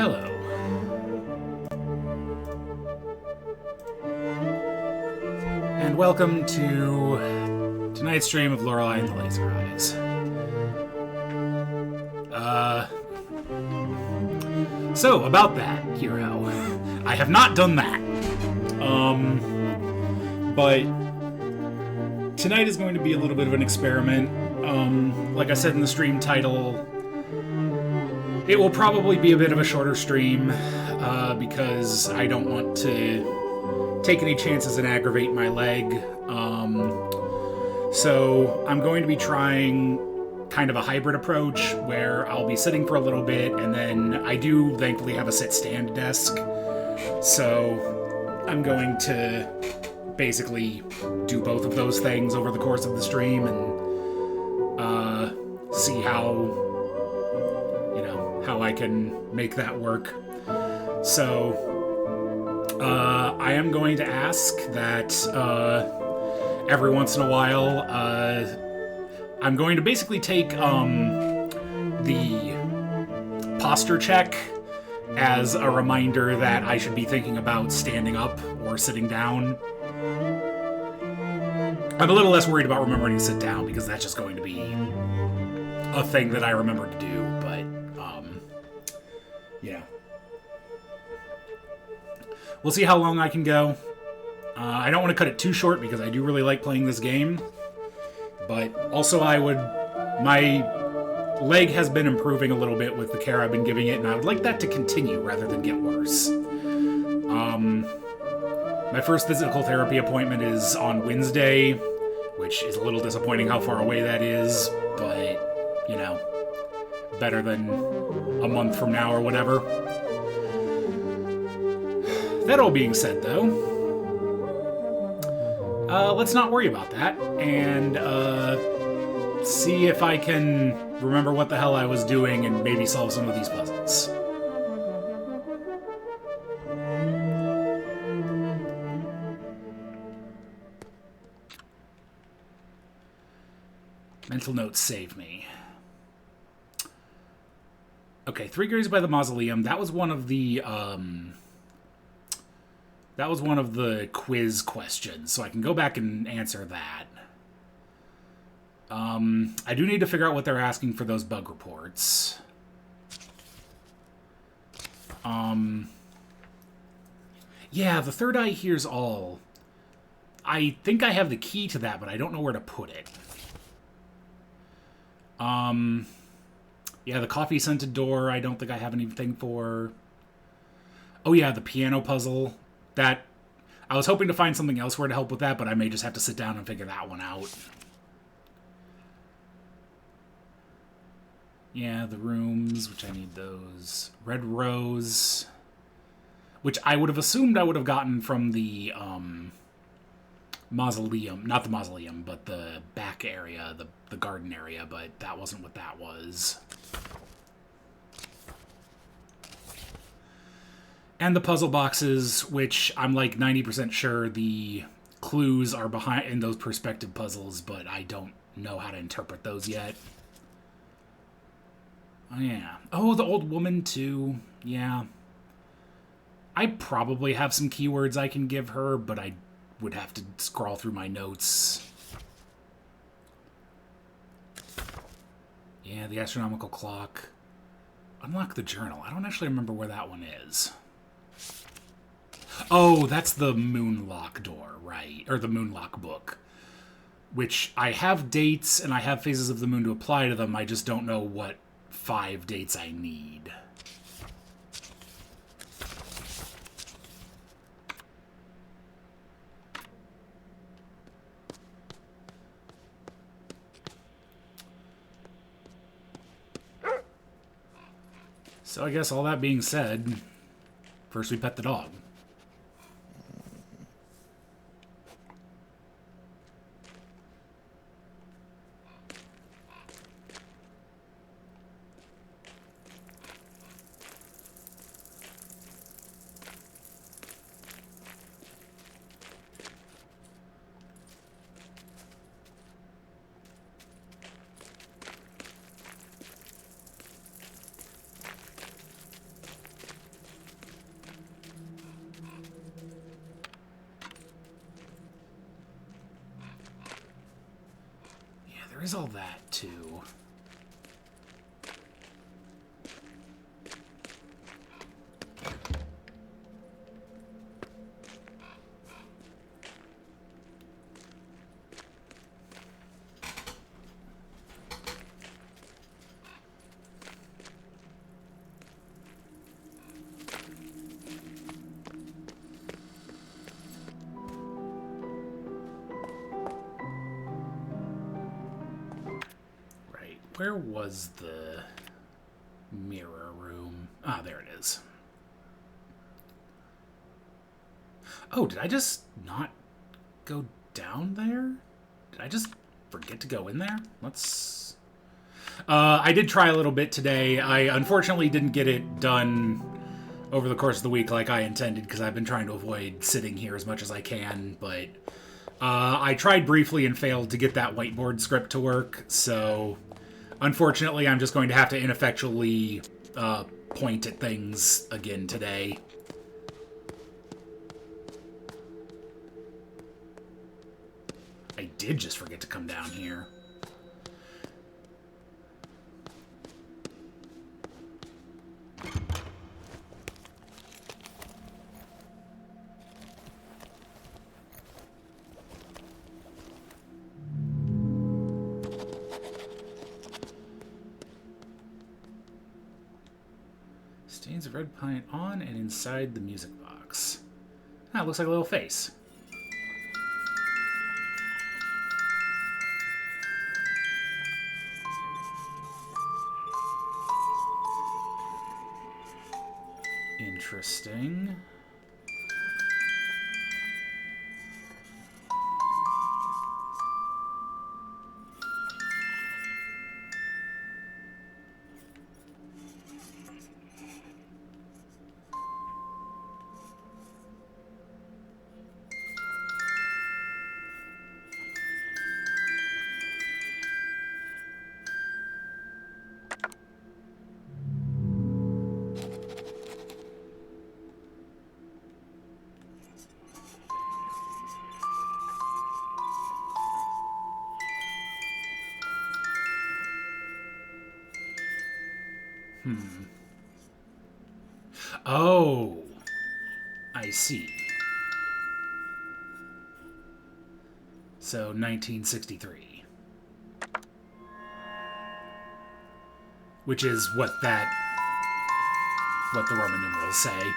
Hello. And welcome to tonight's stream of Lorelei and the Laser Eyes. So, about that, hero. I have not done that. But tonight is going to be a little bit of an experiment. Like I said in the stream title, it will probably be a bit of a shorter stream, because I don't want to take any chances and aggravate my leg. So I'm going to be trying kind of a hybrid approach where I'll be sitting for a little bit, and then I do thankfully have a sit-stand desk. So I'm going to basically do both of those things over the course of the stream and see how I can make that work. So I am going to ask that every once in a while I'm going to basically take the posture check as a reminder that I should be thinking about standing up or sitting down. I'm a little less worried about remembering to sit down because that's just going to be a thing that I remember to do, but yeah. We'll see how long I can go. I don't want to cut it too short because I do really like playing this game, but also my leg has been improving a little bit with the care I've been giving it, and I would like that to continue rather than get worse. My first physical therapy appointment is on Wednesday, which is a little disappointing how far away that is, but, better than a month from now or whatever. That all being said, though, let's not worry about that, and see if I can remember what the hell I was doing and maybe solve some of these puzzles. Mental notes save me. Okay, 3 Graves by the Mausoleum. That was one of the quiz questions, so I can go back and answer that. I do need to figure out what they're asking for those bug reports. Yeah, the third eye hears all. I think I have the key to that, but I don't know where to put it. Yeah, the coffee-scented door, I don't think I have anything for. Oh yeah, the piano puzzle. That, I was hoping to find something elsewhere to help with that, but I may just have to sit down and figure that one out. Yeah, the rooms, which I need those. Red Rose, which I would have assumed I would have gotten from the, mausoleum. Not the mausoleum, but the back area, the garden area, but that wasn't what that was. And the puzzle boxes, which I'm like 90% sure the clues are behind in those perspective puzzles, but I don't know how to interpret those yet. Oh, yeah. Oh, the old woman, too. Yeah. I probably have some keywords I can give her, but I would have to scroll through my notes. Yeah, the astronomical clock. Unlock the journal. I don't actually remember where that one is. Oh, that's the Moonlock door, right? Or the Moonlock book. Which I have dates and I have phases of the moon to apply to them. I just don't know what 5 dates I need. So I guess all that being said, first we pet the dog. there is all that, too. Where was the mirror room? Ah, there it is. Oh, did I just not go down there? Did I just forget to go in there? Let's... I did try a little bit today. I unfortunately didn't get it done over the course of the week like I intended, because I've been trying to avoid sitting here as much as I can, but I tried briefly and failed to get that whiteboard script to work, so... Unfortunately, I'm just going to have to ineffectually point at things again today. I did just forget to come down here. Stains of red paint on and inside the music box. Ah, it looks like a little face. Interesting. Oh, I see. So, 1963. Which is what the Roman numerals say.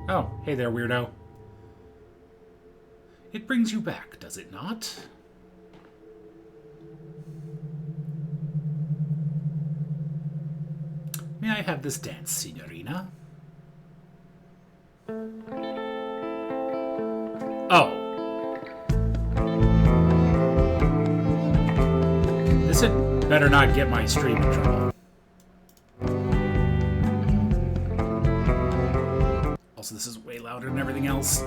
Oh, hey there, weirdo. It brings you back, does it not? May I have this dance, signorina? Oh. This had better not get my stream in trouble. Also, this is way louder than everything else.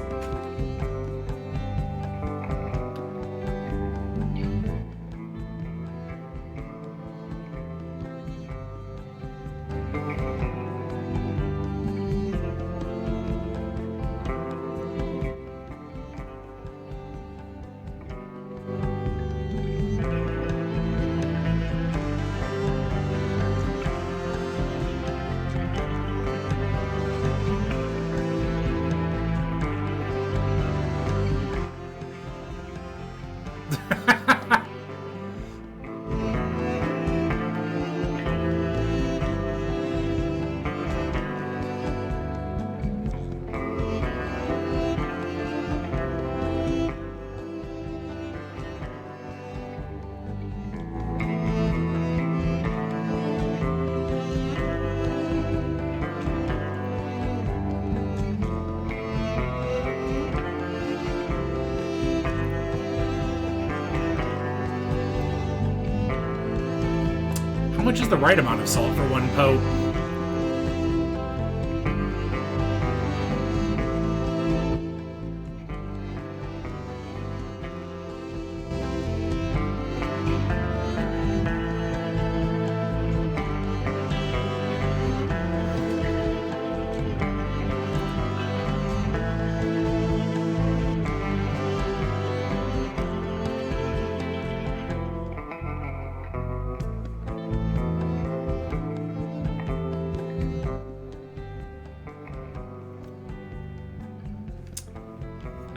How much is the right amount of salt for one Pope?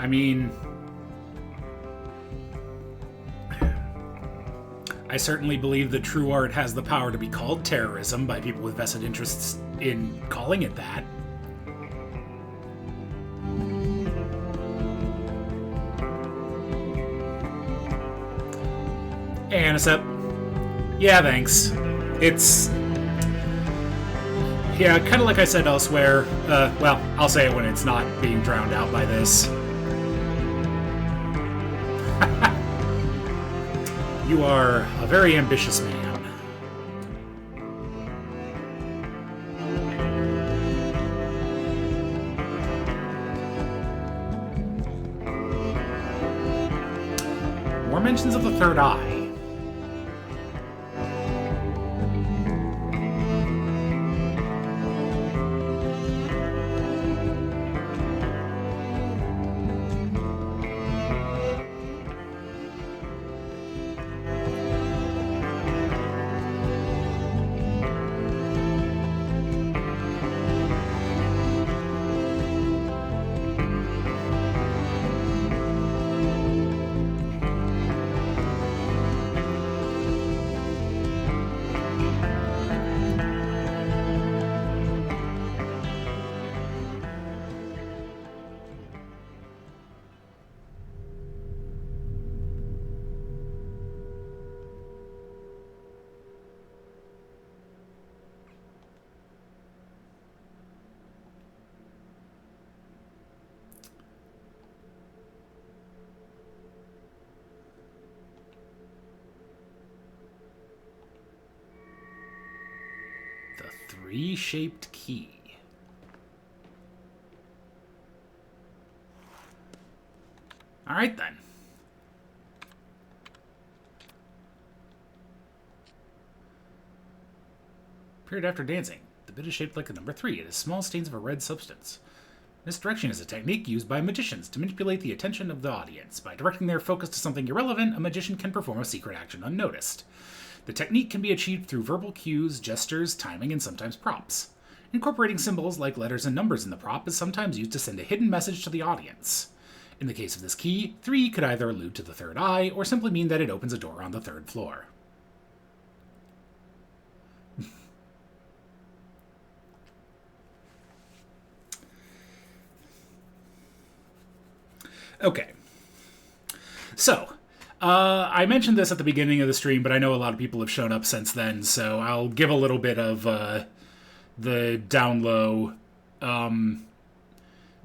I mean, I certainly believe that true art has the power to be called terrorism by people with vested interests in calling it that. Hey, Anisep. Yeah, thanks. It's... Yeah, kind of like I said elsewhere. Well, I'll say it when it's not being drowned out by this. You are a very ambitious man. More mentions of the third eye. Three-shaped key. All right, then. Period after dancing. The bit is shaped like the number 3. It has small stains of a red substance. Misdirection is a technique used by magicians to manipulate the attention of the audience. By directing their focus to something irrelevant, a magician can perform a secret action unnoticed. The technique can be achieved through verbal cues, gestures, timing, and sometimes props. Incorporating symbols like letters and numbers in the prop is sometimes used to send a hidden message to the audience. In the case of this key, 3 could either allude to the third eye or simply mean that it opens a door on the 3rd floor. Okay. So, I mentioned this at the beginning of the stream, but I know a lot of people have shown up since then, so I'll give a little bit of the down low.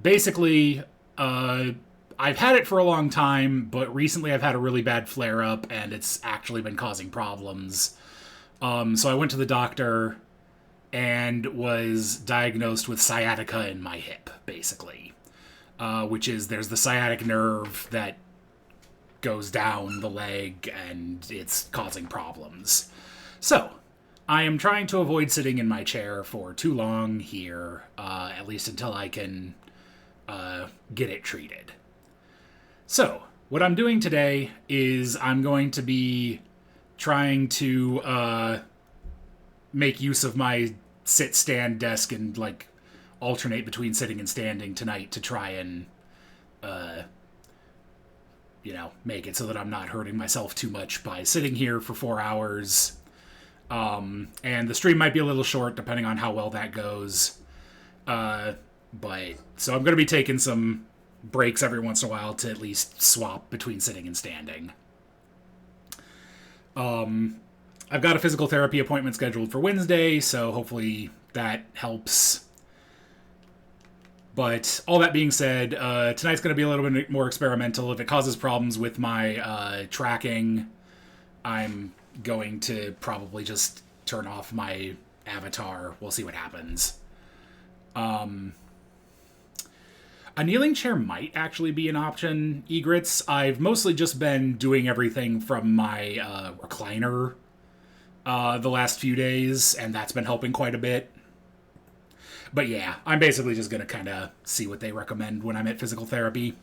Basically, I've had it for a long time, but recently I've had a really bad flare-up, and it's actually been causing problems. So I went to the doctor and was diagnosed with sciatica in my hip, basically. Which is, there's the sciatic nerve that goes down the leg, and it's causing problems. So, I am trying to avoid sitting in my chair for too long here, at least until I can get it treated. So, what I'm doing today is I'm going to be trying to make use of my sit-stand desk and, like, alternate between sitting and standing tonight to try and, make it so that I'm not hurting myself too much by sitting here for 4 hours. And the stream might be a little short depending on how well that goes. So I'm going to be taking some breaks every once in a while to at least swap between sitting and standing. I've got a physical therapy appointment scheduled for Wednesday, so hopefully that helps. But all that being said, tonight's going to be a little bit more experimental. If it causes problems with my tracking, I'm going to probably just turn off my avatar. We'll see what happens. A kneeling chair might actually be an option, Egrets. I've mostly just been doing everything from my recliner the last few days, and that's been helping quite a bit. But yeah, I'm basically just going to kind of see what they recommend when I'm at physical therapy.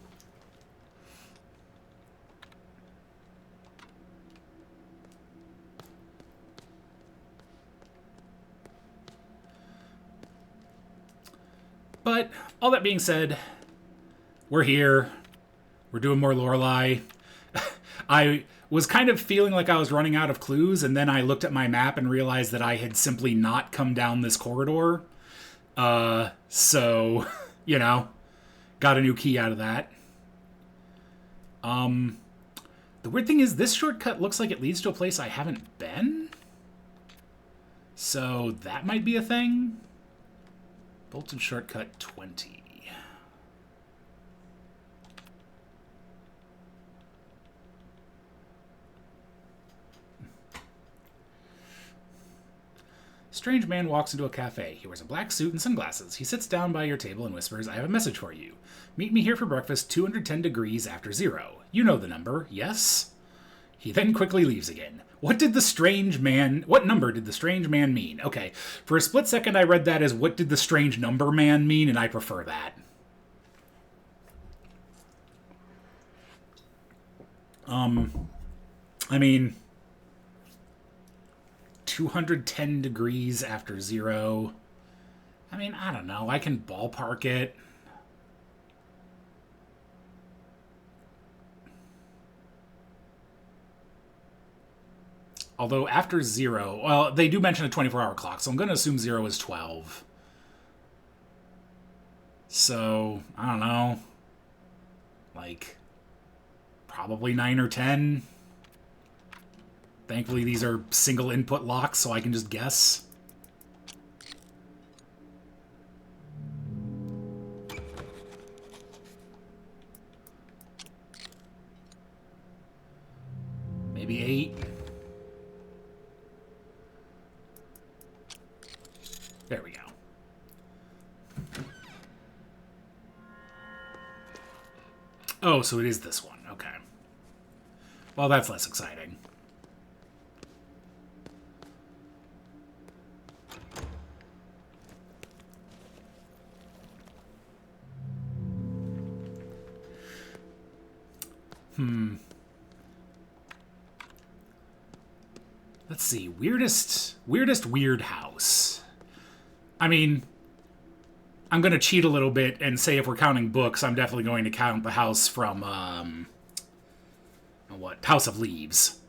But all that being said, we're here. We're doing more Lorelei. I was kind of feeling like I was running out of clues, and then I looked at my map and realized that I had simply not come down this corridor. So, you know, got a new key out of that. The weird thing is this shortcut looks like it leads to a place I haven't been. So that might be a thing. Bolted shortcut 20. Strange man walks into a cafe. He wears a black suit and sunglasses. He sits down by your table and whispers, I have a message for you. Meet me here for breakfast 210 degrees after 0. You know the number, yes? He then quickly leaves again. What number did the strange man mean? Okay, for a split second I read that as what did the strange number man mean, and I prefer that. I mean, 210 degrees after 0. I mean, I don't know. I can ballpark it. Although after 0, well, they do mention a 24-hour clock, so I'm going to assume 0 is 12. So, I don't know. Like, probably 9 or 10. Thankfully, these are single input locks, so I can just guess. Maybe 8. There we go. Oh, so it is this one. Okay. Well, that's less exciting. Let's see. Weirdest weird house. I mean, I'm going to cheat a little bit and say if we're counting books, I'm definitely going to count the house from, House of Leaves.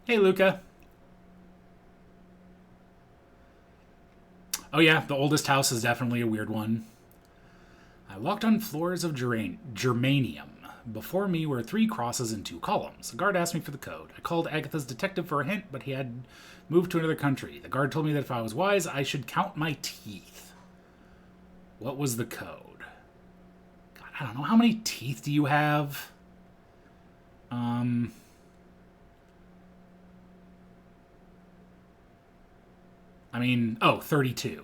Hey, Luca. Oh yeah, the oldest house is definitely a weird one. I walked on floors of germanium. Before me were 3 crosses and 2 columns. The guard asked me for the code. I called Agatha's detective for a hint, but he had moved to another country. The guard told me that if I was wise, I should count my teeth. What was the code? God, I don't know. How many teeth do you have? I mean, 32.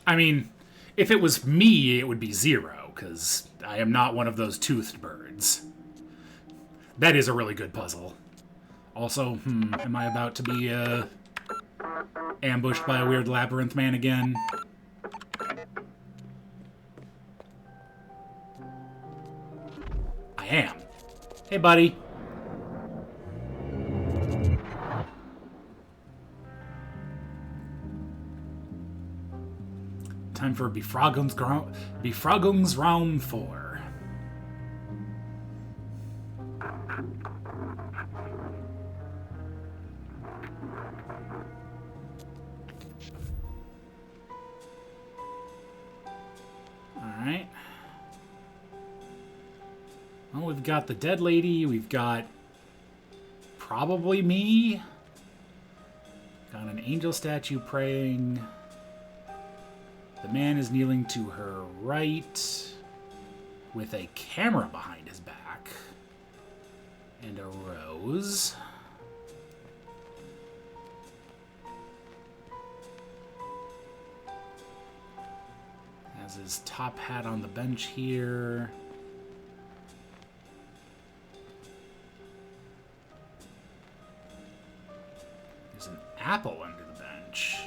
I mean, if it was me, it would be 0, because I am not one of those toothed birds. That is a really good puzzle. Also, am I about to be, ambushed by a weird labyrinth man again? I am. Hey, buddy. Time for Befragungsraum 4. Alright. Well, we've got the dead lady. We've got probably me. Got an angel statue praying. The man is kneeling to her right with a camera behind his back and a rose. Has his top hat on the bench here. apple under the bench.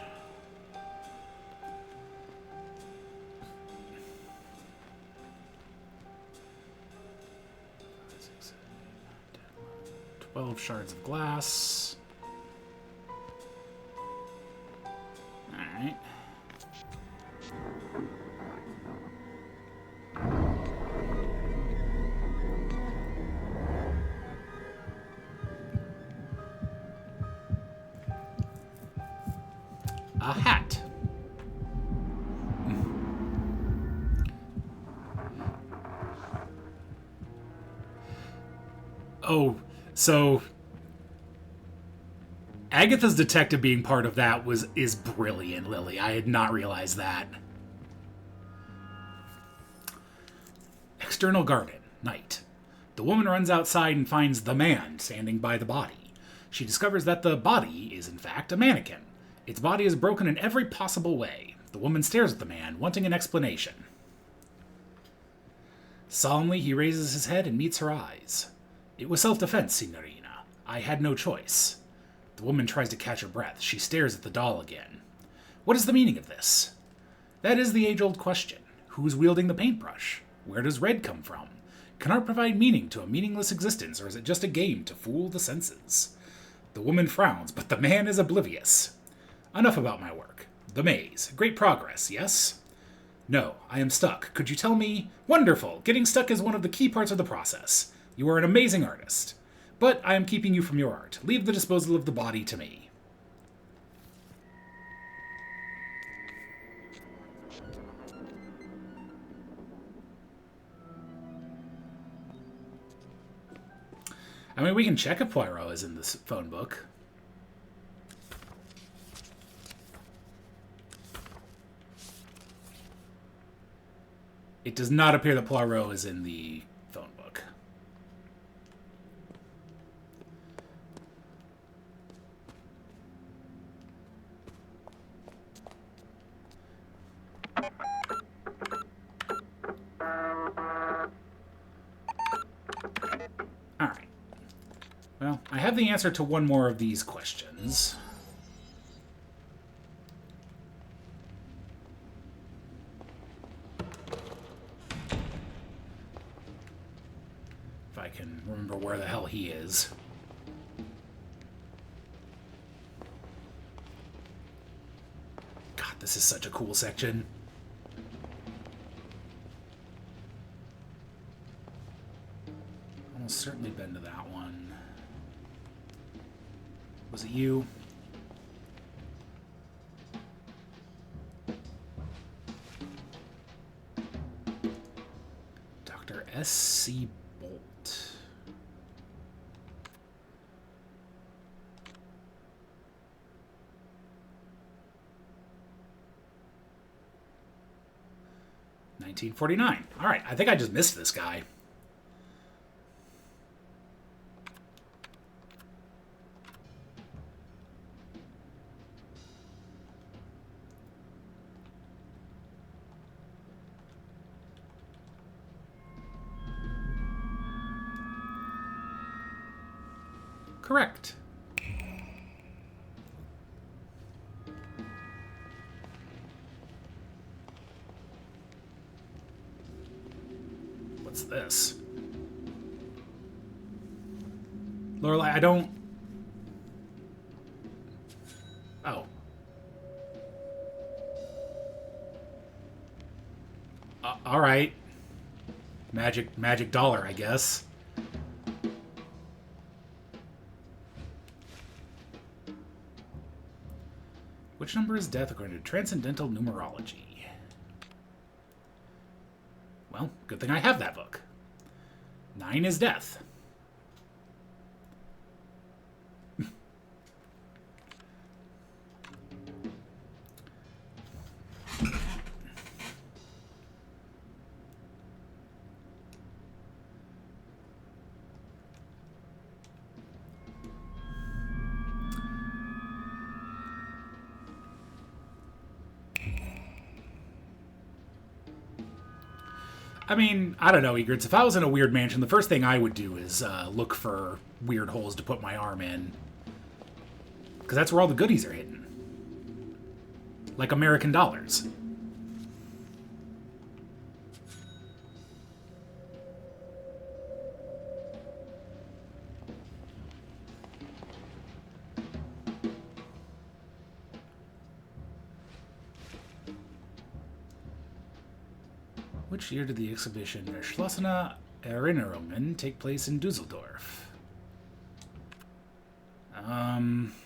Six, 7, 8, 9, 10, 11, 12 shards of glass. Alright. A hat. Oh, so Agatha's detective being part of that is brilliant, Lily. I had not realized that. External garden, night. The woman runs outside and finds the man standing by the body. She discovers that the body is in fact a mannequin. Its body is broken in every possible way. The woman stares at the man, wanting an explanation. Solemnly, he raises his head and meets her eyes. It was self-defense, Signorina. I had no choice. The woman tries to catch her breath. She stares at the doll again. What is the meaning of this? That is the age-old question. Who's wielding the paintbrush? Where does red come from? Can art provide meaning to a meaningless existence, or is it just a game to fool the senses? The woman frowns, but the man is oblivious. Enough about my work. The maze. Great progress, yes? No, I am stuck. Could you tell me? Wonderful! Getting stuck is one of the key parts of the process. You are an amazing artist. But I am keeping you from your art. Leave the disposal of the body to me. I mean, we can check if Poirot is in this phone book. It does not appear that Poirot is in the phone book. All right. Well, I have the answer to one more of these questions. If I can remember where the hell he is. God, this is such a cool section. Almost certainly been to that one. Was it you? Dr. S.C. Bolt. $1949. All right, I think I just missed this guy. Correct. What's this? Lorelei, I don't... Oh. All right. Magic dollar, I guess. Which number is death according to transcendental numerology? Well, good thing I have that book. 9 is death. I mean, I don't know, Egrets. If I was in a weird mansion, the first thing I would do is look for weird holes to put my arm in. Because that's where all the goodies are hidden. Like American dollars. Which year did the exhibition Verschlossene Erinnerungen take place in Dusseldorf? Oh.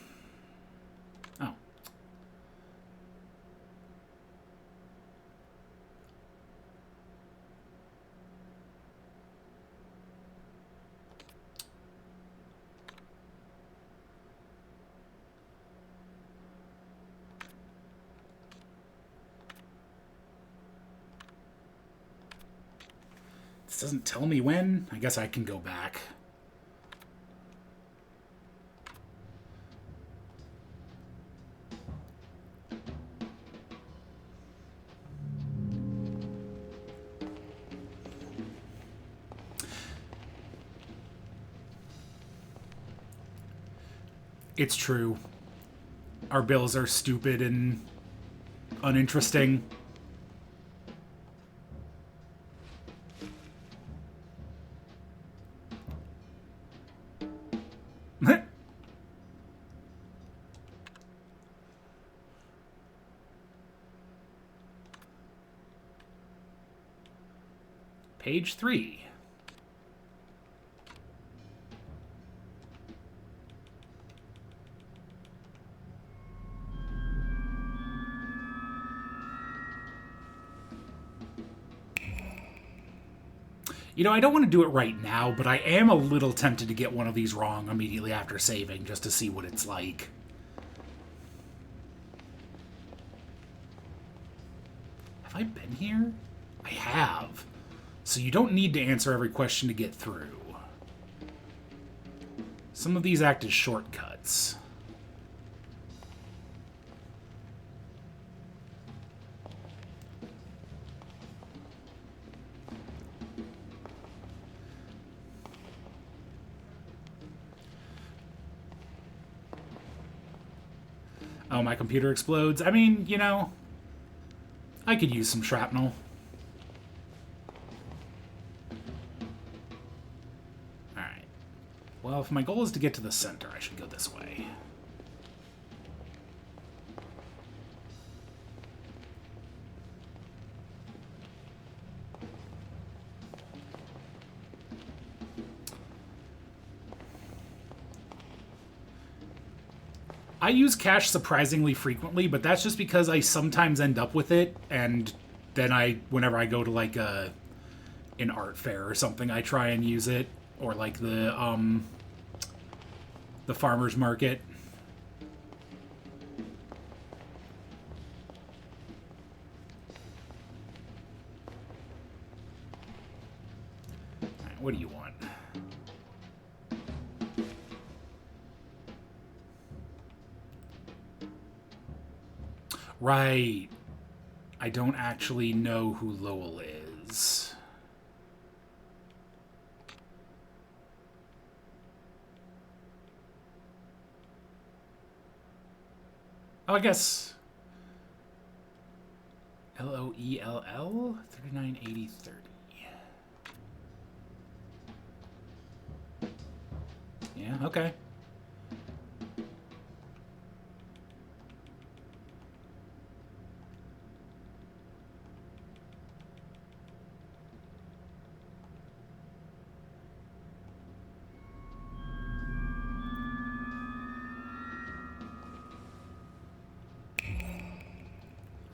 This doesn't tell me when. I guess I can go back. It's true. Our bills are stupid and uninteresting. Page 3. You know, I don't want to do it right now, but I am a little tempted to get one of these wrong immediately after saving, just to see what it's like. Have I been here? I have. So you don't need to answer every question to get through. Some of these act as shortcuts. Oh, my computer explodes. I mean, you know, I could use some shrapnel. Alright. Well, if my goal is to get to the center, I should go this way. I use cash surprisingly frequently, but that's just because I sometimes end up with it, and then whenever I go to like an art fair or something, I try and use it, or like the farmer's market. All right, what do you want? Right. I don't actually know who Lowell is. Oh, I guess. L-O-E-L-L? 398030. Yeah, okay.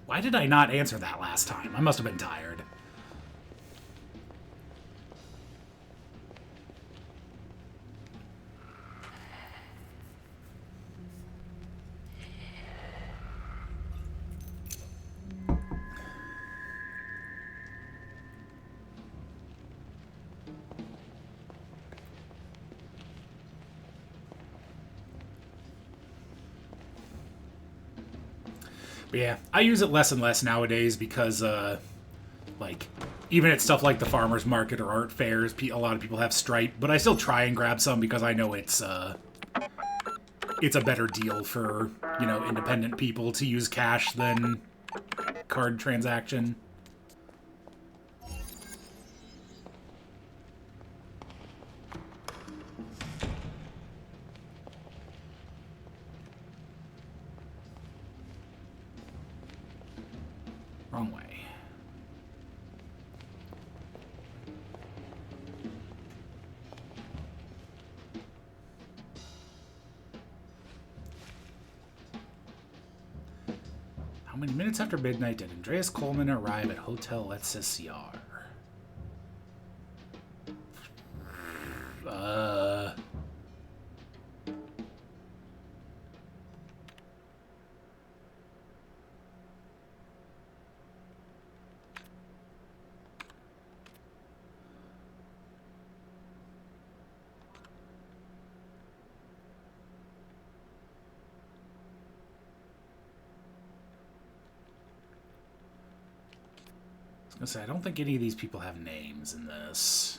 Why did I not answer that last time? I must have been tired. But yeah, I use it less and less nowadays because, like, even at stuff like the farmer's market or art fairs, a lot of people have Stripe, but I still try and grab some because I know it's it's a better deal for, you know, independent people to use cash than card transaction. Wrong way. How many minutes after midnight did Andreas Coleman arrive at Hotel Letzesiar? I was gonna say, I don't think any of these people have names in this.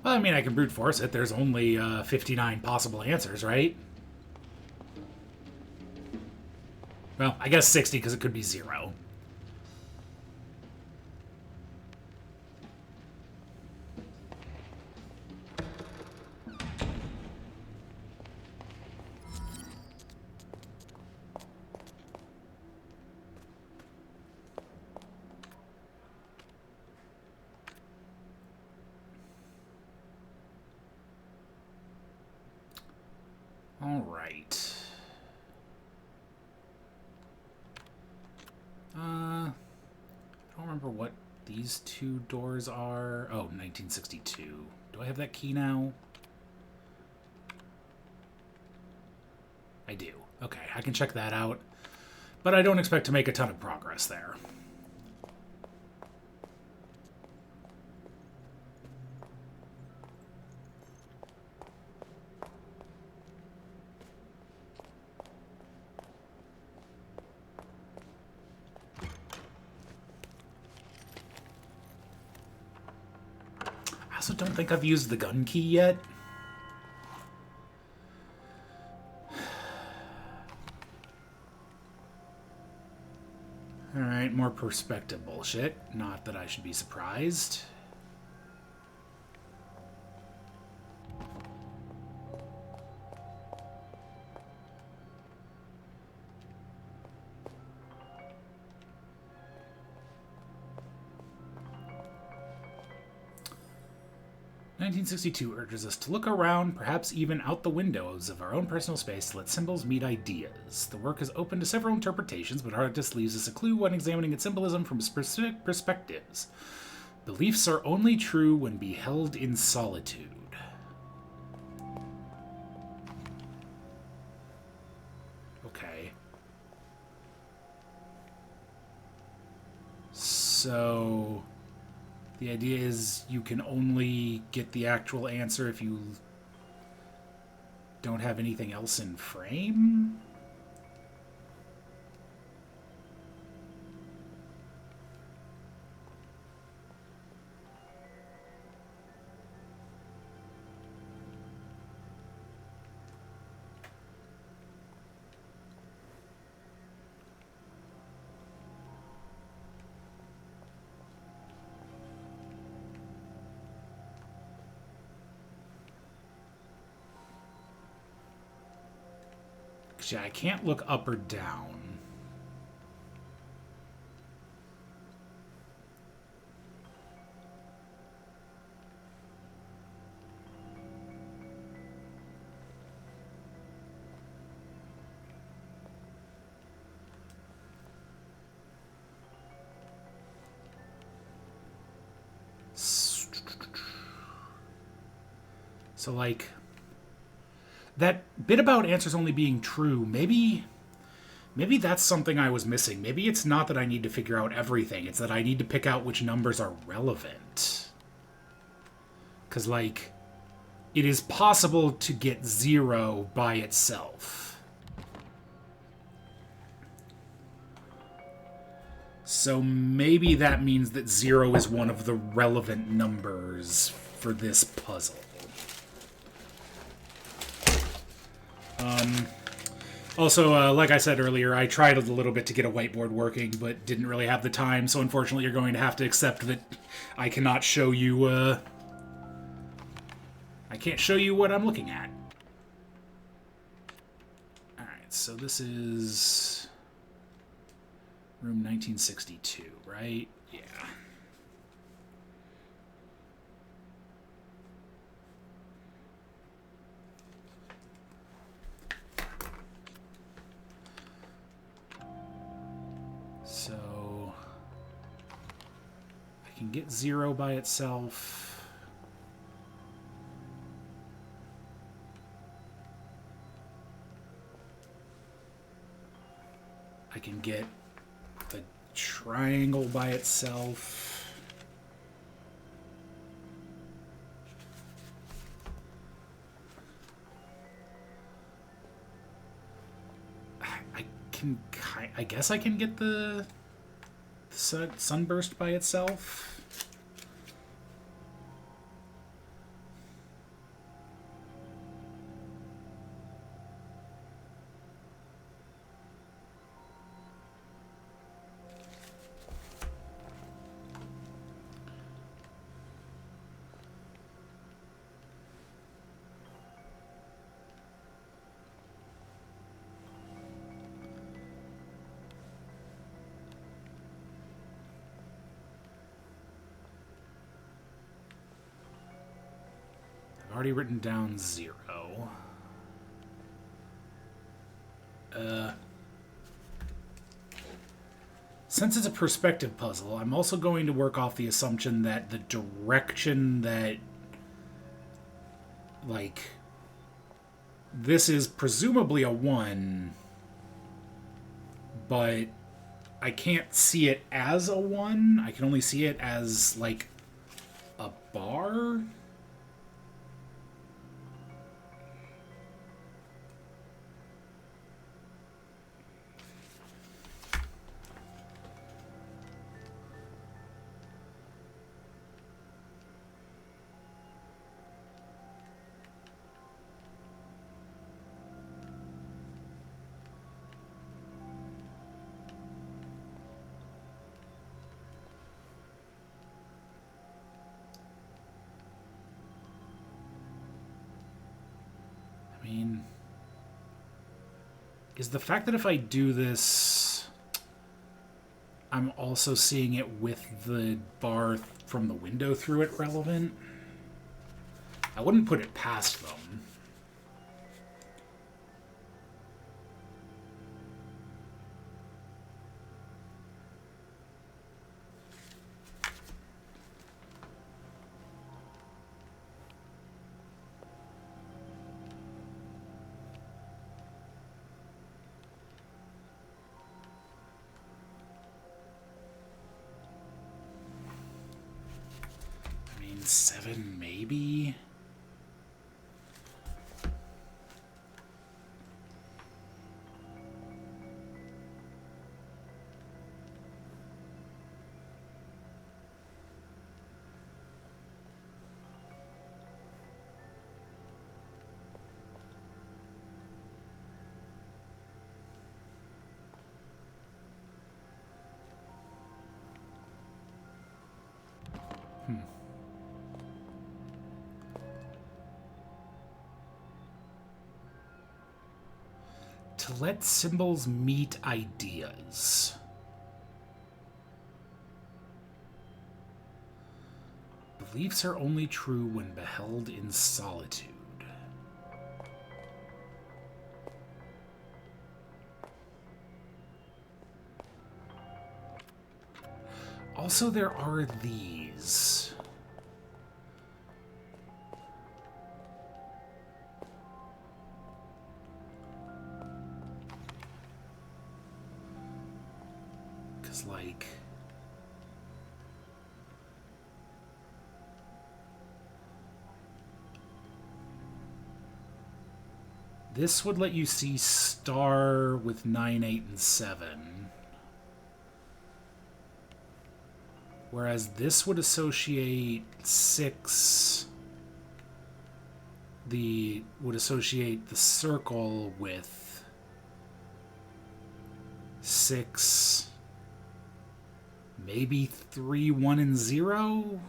Well, I mean, I can brute force it. There's only 59 possible answers, right? Well, I guess 60 because it could be 0. All right. I don't remember what these two doors are. Oh, 1962. Do I have that key now? I do. Okay, I can check that out. But I don't expect to make a ton of progress there. I also don't think I've used the gun key yet. Alright, more perspective bullshit. Not that I should be surprised. "1962 urges us to look around, perhaps even out the windows of our own personal space, to let symbols meet ideas. The work is open to several interpretations, but artist leaves us a clue when examining its symbolism from specific perspectives. Beliefs are only true when beheld in solitude." Okay. So the idea is you can only get the actual answer if you don't have anything else in frame? Yeah, I can't look up or down. So, like, that bit about answers only being true, maybe that's something I was missing. Maybe it's not that I need to figure out everything. It's that I need to pick out which numbers are relevant. Because, like, it is possible to get 0 by itself. So maybe that means that 0 is one of the relevant numbers for this puzzle. Also, like I said earlier, I tried a little bit to get a whiteboard working, but didn't really have the time, so unfortunately you're going to have to accept that I cannot show you, I can't show you what I'm looking at. Alright, so this is room 1962, right? Yeah. So I can get 0 by itself. I can get the triangle by itself. I guess I can get the sunburst by itself. Already written down 0. Since it's a perspective puzzle, I'm also going to work off the assumption that the direction that, like, this is presumably a 1, but I can't see it as a 1. I can only see it as, like, a bar. I mean, is the fact that if I do this, I'm also seeing it with the bar from the window through it relevant? I wouldn't put it past them. I mean, 7 maybe? To let symbols meet ideas. Beliefs are only true when beheld in solitude. Also, there are these. Because, like... This would let you see star with 9, 8, and 7. Whereas this would associate 6... would associate the circle with 6, maybe 3, 1, and 0?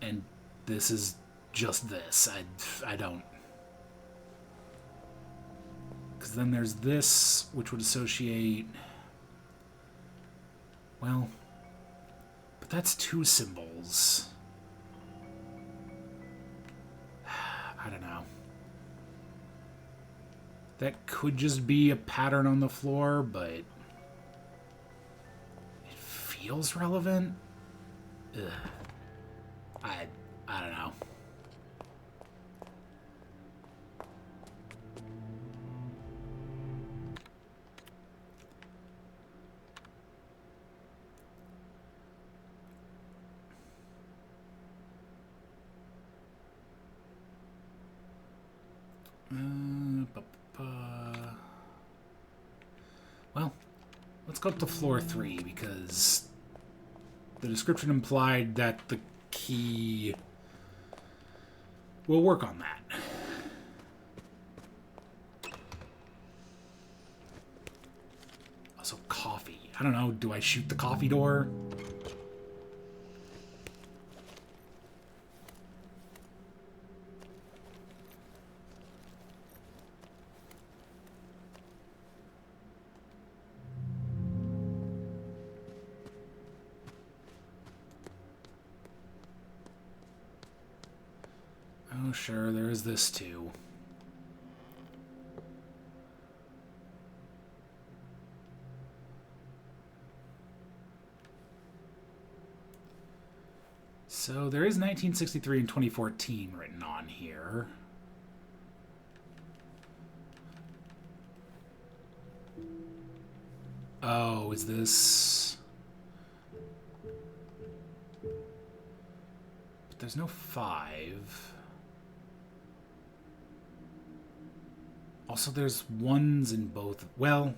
And this is just this. I don't... Because then there's this, which would associate... Well, but that's 2 symbols. I don't know. That could just be a pattern on the floor, but it feels relevant. Ugh. I don't know. Well, let's go up to floor 3 because the description implied that the key will work on that. Also, coffee. I don't know, do I shoot the coffee door? Oh, sure, there is this too. So there is 1963 and 2014 written on here. Oh, is this... But there's no 5. Also, there's 1s in both. Well,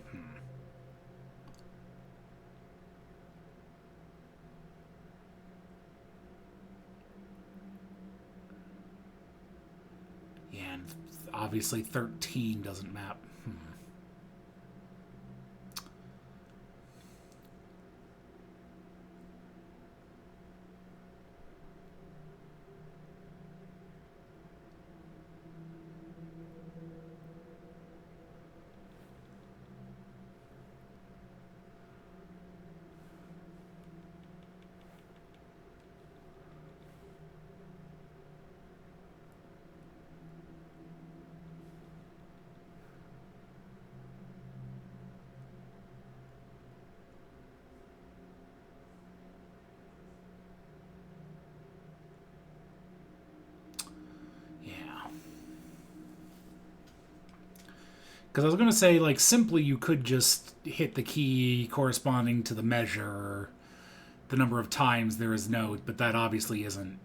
yeah, and obviously 13 doesn't map. Because I was going to say, like, simply you could just hit the key corresponding to the measure, the number of times there is note, but that obviously isn't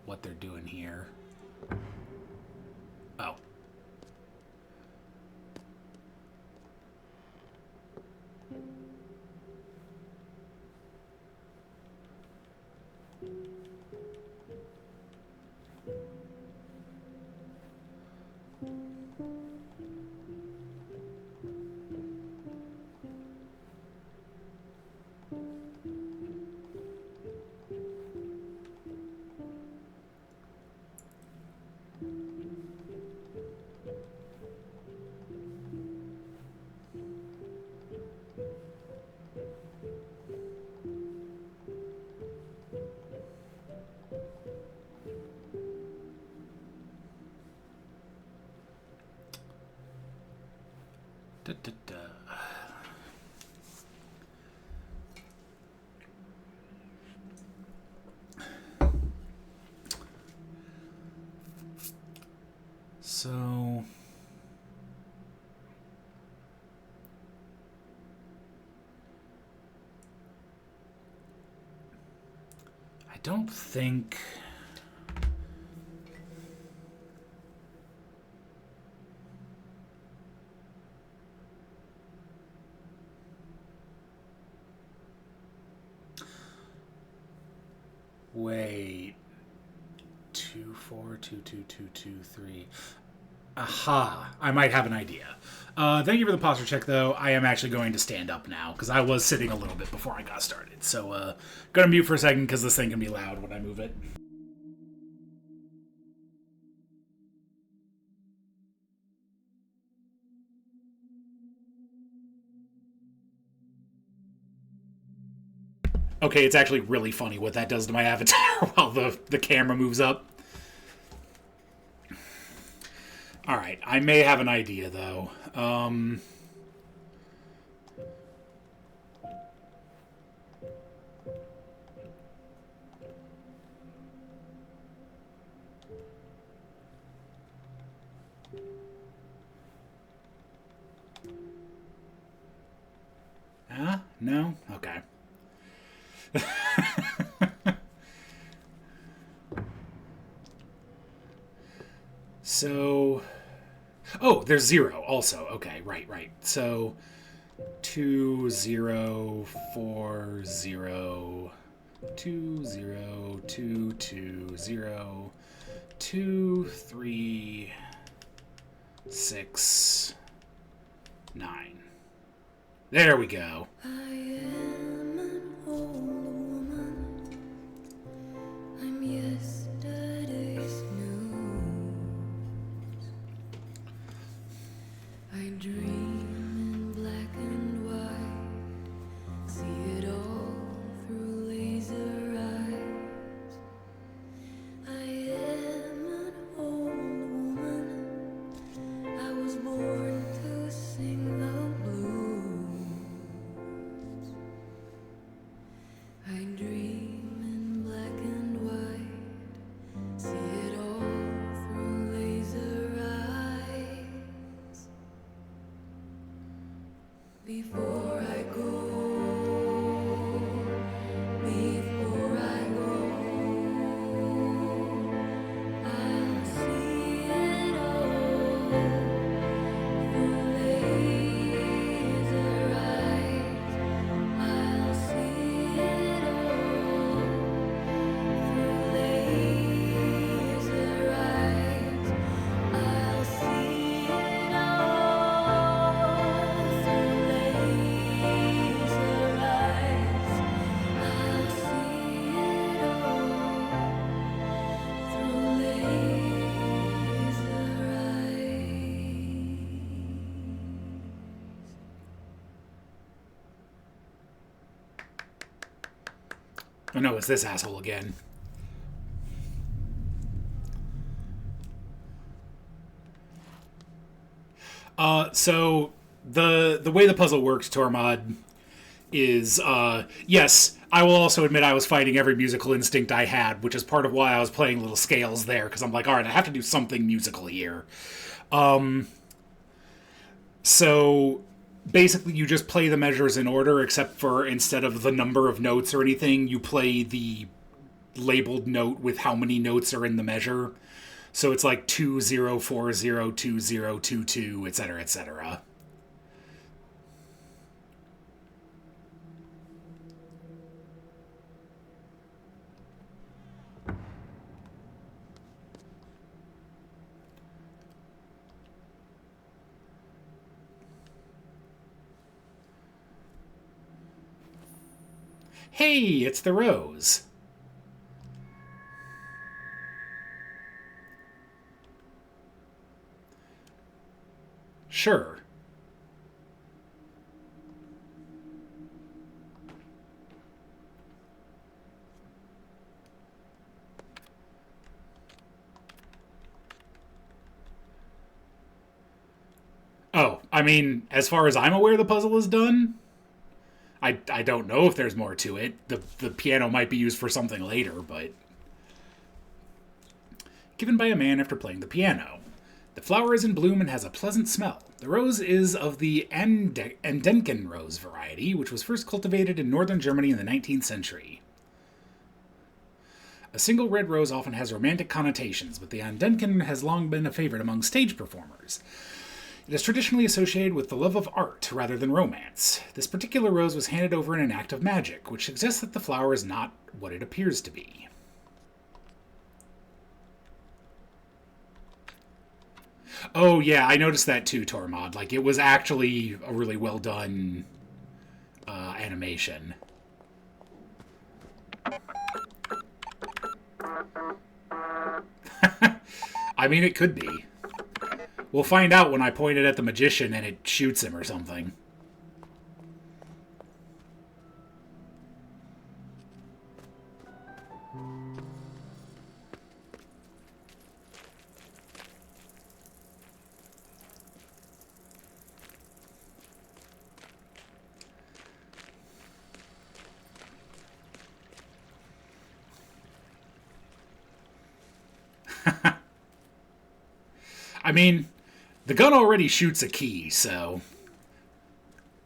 what they're doing here. Oh. So... I don't think... Wait. 2, 4, 2, 2, 2, 2, 3. Aha! I might have an idea. Thank you for the posture check, though. I am actually going to stand up now, because I was sitting a little bit before I got started. So, gonna mute for a second, because this thing can be loud when I move it. Okay, it's actually really funny what that does to my avatar while the camera moves up. Alright, I may have an idea, though. No? Okay. So... Oh, there's 0 also. Okay, right. So 2, 0, 4, 0, 2, 0, 2, 2, 0, 2, 3, 6, 9. There we go. I am an old woman. I'm yesterday's news. I dream in black and white, see it all through laser eyes. I am an old woman. I was born to sing the blues. I dream in black and white, see it all through laser eyes. Before I go, I'll see it all through laser eyes. I'll see it all through laser eyes. I'll see it all through laser eyes. I'll see it all through laser Oh no, it's this asshole again. So the way the puzzle works, Tormod, is yes, I will also admit I was fighting every musical instinct I had, which is part of why I was playing little scales there, because I'm like, alright, I have to do something musical here. So basically you just play the measures in order, except for instead of the number of notes or anything, you play the labeled note with how many notes are in the measure. So it's like 2, 0, 4, 0, 2, 0, 2, 2, etc., etc. Hey, it's the rose. Sure. Oh, I mean, as far as I'm aware, the puzzle is done. I don't know if there's more to it. The piano might be used for something later, but... Given by a man after playing the piano. The flower is in bloom and has a pleasant smell. The rose is of the Andenken rose variety, which was first cultivated in northern Germany in the 19th century. A single red rose often has romantic connotations, but the Andenken has long been a favorite among stage performers. It is traditionally associated with the love of art rather than romance. This particular rose was handed over in an act of magic, which suggests that the flower is not what it appears to be. Oh yeah, I noticed that too, Tormod. Like, it was actually a really well done animation. I mean, it could be. We'll find out when I point it at the magician and it shoots him or something. I mean, the gun already shoots a key, so...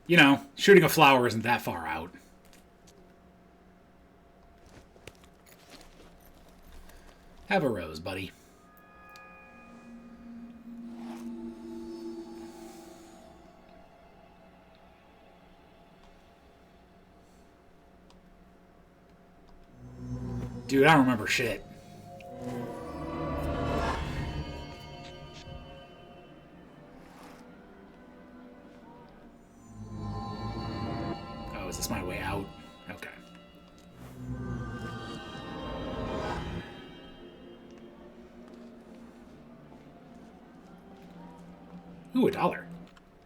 You know, shooting a flower isn't that far out. Have a rose, buddy. Dude, I don't remember shit. Is this my way out? Okay. Ooh, $1.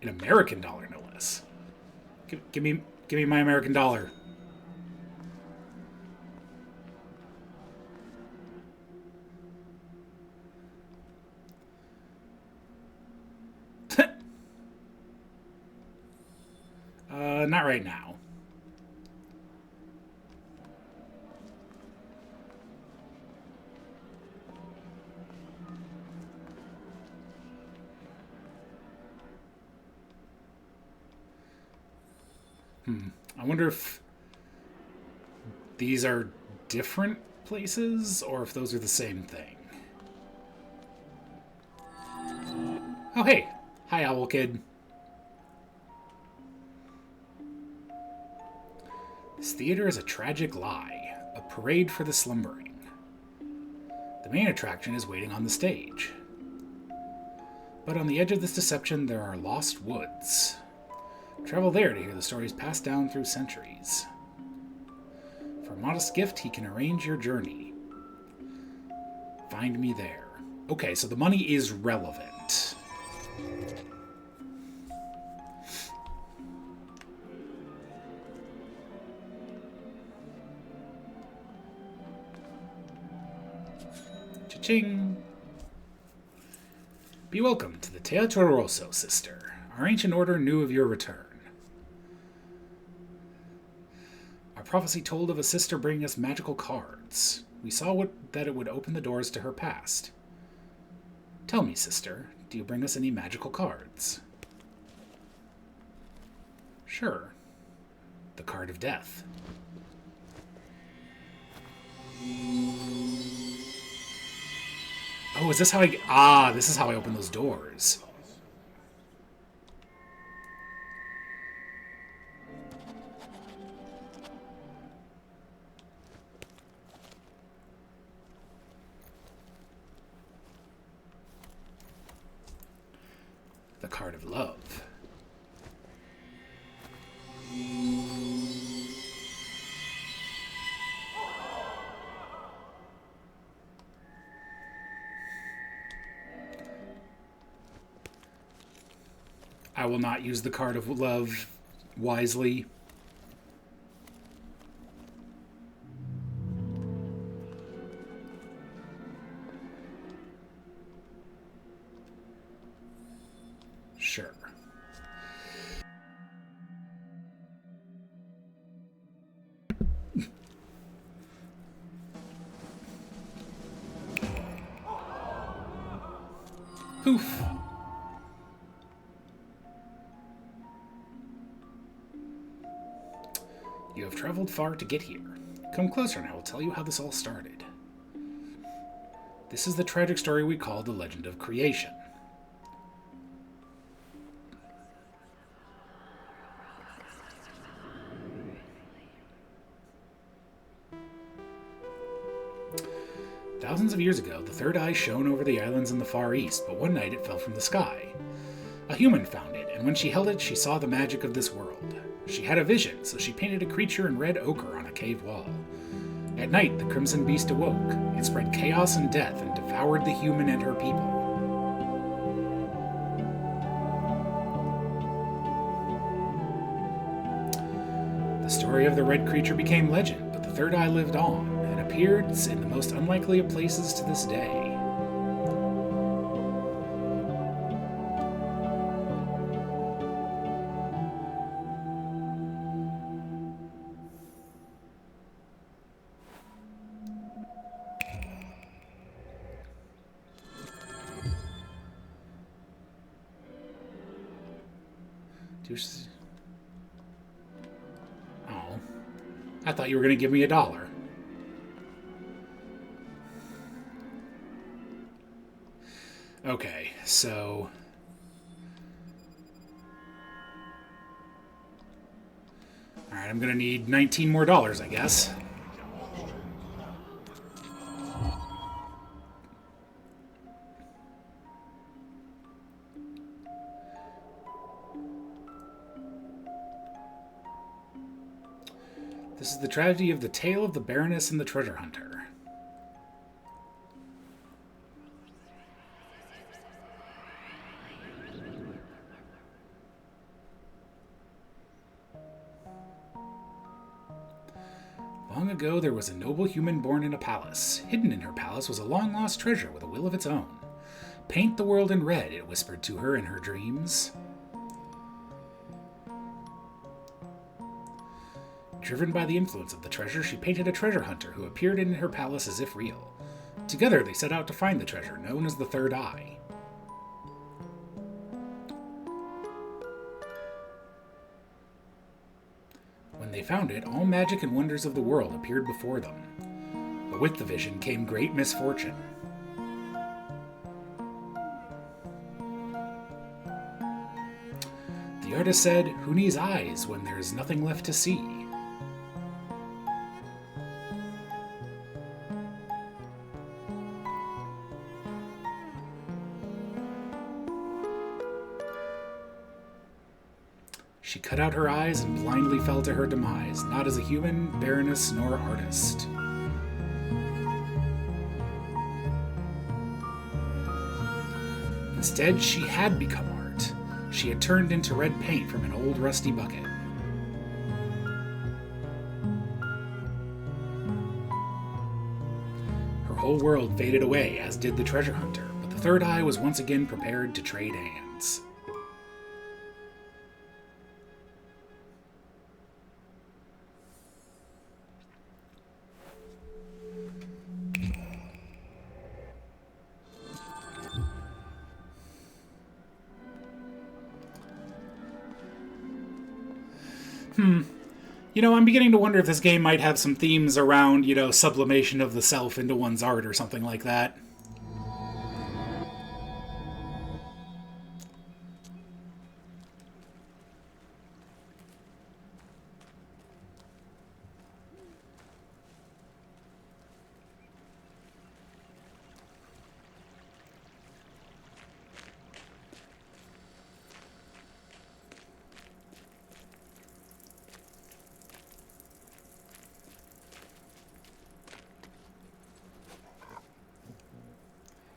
An American dollar, no less. Give me my American dollar. Not right now. I wonder if these are different places or if those are the same thing. Oh, hey. Hi, Owl Kid. This theater is a tragic lie, a parade for the slumbering. The main attraction is waiting on the stage. But on the edge of this deception, there are lost woods. Travel there to hear the stories passed down through centuries. For a modest gift, he can arrange your journey. Find me there. Okay, so the money is relevant. Cha-ching! Be welcome to the Teatro Rosso, sister. Our ancient order knew of your return. Our prophecy told of a sister bringing us magical cards. We saw that it would open the doors to her past. Tell me, sister, do you bring us any magical cards? Sure. The card of death. Oh, is this how I... Ah, this is how I open those doors. The card of love. I will not use the card of love wisely. Sure. Poof. You have traveled far to get here. Come closer and I will tell you how this all started. This is the tragic story we call the Legend of Creation. Thousands of years ago, the third eye shone over the islands in the Far East, but one night it fell from the sky. A human found it, and when she held it, she saw the magic of this world. She had a vision, so she painted a creature in red ochre on a cave wall. At night, the crimson beast awoke. It spread chaos and death and devoured the human and her people. The story of the red creature became legend, but the third eye lived on and appeared in the most unlikely of places to this day. Oh. I thought you were going to give me $1. Okay, so... Alright, I'm going to need $19 more, I guess. This is the tragedy of the tale of the Baroness and the treasure hunter. Long ago, there was a noble human born in a palace. Hidden in her palace was a long-lost treasure with a will of its own. Paint the world in red, it whispered to her in her dreams. Driven by the influence of the treasure, she painted a treasure hunter who appeared in her palace as if real. Together, they set out to find the treasure, known as the Third Eye. When they found it, all magic and wonders of the world appeared before them. But with the vision came great misfortune. The artist said, "Who needs eyes when there is nothing left to see?" She cut out her eyes and blindly fell to her demise, not as a human, baroness, nor artist. Instead, she had become art. She had turned into red paint from an old rusty bucket. Her whole world faded away, as did the treasure hunter, but the third eye was once again prepared to trade hands. I'm beginning to wonder if this game might have some themes around, sublimation of the self into one's art or something like that.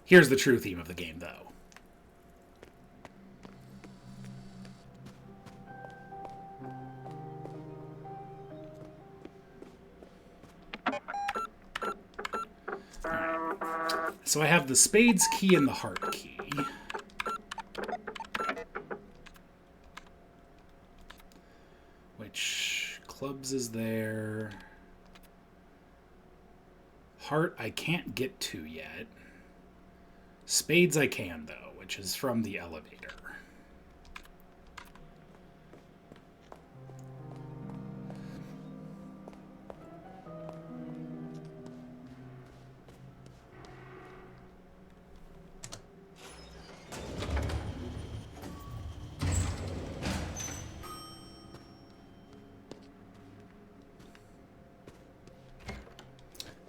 Here's the true theme of the game, though. Right. So I have the spades key and the heart key. Which clubs is there? Heart I can't get to yet. Spades I can, though, which is from the elevator.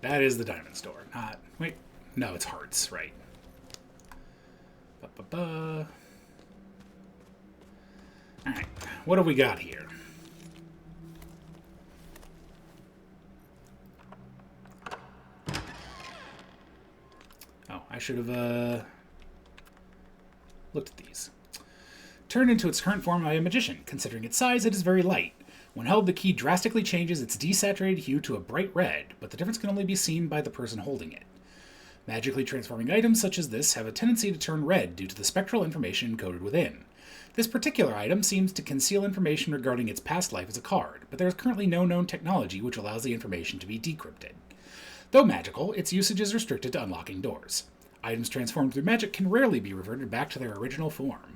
That is the diamond store. Not... Wait. No, it's hearts, right. Ba-ba-ba. Alright. What have we got here? Oh, I should have, looked at these. Turned into its current form by a magician. Considering its size, it is very light. When held, the key drastically changes its desaturated hue to a bright red, but the difference can only be seen by the person holding it. Magically transforming items such as this have a tendency to turn red due to the spectral information encoded within. This particular item seems to conceal information regarding its past life as a card, but there is currently no known technology which allows the information to be decrypted. Though magical, its usage is restricted to unlocking doors. Items transformed through magic can rarely be reverted back to their original form.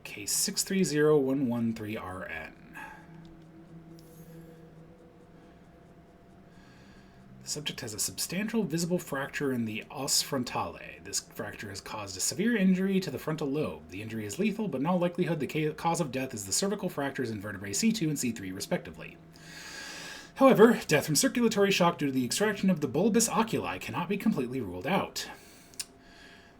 Case 630113RN. The subject has a substantial visible fracture in the os frontale. This fracture has caused a severe injury to the frontal lobe. The injury is lethal, but in all likelihood the cause of death is the cervical fractures in vertebrae C2 and C3 respectively. However, death from circulatory shock due to the extraction of the bulbous oculi cannot be completely ruled out.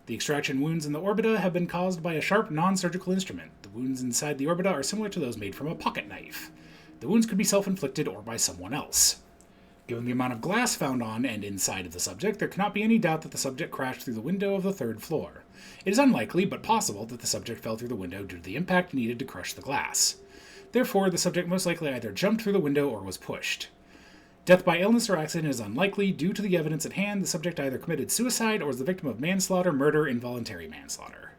The extraction wounds in the orbita have been caused by a sharp, non-surgical instrument. The wounds inside the orbita are similar to those made from a pocket knife. The wounds could be self-inflicted or by someone else. Given the amount of glass found on and inside of the subject, there cannot be any doubt that the subject crashed through the window of the third floor. It is unlikely, but possible, that the subject fell through the window due to the impact needed to crush the glass. Therefore, the subject most likely either jumped through the window or was pushed. Death by illness or accident is unlikely. Due to the evidence at hand, the subject either committed suicide or was the victim of manslaughter, murder, involuntary manslaughter.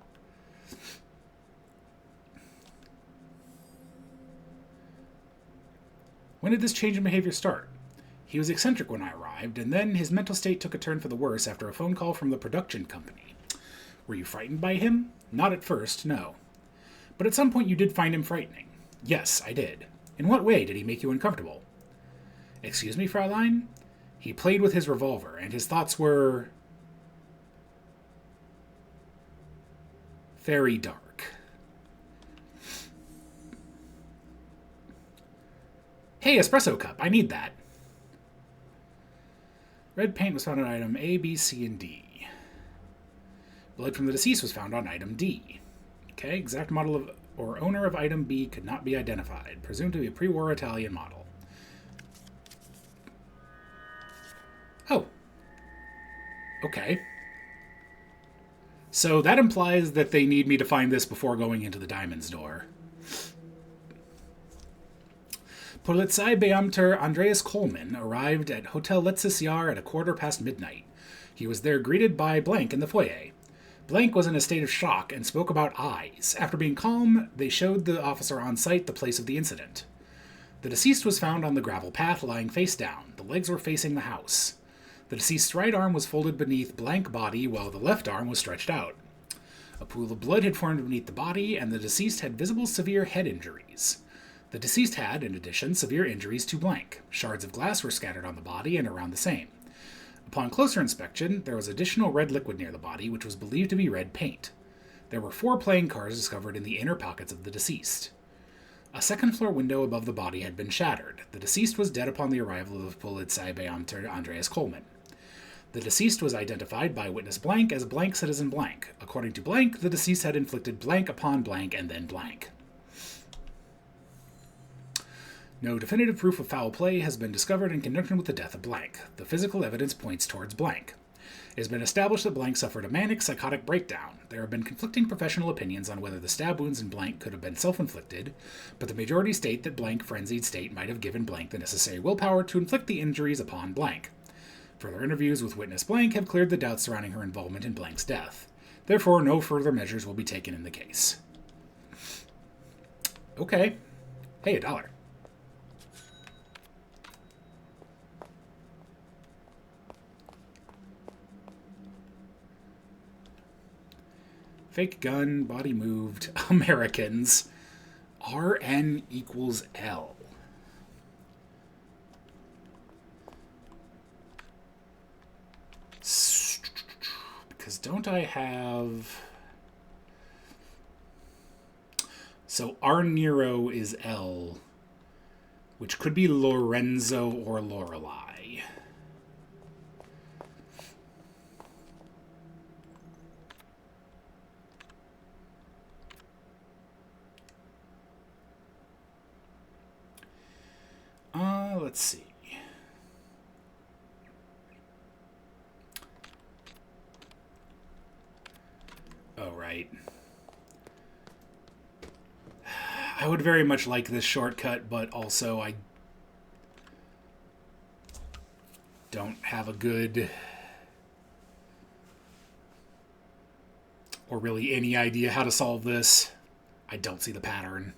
When did this change in behavior start? He was eccentric when I arrived, and then his mental state took a turn for the worse after a phone call from the production company. Were you frightened by him? Not at first, no. But at some point you did find him frightening. Yes, I did. In what way did he make you uncomfortable? Excuse me, Fraulein? He played with his revolver, and his thoughts were... very dark. Hey, espresso cup, I need that. Red paint was found on item A, B, C, and D. Blood from the deceased was found on item D. Okay, exact model of or owner of item B could not be identified, presumed to be a pre-war Italian model. Oh. Okay. So that implies that they need me to find this before going into the diamonds door. Polizeibeamter Andreas Coleman arrived at Hotel Letztes Jahr at 1:15 midnight. He was there greeted by Blank in the foyer. Blank was in a state of shock and spoke about eyes. After being calm, they showed the officer on site the place of the incident. The deceased was found on the gravel path, lying face down. The legs were facing the house. The deceased's right arm was folded beneath Blank body while the left arm was stretched out. A pool of blood had formed beneath the body, and the deceased had visible severe head injuries. The deceased had, in addition, severe injuries to Blank. Shards of glass were scattered on the body and around the same. Upon closer inspection, there was additional red liquid near the body, which was believed to be red paint. There were 4 playing cards discovered in the inner pockets of the deceased. A second-floor window above the body had been shattered. The deceased was dead upon the arrival of Polizeibeamter Andreas Coleman. The deceased was identified by witness Blank as Blank Citizen Blank. According to Blank, the deceased had inflicted blank upon blank and then blank. No definitive proof of foul play has been discovered in connection with the death of Blank. The physical evidence points towards Blank. It has been established that Blank suffered a manic psychotic breakdown. There have been conflicting professional opinions on whether the stab wounds in Blank could have been self-inflicted, but the majority state that Blank frenzied state might have given Blank the necessary willpower to inflict the injuries upon Blank. Further interviews with witness Blank have cleared the doubts surrounding her involvement in Blank's death. Therefore, no further measures will be taken in the case. Okay. Hey, $1. Fake gun, body moved, Americans. RN equals L. Because don't I have... So R Nero is L, which could be Lorenzo or Lorelei. Let's see. Oh, right. I would very much like this shortcut, but also I don't have a good or really any idea how to solve this. I don't see the pattern.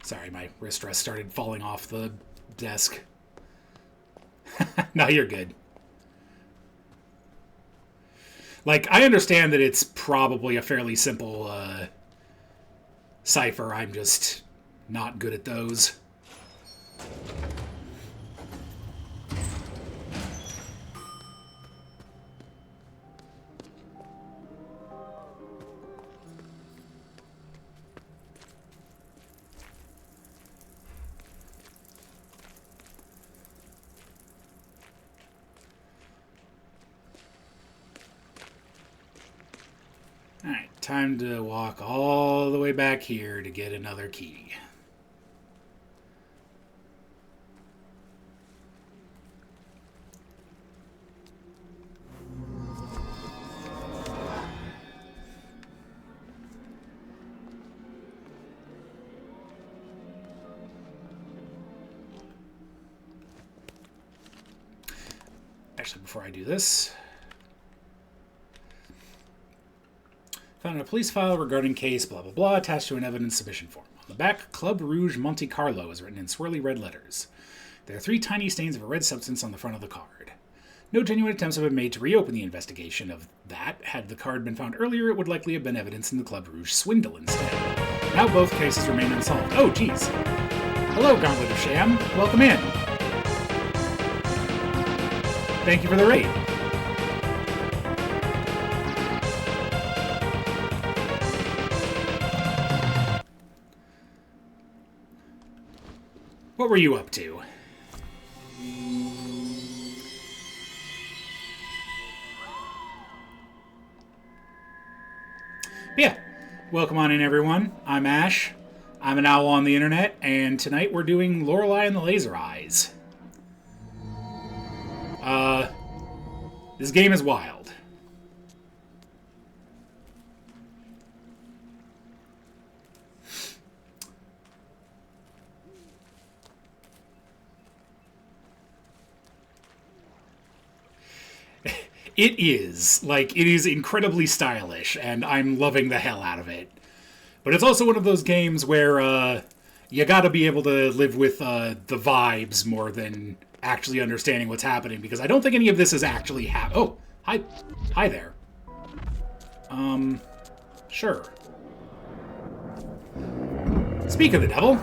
Sorry, my wrist rest started falling off the desk. No, you're good. Like, I understand that it's probably a fairly simple cipher. I'm just not good at those. Alright, time to walk all the way back here to get another key. Actually, before I do this... Found in a police file regarding case blah blah blah attached to an evidence submission form. On the back, Club Rouge Monte Carlo is written in swirly red letters. There are 3 tiny stains of a red substance on the front of the card. No genuine attempts have been made to reopen the investigation of that. Had the card been found earlier, it would likely have been evidence in the Club Rouge swindle instead. Now both cases remain unsolved. Oh, geez. Hello, Gauntlet of Sham. Welcome in. Thank you for the raid. What were you up to? Yeah, welcome on in, everyone. I'm Ash. I'm an owl on the internet, and tonight we're doing Lorelei and the Laser Eyes. This game is wild. It is. Like, it is incredibly stylish, and I'm loving the hell out of it. But it's also one of those games where, you gotta be able to live with, the vibes more than actually understanding what's happening, because I don't think any of this is actually Oh, hi. Hi there. Sure. Speak of the devil.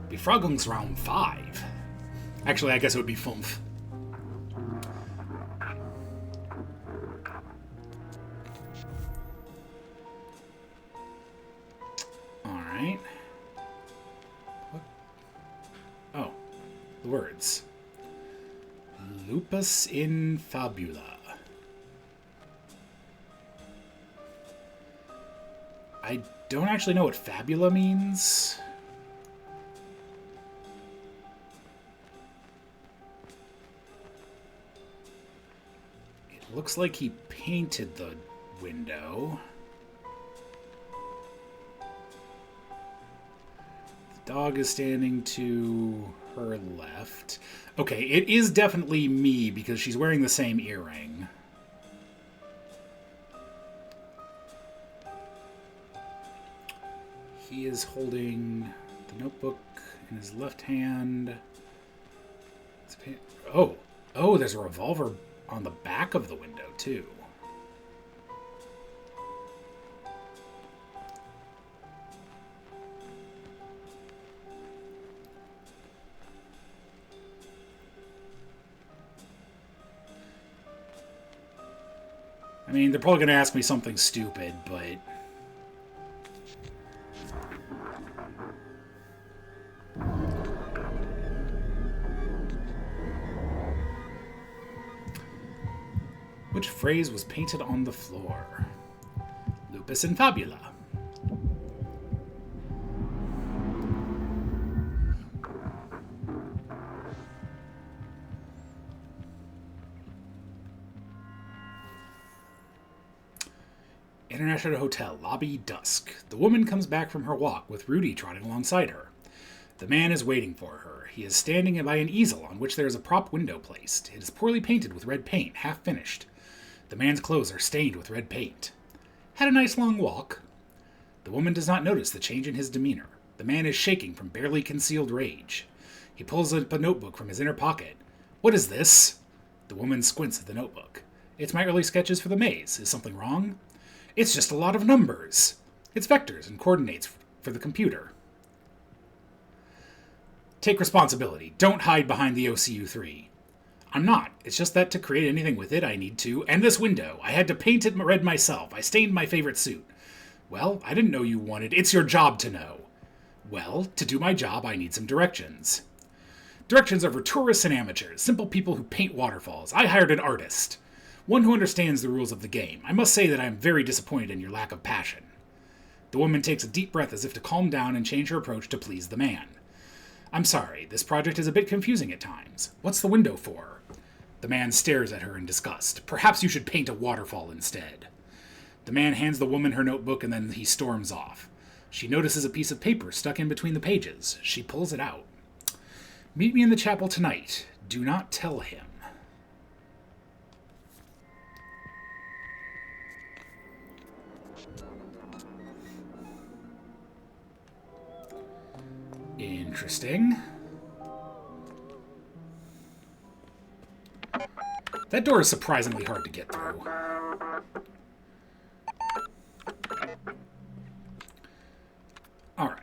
Befragungsraum 5. Actually, I guess it would be 5. Alright. Oh. The words. Lupus in fabula. I don't actually know what fabula means. It looks like he painted the window. The dog is standing to her left. Okay, it is definitely me because she's wearing the same earring. He is holding the notebook in his left hand. Oh, there's a revolver on the back of the window, too. I mean, they're probably going to ask me something stupid, but... Which phrase was painted on the floor? Lupus in fabula. International Hotel, lobby, dusk. The woman comes back from her walk with Rudy trotting alongside her. The man is waiting for her. He is standing by an easel on which there is a prop window placed. It is poorly painted with red paint, half finished. The man's clothes are stained with red paint. Had a nice long walk. The woman does not notice the change in his demeanor. The man is shaking from barely concealed rage. He pulls up a notebook from his inner pocket. What is this? The woman squints at the notebook. It's my early sketches for the maze. Is something wrong? It's just a lot of numbers. It's vectors and coordinates for the computer. Take responsibility. Don't hide behind the OCU3. I'm not. It's just that to create anything with it, I need to. And this window. I had to paint it red myself. I stained my favorite suit. Well, I didn't know you wanted. It's your job to know. Well, to do my job, I need some directions. Directions are for tourists and amateurs, simple people who paint waterfalls. I hired an artist. One who understands the rules of the game. I must say that I am very disappointed in your lack of passion. The woman takes a deep breath as if to calm down and change her approach to please the man. I'm sorry, this project is a bit confusing at times. What's the window for? The man stares at her in disgust. Perhaps you should paint a waterfall instead. The man hands the woman her notebook and then he storms off. She notices a piece of paper stuck in between the pages. She pulls it out. Meet me in the chapel tonight. Do not tell him. Interesting. That door is surprisingly hard to get through. Alright.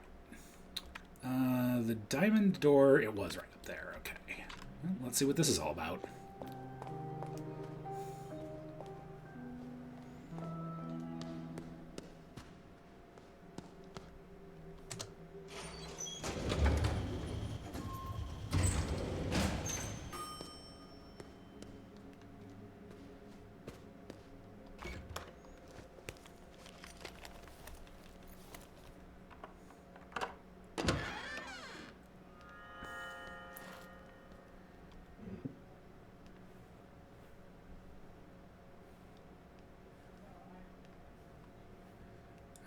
The diamond door, it was right up there. Okay. Well, let's see what this is all about.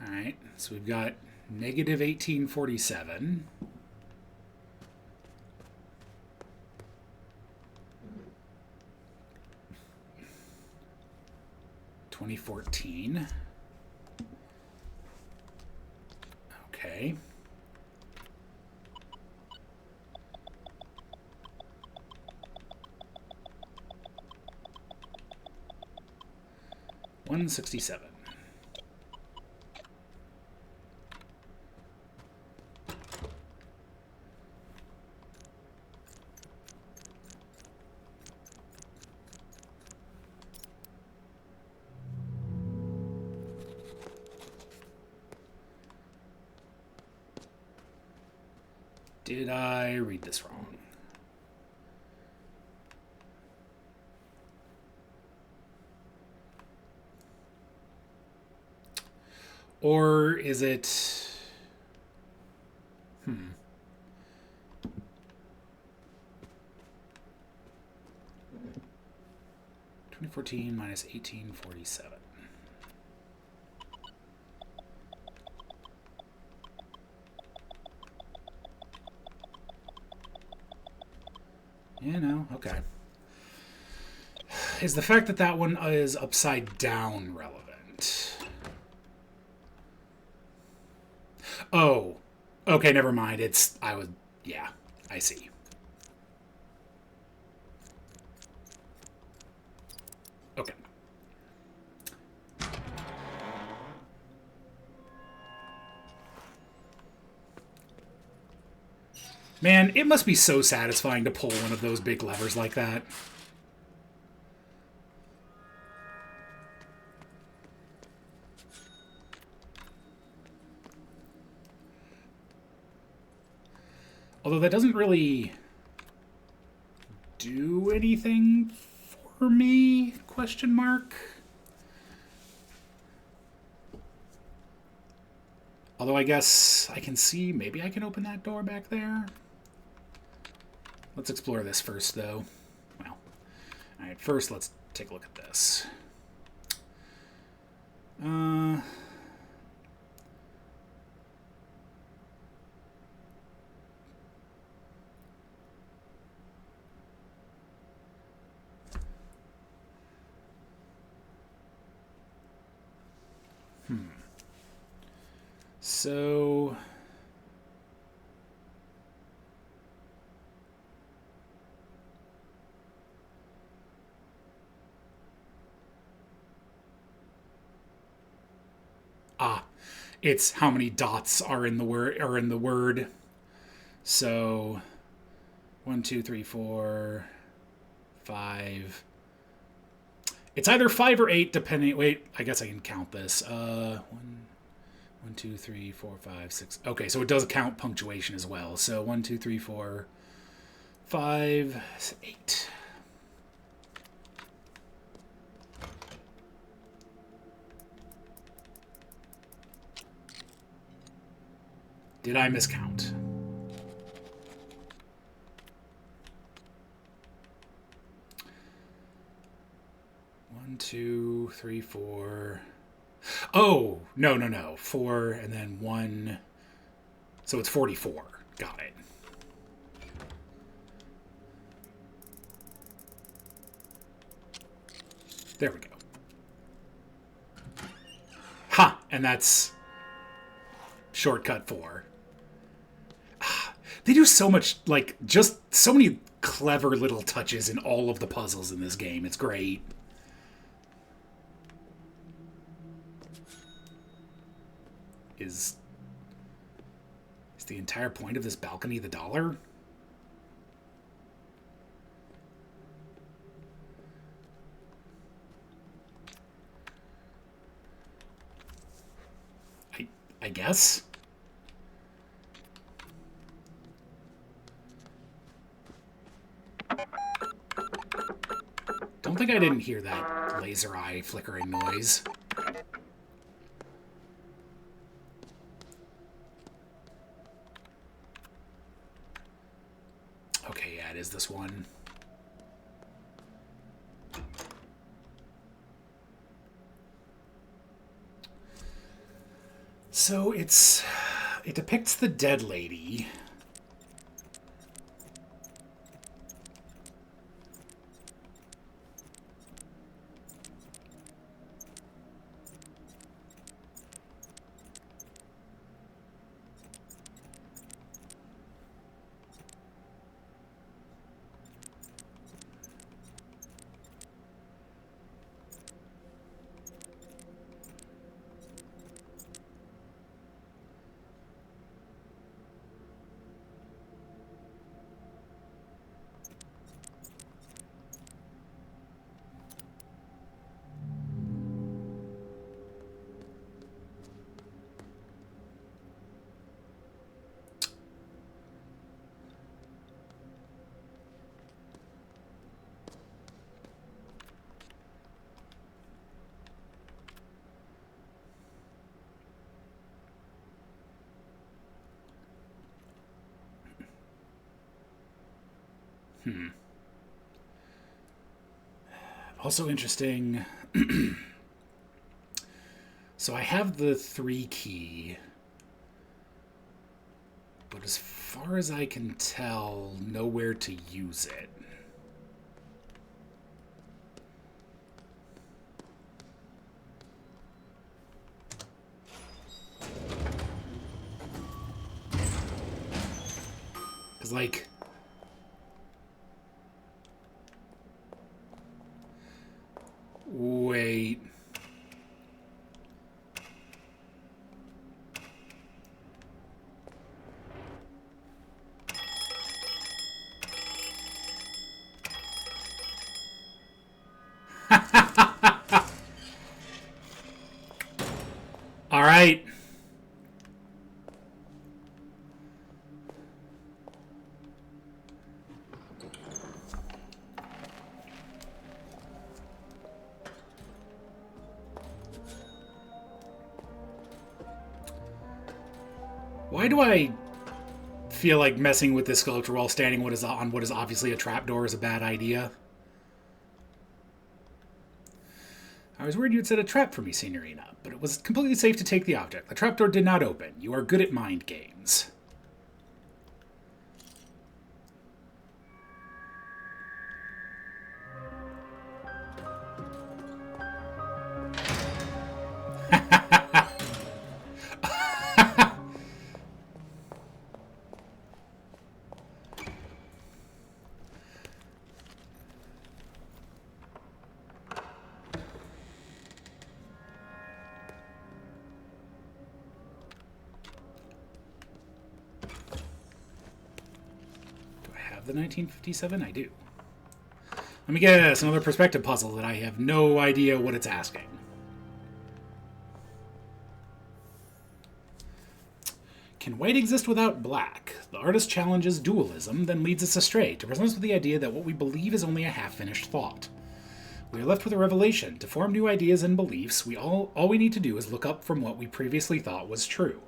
Alright, so we've got negative 1847. $2014. Okay. $167. Did I read this wrong? Or is it... 2014 minus 1847. Yeah, no, okay. Is the fact that that one is upside down relevant? Oh, okay, never mind. Yeah, I see. Okay. Man, it must be so satisfying to pull one of those big levers like that. Although that doesn't really do anything for me? Question mark. Although I guess I can see, maybe I can open that door back there. Let's explore this first, though. Well, all right, first let's take a look at this. So... it's how many dots are in the word. So 1, 2, 3, 4, 5. It's either 5 or 8, depending. Wait, I guess I can count this. 1, 2, 3, 4, 5, 6. Okay, so it does count punctuation as well. So 1, 2, 3, 4, 5, 8. Did I miscount? One, 2, 3, 4. Oh, no. 4 and then 1. So it's 44. Got it. There we go. Ha! And that's shortcut 4. They do so much, like, just so many clever little touches in all of the puzzles in this game. It's great. Is the entire point of this balcony the dollar? I guess. Don't think I didn't hear that laser eye flickering noise. Okay, yeah, it is this one. So it depicts the dead lady. Also interesting. So I have the 3 key, but as far as I can tell, nowhere to use it. Because, like, wait. All right. Why do I feel like messing with this sculpture while standing on what is obviously a trapdoor is a bad idea? I was worried you'd set a trap for me, Signorina, but it was completely safe to take the object. The trapdoor did not open. You are good at mind games. The 1957? I do. Let me guess, another perspective puzzle that I have no idea what it's asking. Can white exist without black? The artist challenges dualism, then leads us astray to present us with the idea that what we believe is only a half-finished thought. We are left with a revelation. To form new ideas and beliefs, all we need to do is look up from what we previously thought was true.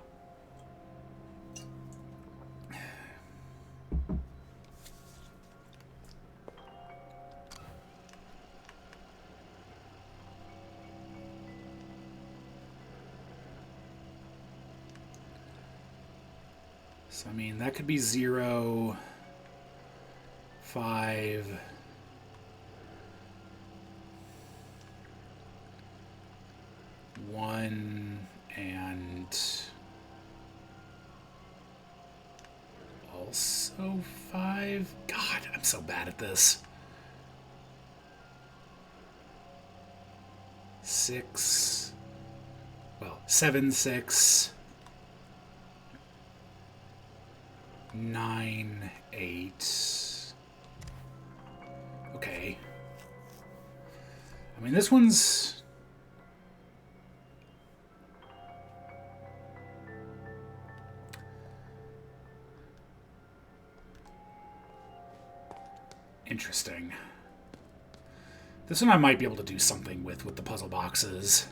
So, I mean, that could be 0, 5... 1, and also 5. God, I'm so bad at this. 6. Well, 7, 6. 9, 8. Okay. I mean, this one's... interesting. This one I might be able to do something with the puzzle boxes.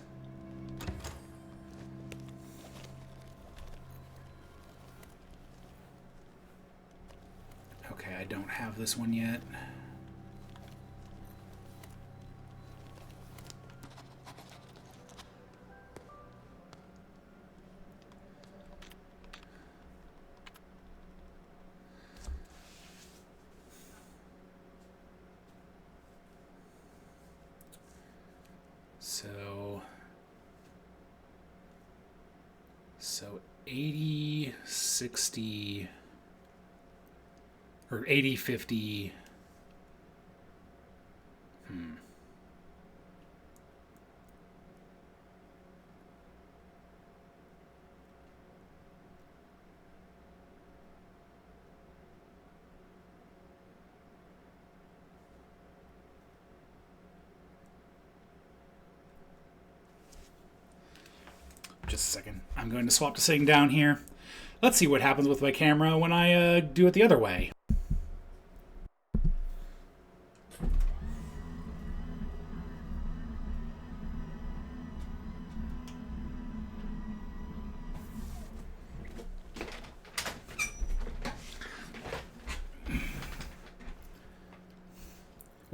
Okay, I don't have this one yet. So 80, 60, or 80, 50. Just a second. I'm going to swap to sitting down here. Let's see what happens with my camera when I do it the other way.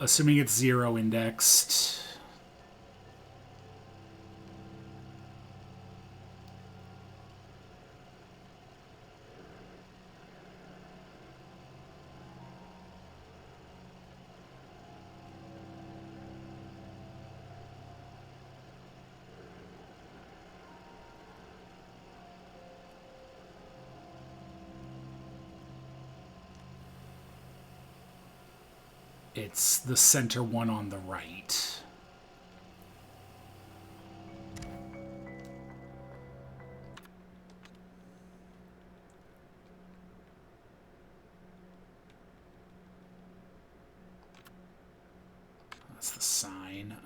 assuming it's 0 indexed. It's the center one on the right. That's the sign.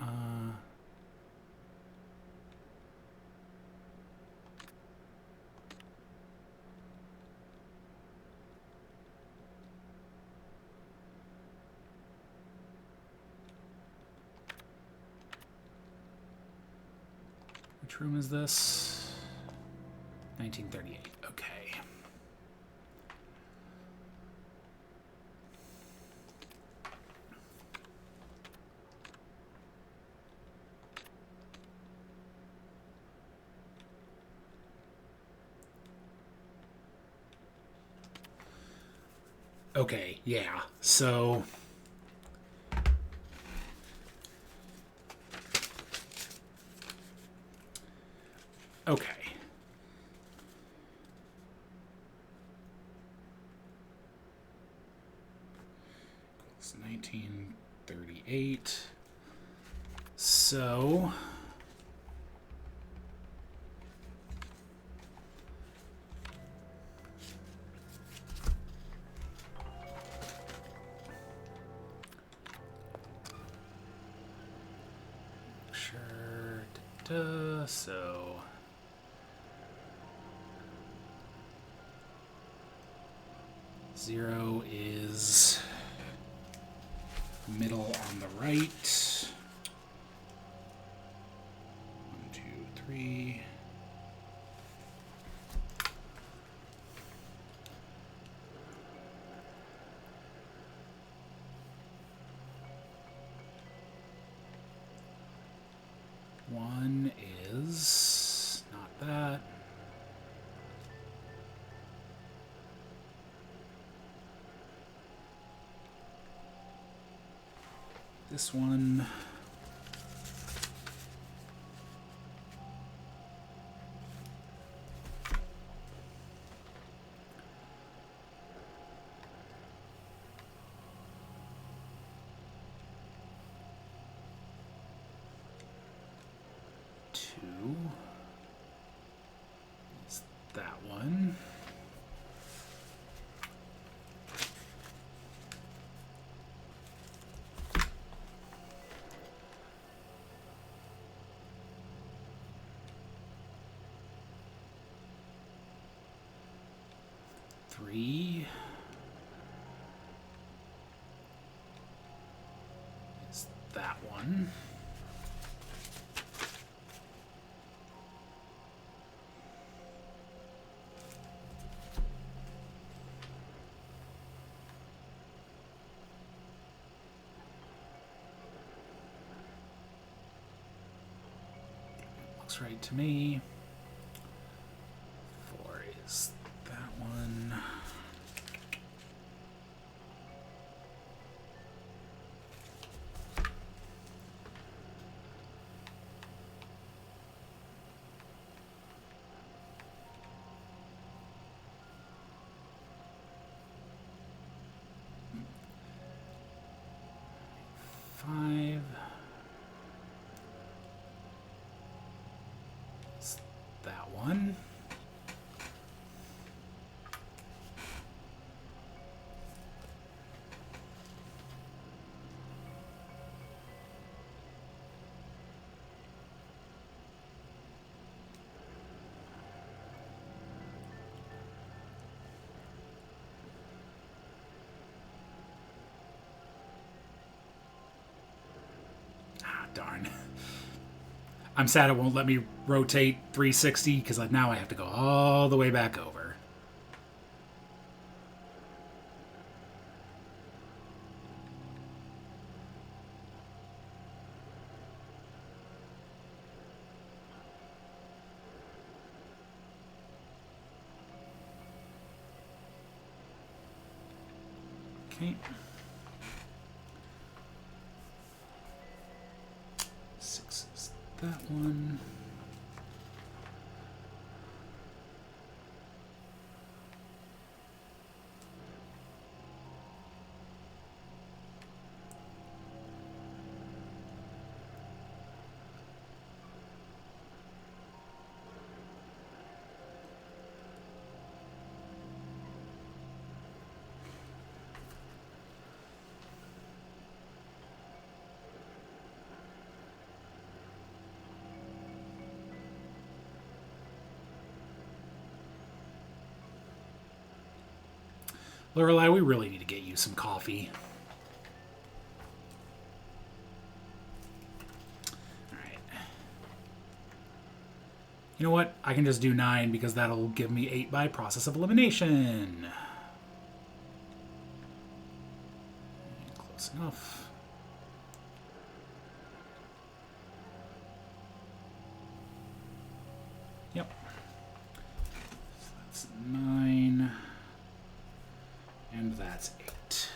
Which room is this? 1938. Okay. Okay, yeah. So okay. It's 1938. So sure. So 0 is middle on the right. 1, 2, 3. One is not that. This one. Two is that one. Three is that one. Looks right to me. 4 is that one. Five. It's that one. Darn. I'm sad it won't let me rotate 360 because now I have to go all the way back over. Okay. 6 is that one. Lorelei, we really need to get you some coffee. Alright. You know what? I can just do 9 because that'll give me 8 by process of elimination. Close enough. Yep. So that's 9. And that's 8.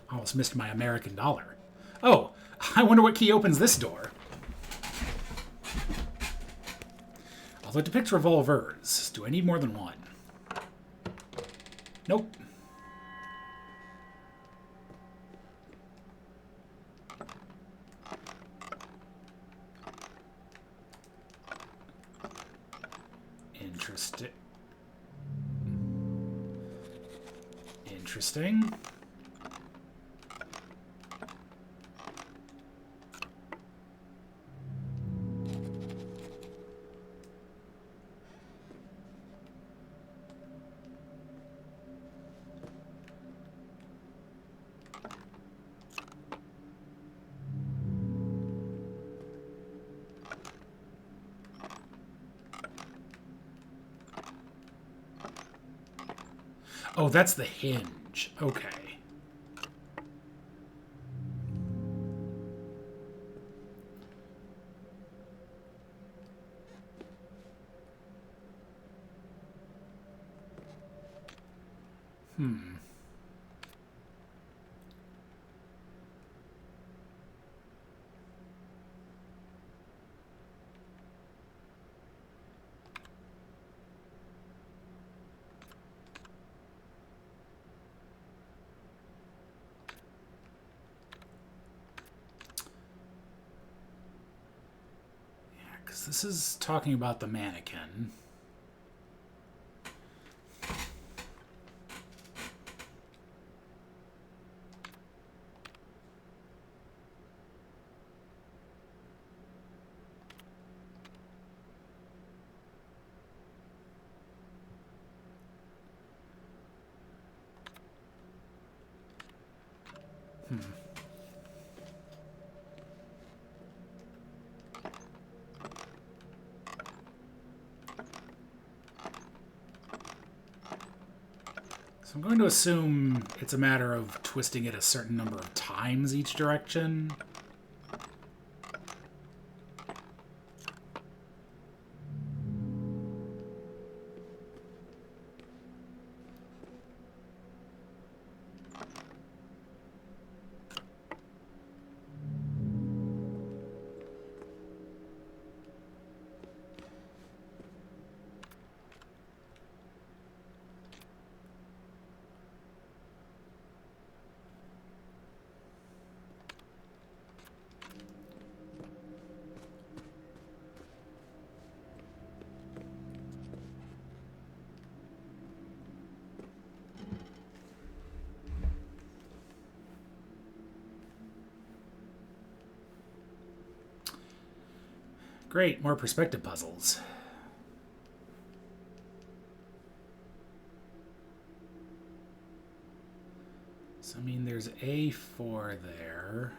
I almost missed my American dollar. Oh, I wonder what key opens this door. Although it depicts revolvers. Do I need more than one? Nope. Interesting. Oh, that's the hinge. Okay. Because this is talking about the mannequin. So I'm going to assume it's a matter of twisting it a certain number of times each direction. Great, more perspective puzzles. So, I mean, there's A4 there.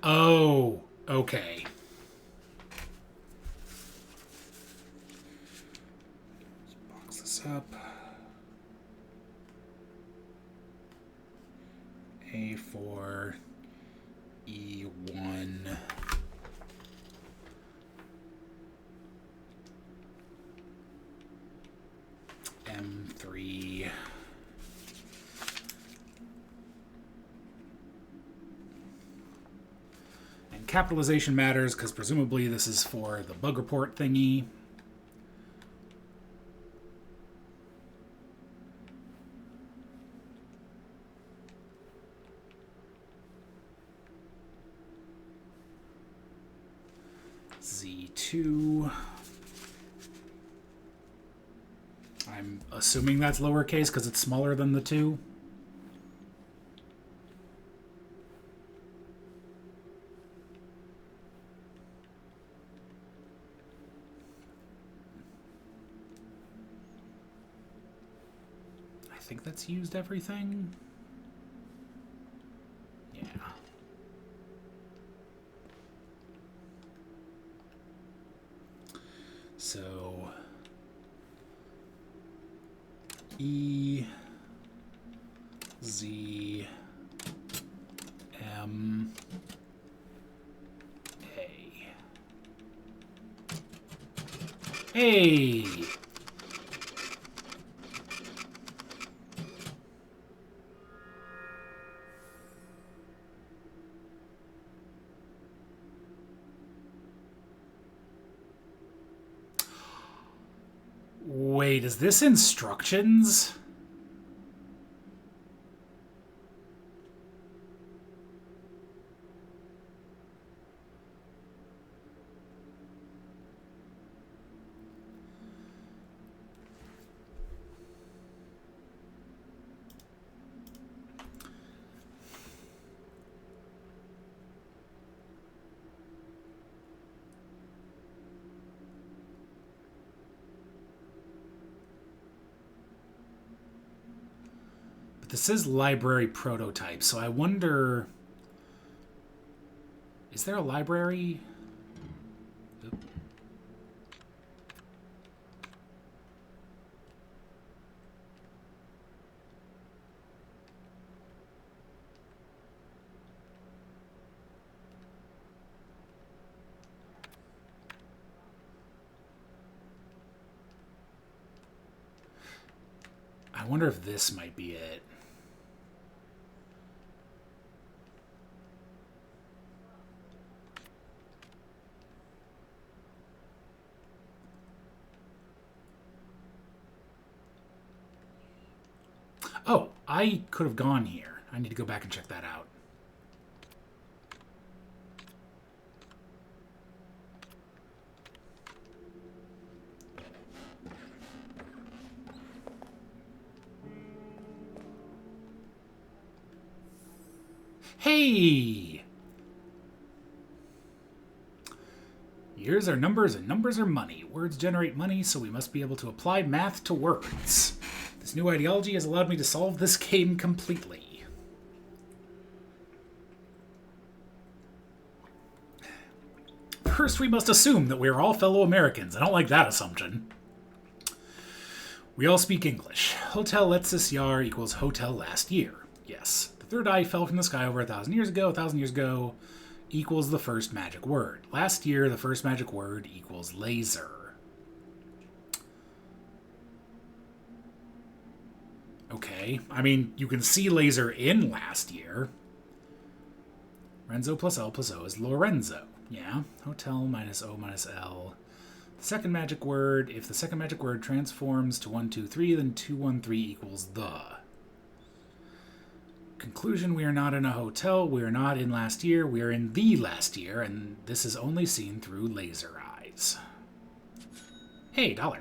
Oh, okay. up. A4, E1. M3. And capitalization matters because presumably this is for the bug report thingy. Z2. I'm assuming that's lowercase because it's smaller than the 2. I think that's used everything. Yeah. So E, Z, M, A. Hey! Wait, is this instructions? This is library prototype, so I wonder... Is there a library? Oop. I wonder if this might be it. Oh, I could have gone here. I need to go back and check that out. Hey! Years are numbers and numbers are money. Words generate money, so we must be able to apply math to words. This new ideology has allowed me to solve this game completely. First, we must assume that we are all fellow Americans. I don't like that assumption. We all speak English. Hotel letztes Jahr equals hotel last year. Yes. The third eye fell from the sky over 1,000 years ago. 1,000 years ago equals the first magic word. Last year, the first magic word equals laser. Okay. I mean, you can see laser in last year. Renzo plus L plus O is Lorenzo. Yeah. Hotel minus O minus L. The second magic word, if the second magic word transforms to 123, then 213 equals the. Conclusion, we are not in a hotel, we are not in last year, we are in the last year, and this is only seen through laser eyes. Hey, $1.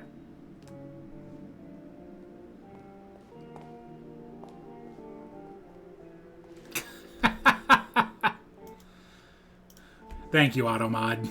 Thank you, Automod.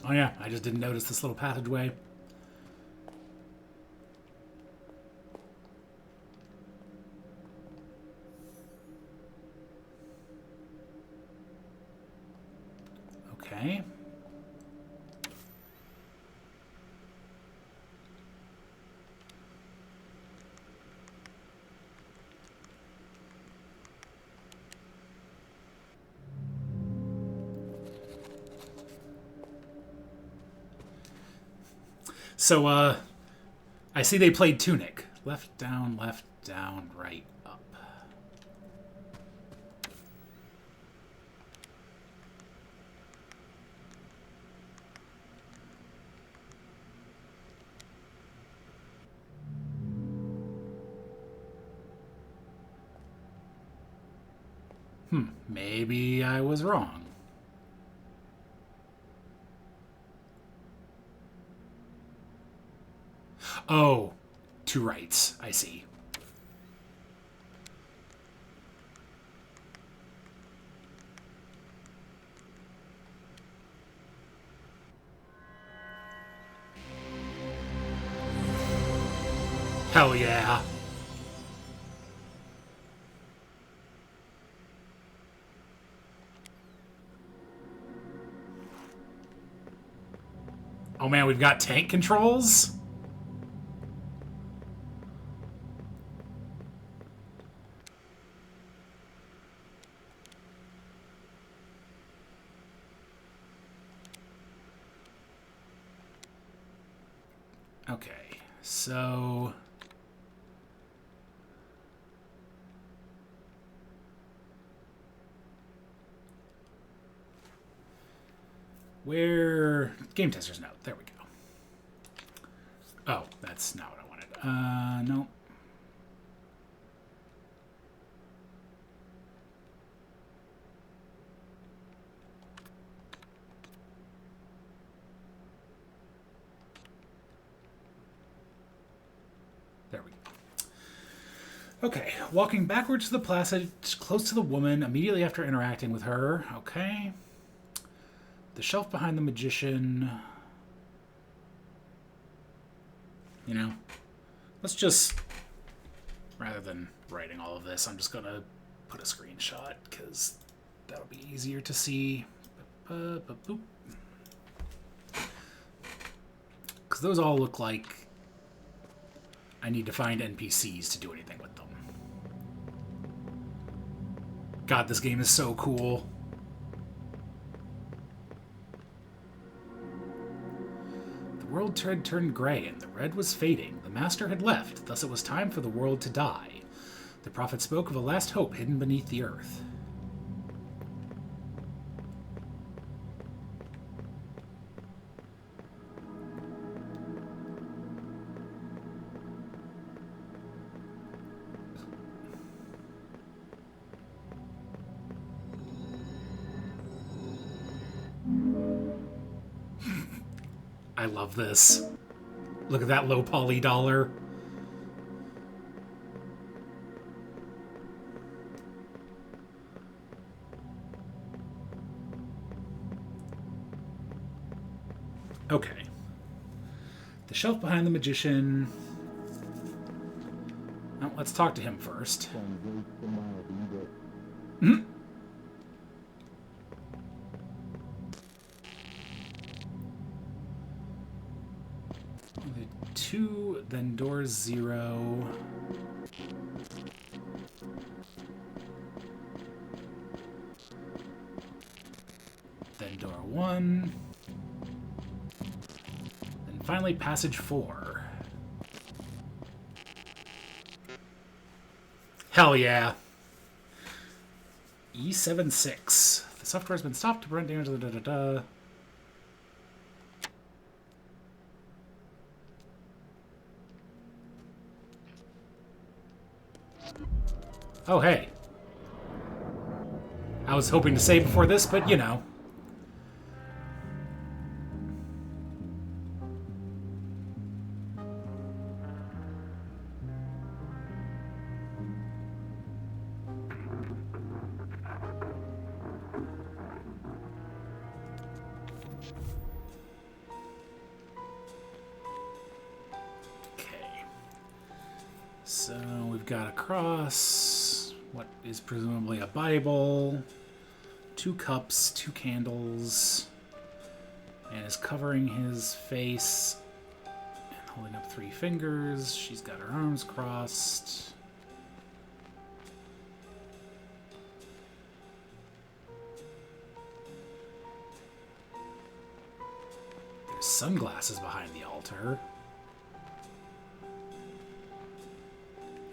Oh yeah, I just didn't notice this little passageway. Okay. So, I see they played Tunic. Left, down, right, up. Maybe I was wrong. Oh, two rights. I see. Hell yeah. Oh man, we've got tank controls? Okay, so... Where... Game tester's note. There we go. Oh, that's not what I wanted. No. There we go. Okay, walking backwards to the passage, close to the woman, immediately after interacting with her. Okay. The shelf behind the magician. You know, let's just, rather than writing all of this, I'm just going to put a screenshot because that'll be easier to see. Because those all look like I need to find NPCs to do anything with them. God, this game is so cool. The world had turned gray, and the red was fading. The master had left, thus it was time for the world to die. The prophet spoke of a last hope hidden beneath the earth. I love this. Look at that low poly dollar. Okay. The shelf behind the magician. Well, let's talk to him first. Two, then door 0. Then door 1. Then finally passage 4. Hell yeah. E76. The software has been stopped to prevent damage. Da-da-da-da. Oh, hey. I was hoping to save before this, but you know. You've got a cross, what is presumably a Bible, 2 cups, 2 candles, and is covering his face and holding up 3 fingers. She's got her arms crossed. There's sunglasses behind the altar.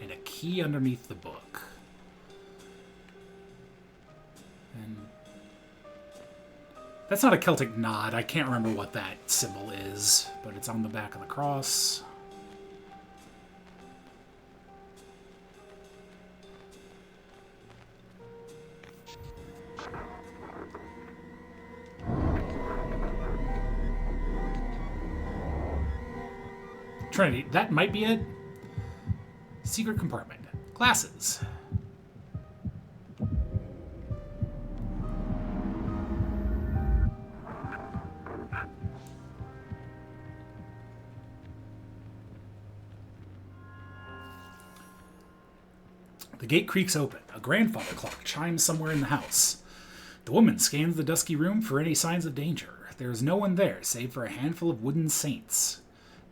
And a key underneath the book. And that's not a Celtic nod. I can't remember what that symbol is, but it's on the back of the cross. Trinity, that might be it. Secret compartment. Glasses. The gate creaks open. A grandfather clock chimes somewhere in the house. The woman scans the dusky room for any signs of danger. There is no one there save for a handful of wooden saints.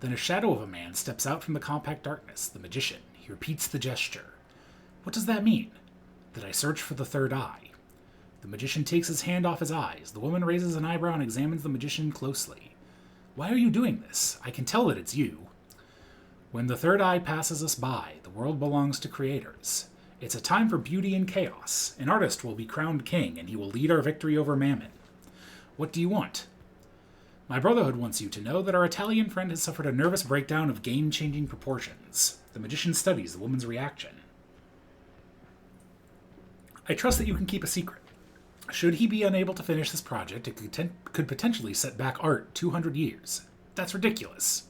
Then a shadow of a man steps out from the compact darkness, the magician. He repeats the gesture. What does that mean? That I search for the third eye. The magician takes his hand off his eyes. The woman raises an eyebrow and examines the magician closely. Why are you doing this? I can tell that it's you. When the third eye passes us by, the world belongs to creators. It's a time for beauty and chaos. An artist will be crowned king, and he will lead our victory over Mammon. What do you want? My Brotherhood wants you to know that our Italian friend has suffered a nervous breakdown of game-changing proportions. The magician studies the woman's reaction. I trust that you can keep a secret. Should he be unable to finish this project, it could potentially set back art 200 years. That's ridiculous.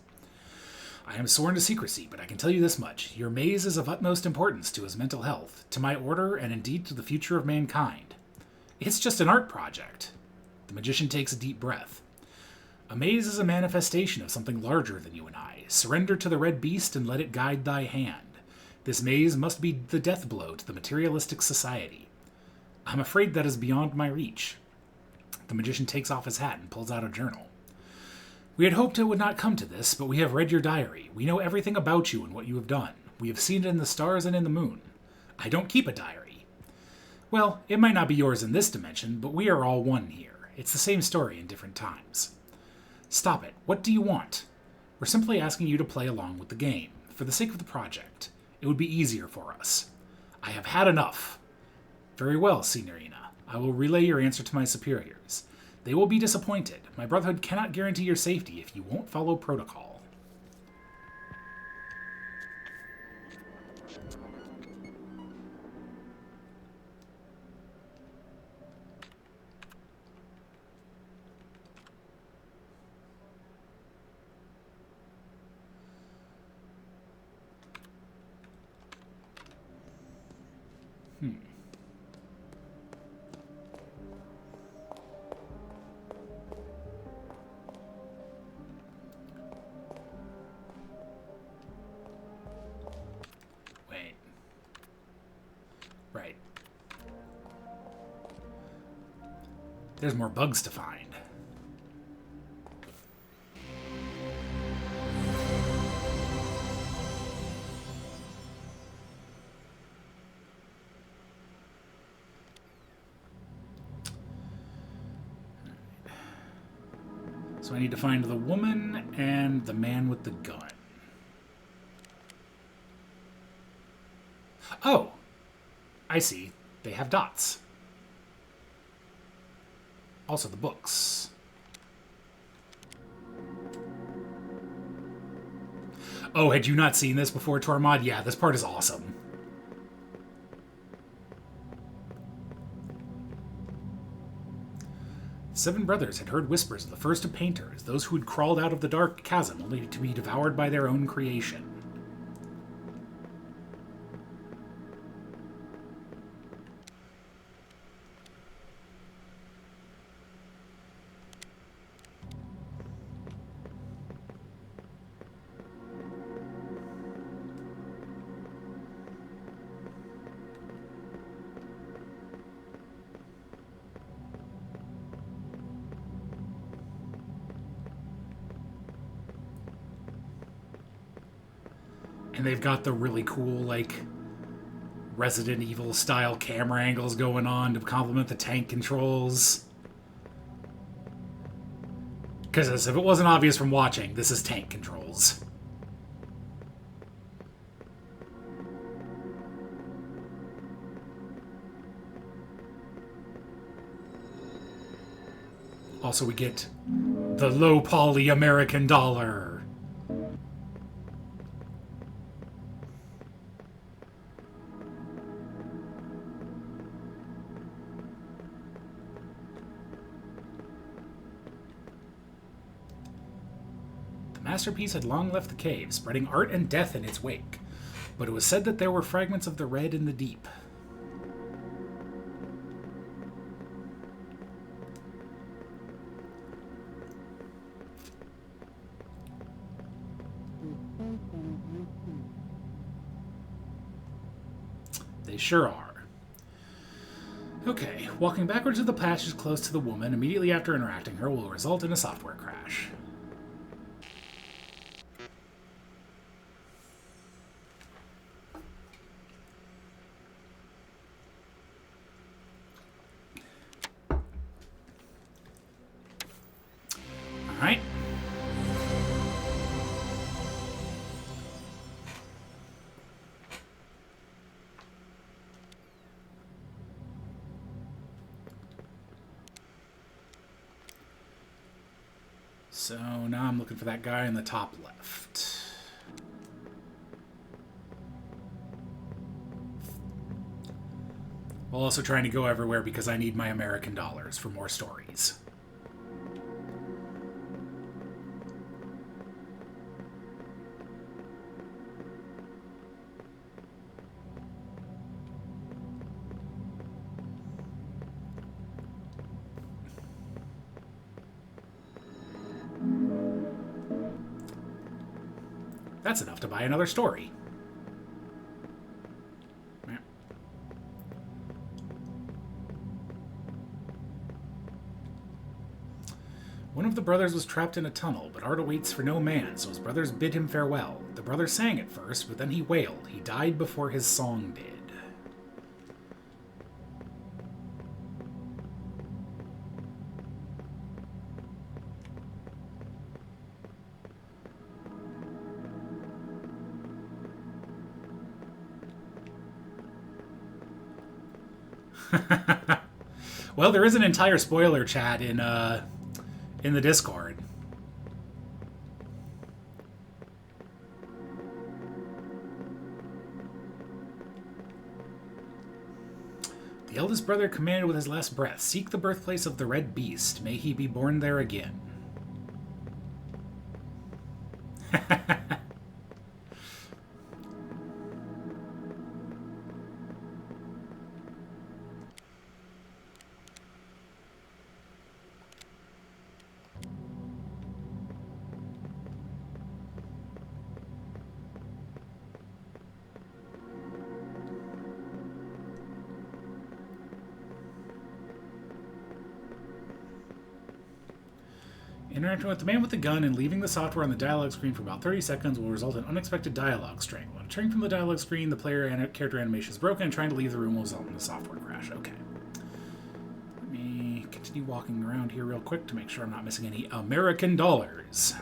I am sworn to secrecy, but I can tell you this much. Your maze is of utmost importance to his mental health, to my order, and indeed to the future of mankind. It's just an art project. The magician takes a deep breath. A maze is a manifestation of something larger than you and I. Surrender to the red beast and let it guide thy hand. This maze must be the death blow to the materialistic society. I'm afraid that is beyond my reach. The magician takes off his hat and pulls out a journal. We had hoped it would not come to this, but we have read your diary. We know everything about you and what you have done. We have seen it in the stars and in the moon. I don't keep a diary. Well, it might not be yours in this dimension, but we are all one here. It's the same story in different times. Stop it. What do you want? We're simply asking you to play along with the game. For the sake of the project, it would be easier for us. I have had enough. Very well, Signorina. I will relay your answer to my superiors. They will be disappointed. My Brotherhood cannot guarantee your safety if you won't follow protocol. Wait. Right. There's more bugs to find. So I need to find the woman and the man with the gun. Oh! I see. They have dots. Also the books. Oh, had you not seen this before, Tormod? Yeah, this part is awesome. Seven brothers had heard whispers of the first of painters, those who had crawled out of the dark chasm only to be devoured by their own creation. And they've got the really cool, like, Resident Evil style camera angles going on to complement the tank controls. Because if it wasn't obvious from watching, this is tank controls. Also, we get the low poly American dollar. The masterpiece had long left the cave, spreading art and death in its wake. But it was said that there were fragments of the red in the deep. They sure are. Okay, walking backwards to the passage close to the woman immediately after interacting her will result in a software crash. Alright. So now I'm looking for that guy in the top left. While also trying to go everywhere because I need my American dollars for more stories. That's enough to buy another story. One of the brothers was trapped in a tunnel, but art awaits for no man, so his brothers bid him farewell. The brother sang at first, but then he wailed. He died before his song did. Well, there is an entire spoiler chat in the Discord. The eldest brother commanded with his last breath, "Seek the birthplace of the red beast. May he be born there again." Interacting with the man with the gun and leaving the software on the dialogue screen for about 30 seconds will result in unexpected dialogue string. When returning from the dialogue screen, the character animation is broken, and trying to leave the room will result in a software crash. Okay. Let me continue walking around here real quick to make sure I'm not missing any American dollars.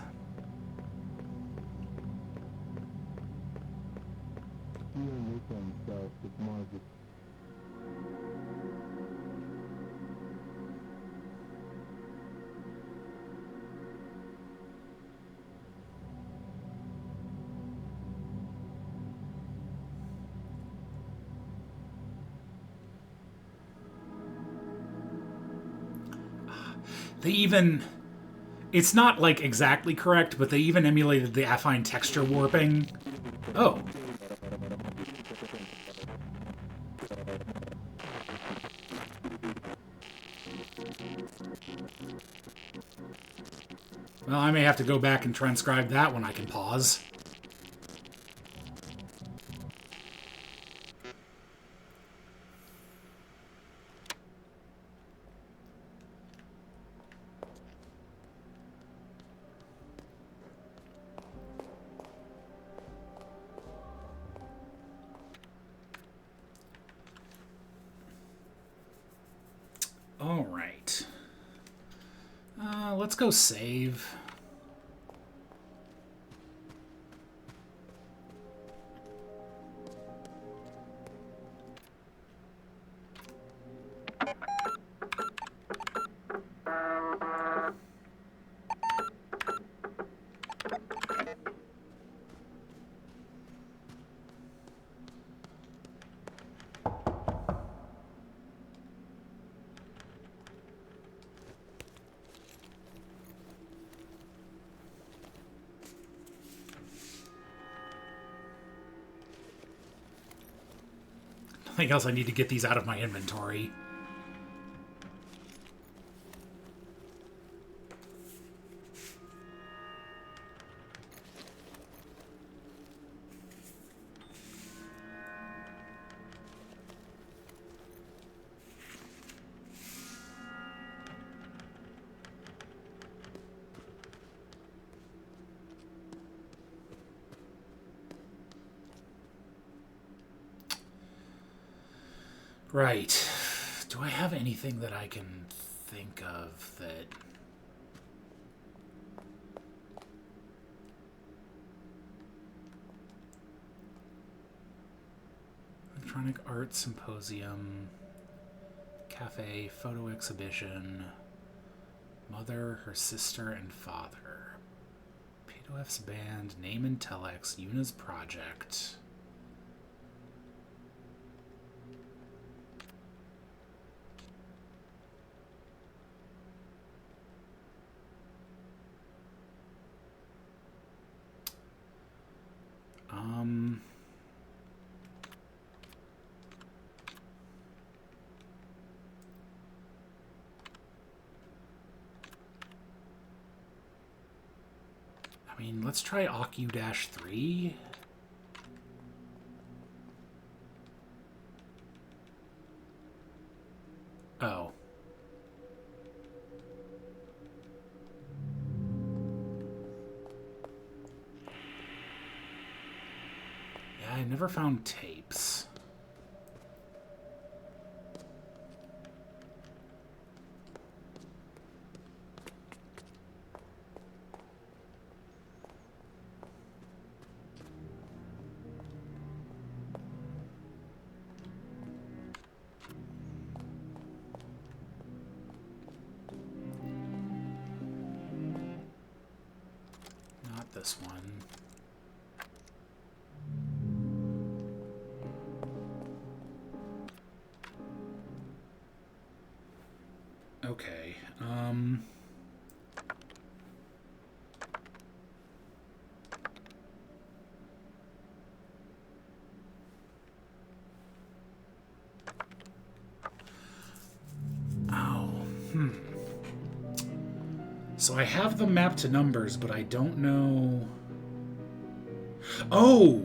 They even... It's not, like, exactly correct, but they even emulated the affine texture warping. Oh. Well, I may have to go back and transcribe that when I can pause. All right. Let's go save. Nothing else I need to get these out of my inventory. Right. Do I have anything that I can think of that... Electronic Art Symposium, Cafe, Photo Exhibition, Mother, Her Sister, and Father, Pedo F's Band, Name and Telex, Yuna's Project... I mean, let's try OCU-3. Oh. Yeah, I never found tapes. Not this one. Okay, So I have the map to numbers, but I don't know... Oh!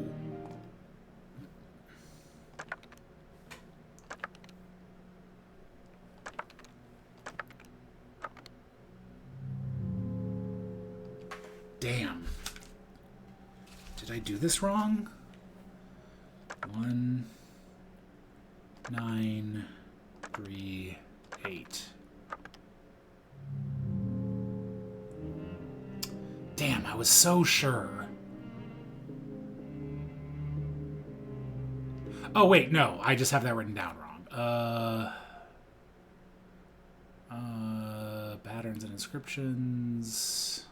Damn. Did I do this wrong? 1, 9, 3, 8. Damn, I was so sure. Oh, wait, no. I just have that written down wrong. Patterns and inscriptions.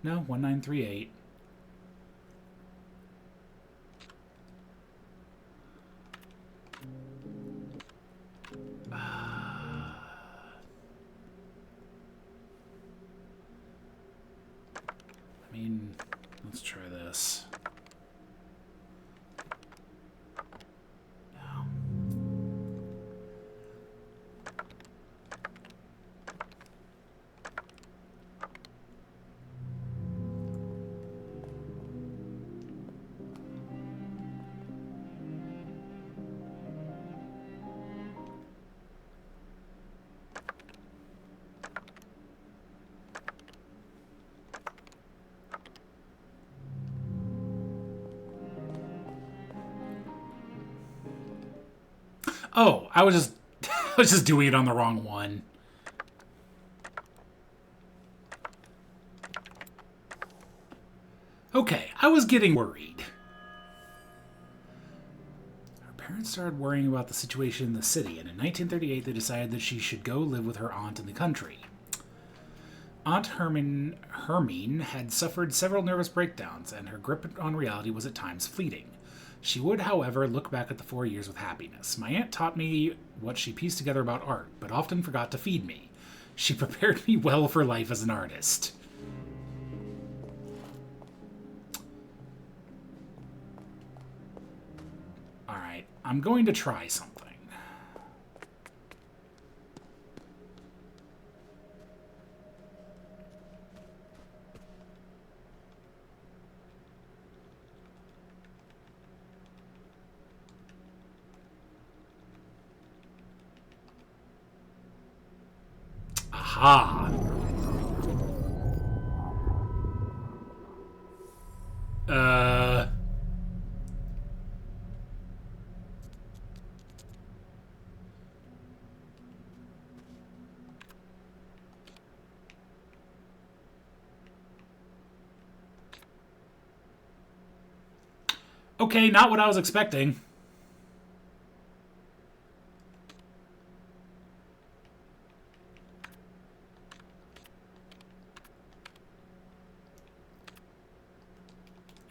No, 1938. I mean, let's try this. No. Oh, I was just... was just doing it on the wrong one. Okay, I was getting worried. Her parents started worrying about the situation in the city, and in 1938 they decided that she should go live with her aunt in the country. Aunt Hermine had suffered several nervous breakdowns, and her grip on reality was at times fleeting. She would, however, look back at the 4 years with happiness. My aunt taught me what she pieced together about art, but often forgot to feed me. She prepared me well for life as an artist. Alright, I'm going to try something. Aha! Okay, not what I was expecting.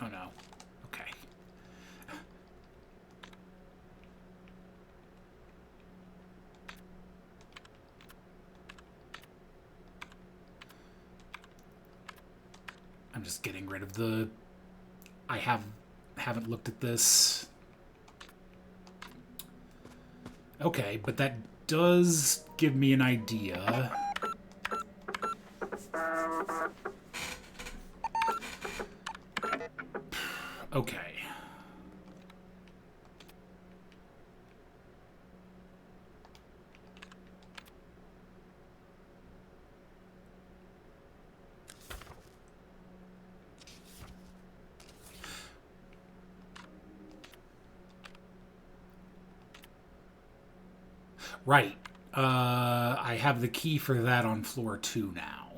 Oh no. Okay. I'm just getting rid of the... I haven't looked at this. Okay, but that does give me an idea. Okay. Right. I have the key for that on floor 2 now.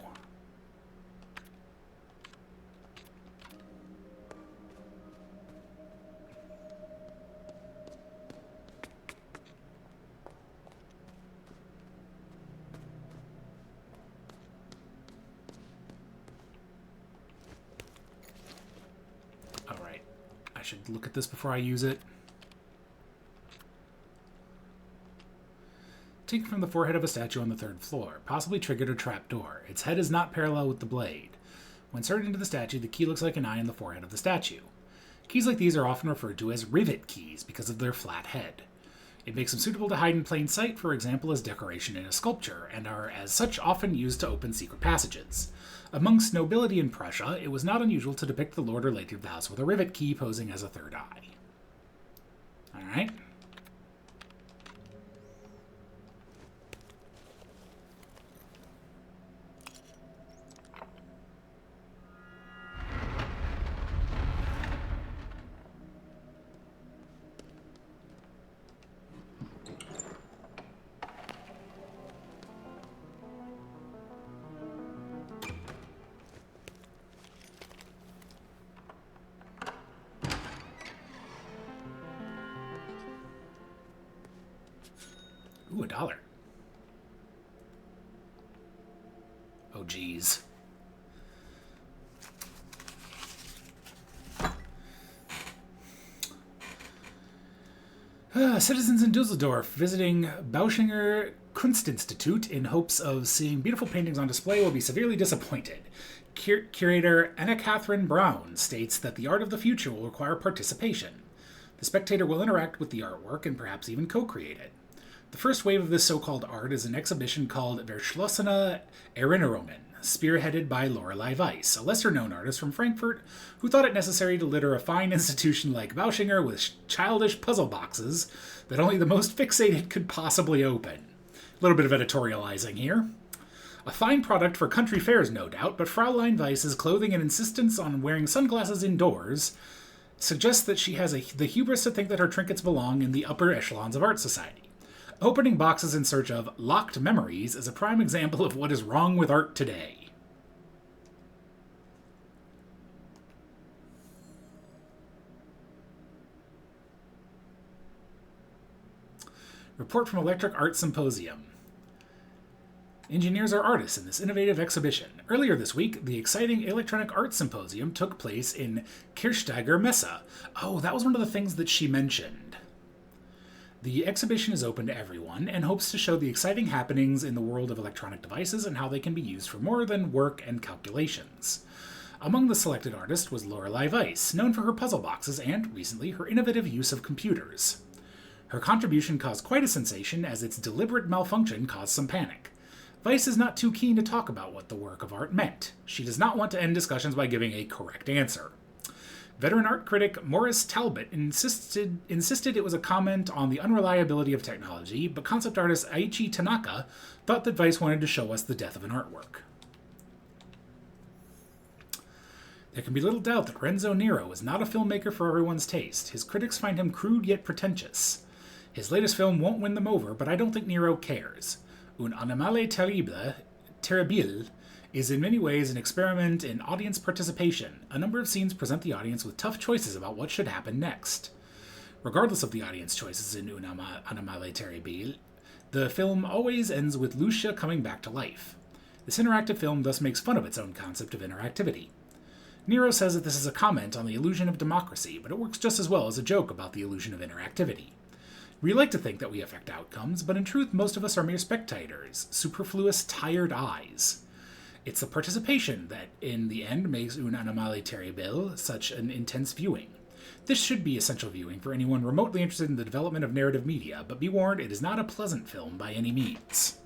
Alright. I should look at this before I use it. Taken from the forehead of a statue on the 3rd floor, possibly triggered a trapdoor. Its head is not parallel with the blade. When inserted into the statue, the key looks like an eye in the forehead of the statue. Keys like these are often referred to as rivet keys because of their flat head. It makes them suitable to hide in plain sight, for example, as decoration in a sculpture, and are as such often used to open secret passages. Amongst nobility in Prussia, it was not unusual to depict the lord or lady of the house with a rivet key posing as a third eye. Alright. Ooh, $1. Oh, geez. Citizens in Dusseldorf visiting Bauschinger Kunstinstitut in hopes of seeing beautiful paintings on display will be severely disappointed. Curator Anna Catherine Brown states that the art of the future will require participation. The spectator will interact with the artwork and perhaps even co-create it. The first wave of this so-called art is an exhibition called Verschlossene Erinnerungen, spearheaded by Lorelei Weiss, a lesser-known artist from Frankfurt who thought it necessary to litter a fine institution like Bauschinger with childish puzzle boxes that only the most fixated could possibly open. A little bit of editorializing here. A fine product for country fairs, no doubt, but Fraulein Weiss's clothing and insistence on wearing sunglasses indoors suggests that she has the hubris to think that her trinkets belong in the upper echelons of art society. Opening boxes in search of locked memories is a prime example of what is wrong with art today. Report from Electric Art Symposium. Engineers are artists in this innovative exhibition. Earlier this week, the exciting Electronic Arts Symposium took place in Kirchsteiger Messe. Oh, that was one of the things that she mentioned. The exhibition is open to everyone and hopes to show the exciting happenings in the world of electronic devices and how they can be used for more than work and calculations. Among the selected artists was Lorelei Weiss, known for her puzzle boxes and, recently, her innovative use of computers. Her contribution caused quite a sensation as its deliberate malfunction caused some panic. Weiss is not too keen to talk about what the work of art meant. She does not want to end discussions by giving a correct answer. Veteran art critic Morris Talbot insisted it was a comment on the unreliability of technology, but concept artist Aichi Tanaka thought that Weiss wanted to show us the death of an artwork. There can be little doubt that Renzo Nero is not a filmmaker for everyone's taste. His critics find him crude yet pretentious. His latest film won't win them over, but I don't think Nero cares. Un animale terrible is in many ways an experiment in audience participation. A number of scenes present the audience with tough choices about what should happen next. Regardless of the audience choices in Un animale terrible, the film always ends with Lucia coming back to life. This interactive film thus makes fun of its own concept of interactivity. Nero says that this is a comment on the illusion of democracy, but it works just as well as a joke about the illusion of interactivity. We like to think that we affect outcomes, but in truth, most of us are mere spectators, superfluous, tired eyes. It's the participation that, in the end, makes Un animale terrible such an intense viewing. This should be essential viewing for anyone remotely interested in the development of narrative media, but be warned, it is not a pleasant film by any means.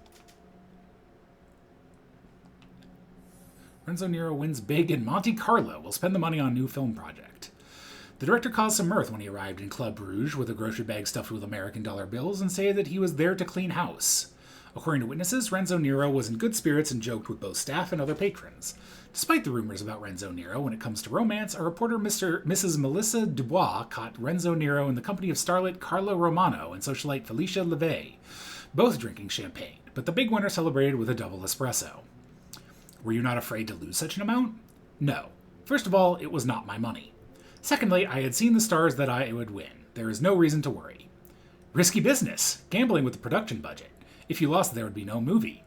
Renzo Nero wins big in Monte Carlo. Will spend the money on new film project. The director caused some mirth when he arrived in Club Rouge with a grocery bag stuffed with American dollar bills and said that he was there to clean house. According to witnesses, Renzo Nero was in good spirits and joked with both staff and other patrons. Despite the rumors about Renzo Nero when it comes to romance, a reporter Mrs. Melissa Dubois caught Renzo Nero in the company of starlet Carlo Romano and socialite Felicia LeVay, both drinking champagne, but the big winner celebrated with a double espresso. Were you not afraid to lose such an amount? No. First of all, it was not my money. Secondly, I had seen the stars that I would win. There is no reason to worry. Risky business. Gambling with the production budget. If you lost, there would be no movie.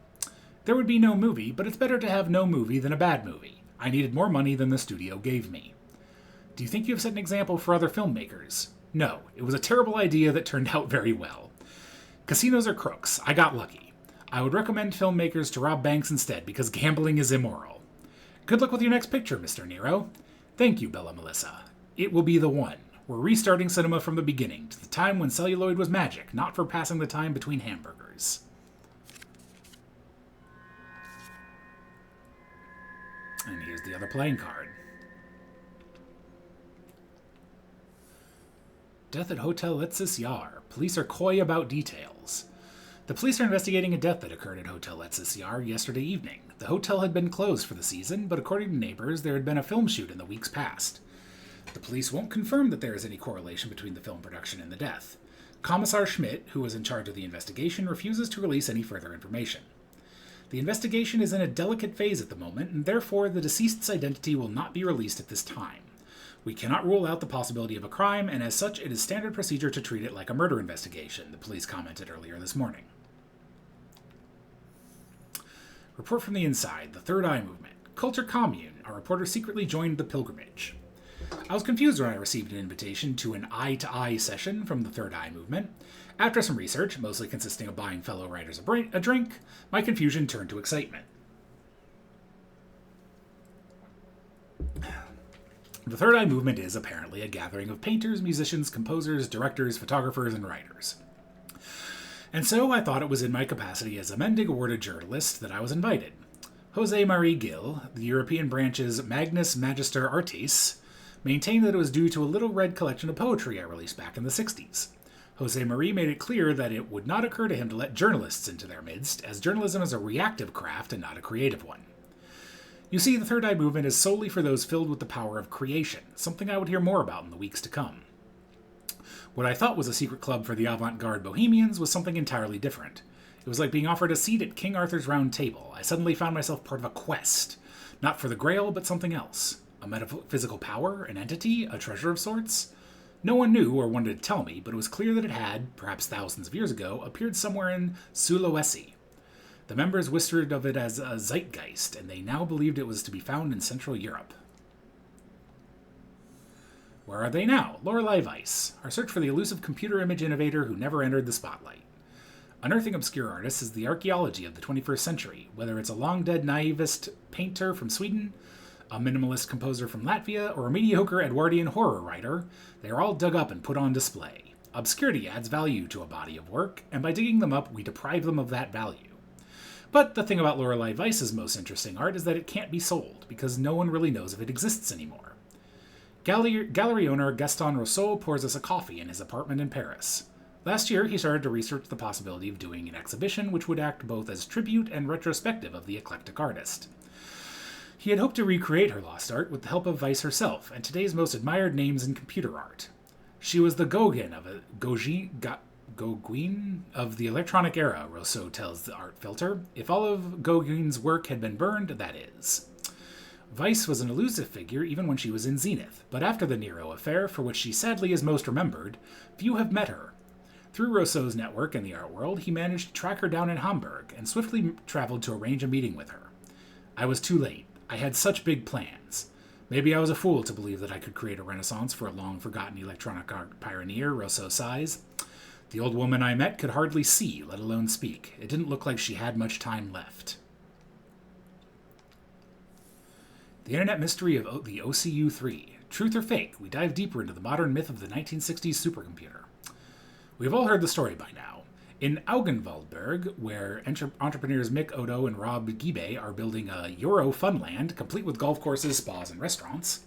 There would be no movie, but it's better to have no movie than a bad movie. I needed more money than the studio gave me. Do you think you have set an example for other filmmakers? No. It was a terrible idea that turned out very well. Casinos are crooks. I got lucky. I would recommend filmmakers to rob banks instead because gambling is immoral. Good luck with your next picture, Mr. Nero. Thank you, Bella Melissa. It will be the one. We're restarting cinema from the beginning, to the time when celluloid was magic, not for passing the time between hamburgers. And here's the other playing card. Death at Hotel Letzis Jahr. Police are coy about details. The police are investigating a death that occurred at Hotel Letzis Jahr yesterday evening. The hotel had been closed for the season, but according to neighbors, there had been a film shoot in the weeks past. The police won't confirm that there is any correlation between the film production and the death. Commissar Schmidt, who was in charge of the investigation, refuses to release any further information. The investigation is in a delicate phase at the moment, and therefore the deceased's identity will not be released at this time. We cannot rule out the possibility of a crime, and as such, it is standard procedure to treat it like a murder investigation, the police commented earlier this morning. Report from the inside, the Third Eye Movement. Culture Commune, a reporter secretly joined the pilgrimage. I was confused when I received an invitation to an eye-to-eye session from the Third Eye Movement. After some research, mostly consisting of buying fellow writers a drink, my confusion turned to excitement. The Third Eye Movement is, apparently, a gathering of painters, musicians, composers, directors, photographers, and writers. And so I thought it was in my capacity as a Mendig Awarded journalist that I was invited. Jose Marie Gil, the European branch's Magnus Magister Artis, maintained that it was due to a little red collection of poetry I released back in the 60s. Jose Marie made it clear that it would not occur to him to let journalists into their midst, as journalism is a reactive craft and not a creative one. You see, the Third Eye Movement is solely for those filled with the power of creation, something I would hear more about in the weeks to come. What I thought was a secret club for the avant-garde bohemians was something entirely different. It was like being offered a seat at King Arthur's Round Table. I suddenly found myself part of a quest. Not for the Grail, but something else. A metaphysical power? An entity? A treasure of sorts? No one knew or wanted to tell me, but it was clear that it had, perhaps thousands of years ago, appeared somewhere in Sulawesi. The members whispered of it as a zeitgeist, and they now believed it was to be found in Central Europe. Where are they now? Lorelei Weiss. Our search for the elusive computer image innovator who never entered the spotlight. Unearthing obscure artists is the archaeology of the 21st century, whether it's a long-dead naivist painter from Sweden, a minimalist composer from Latvia, or a mediocre Edwardian horror writer, they are all dug up and put on display. Obscurity adds value to a body of work, and by digging them up, we deprive them of that value. But the thing about Lorelei Weiss's most interesting art is that it can't be sold, because no one really knows if it exists anymore. Gallery owner Gaston Rousseau pours us a coffee in his apartment in Paris. Last year, he started to research the possibility of doing an exhibition which would act both as tribute and retrospective of the eclectic artist. He had hoped to recreate her lost art with the help of Weiss herself and today's most admired names in computer art. She was the Gauguin of the electronic era, Rousseau tells the art filter. If all of Gauguin's work had been burned, that is. Weiss was an elusive figure even when she was in Zenith, but after the Nero affair, for which she sadly is most remembered, few have met her. Through Rousseau's network in the art world, he managed to track her down in Hamburg and swiftly traveled to arrange a meeting with her. I was too late. I had such big plans. Maybe I was a fool to believe that I could create a renaissance for a long-forgotten electronic art pioneer, Rousseau sighs. The old woman I met could hardly see, let alone speak. It didn't look like she had much time left. The Internet Mystery of the OCU-3. Truth or fake? We dive deeper into the modern myth of the 1960s supercomputer. We've all heard the story by now. In Augenwaldberg, where entrepreneurs Mick Odo and Rob Gibe are building a Euro funland, complete with golf courses, spas, and restaurants,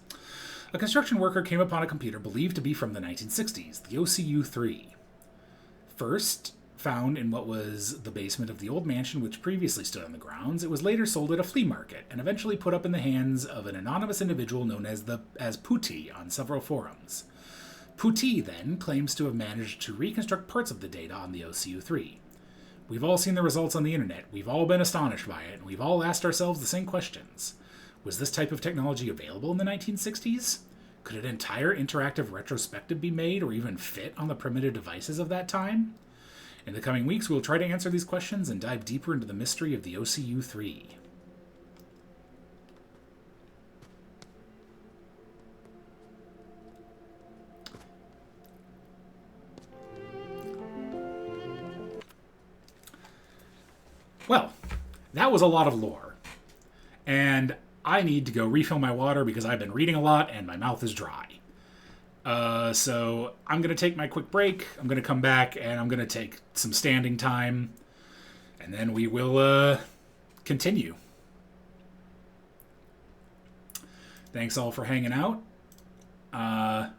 a construction worker came upon a computer believed to be from the 1960s, the OCU-3. First found in what was the basement of the old mansion which previously stood on the grounds, it was later sold at a flea market and eventually put up in the hands of an anonymous individual known as Putty on several forums. Putty, then, claims to have managed to reconstruct parts of the data on the OCU-3. We've all seen the results on the internet, we've all been astonished by it, and we've all asked ourselves the same questions. Was this type of technology available in the 1960s? Could an entire interactive retrospective be made or even fit on the primitive devices of that time? In the coming weeks, we'll try to answer these questions and dive deeper into the mystery of the OCU-3. Well, that was a lot of lore. And I need to go refill my water because I've been reading a lot and my mouth is dry. So I'm going to take my quick break. I'm going to come back and I'm going to take some standing time. And then we will continue. Thanks all for hanging out. I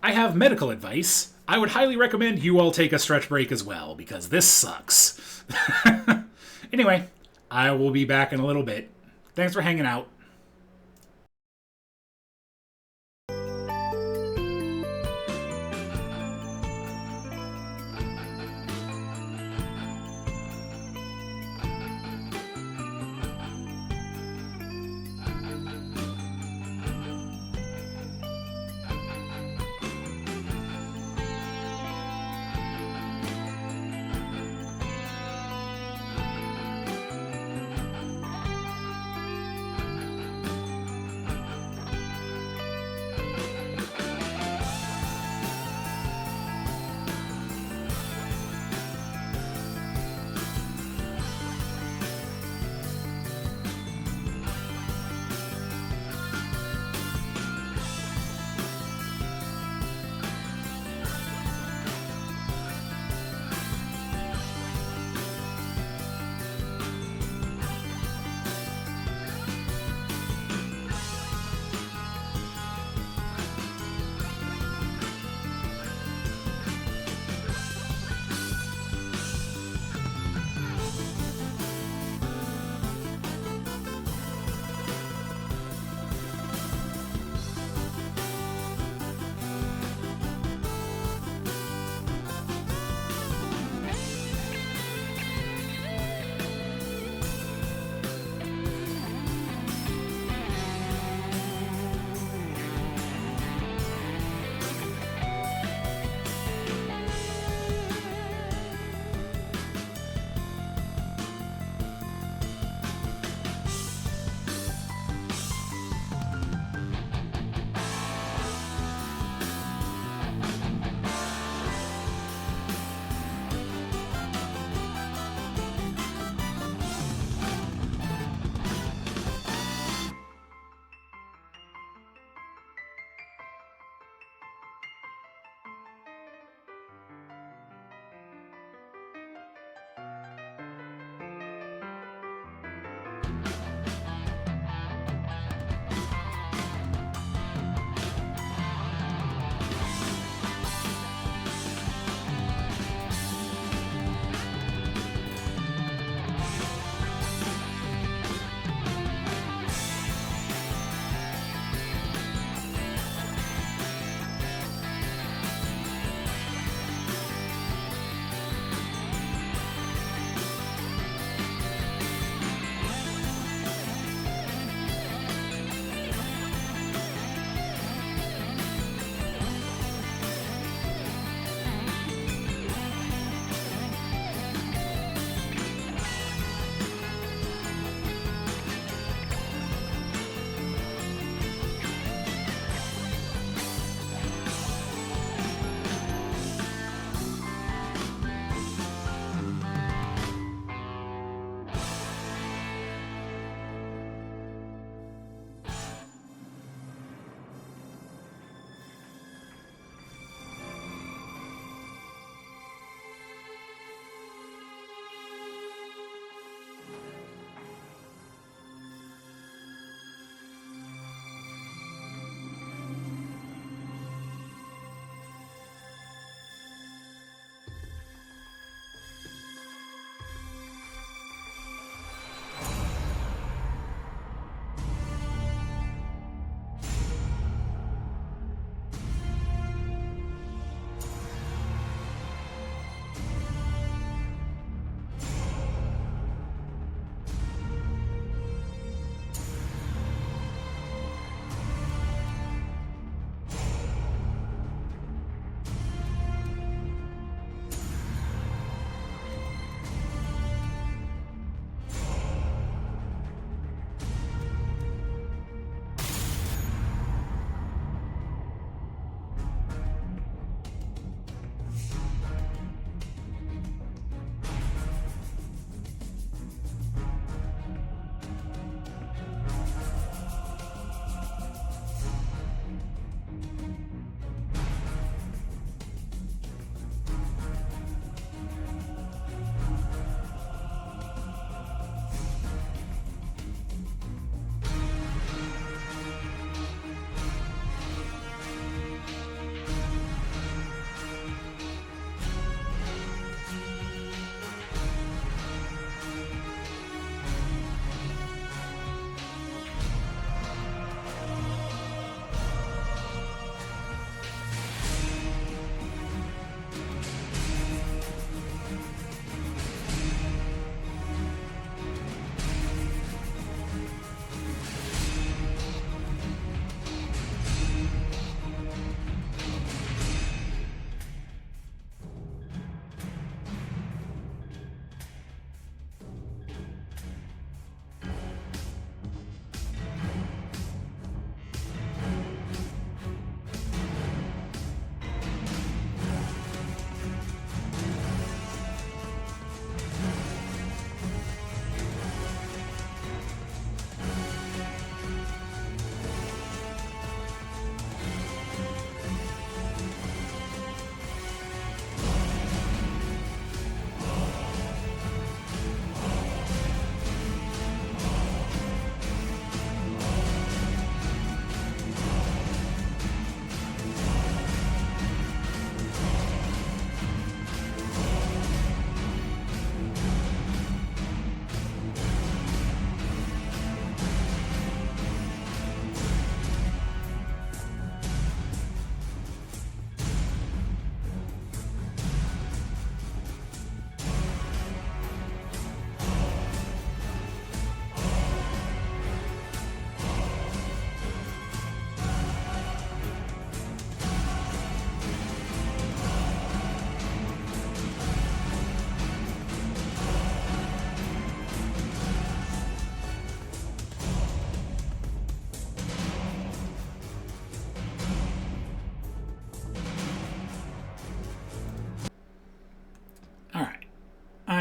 have medical advice. I would highly recommend you all take a stretch break as well, because this sucks. Anyway, I will be back in a little bit. Thanks for hanging out.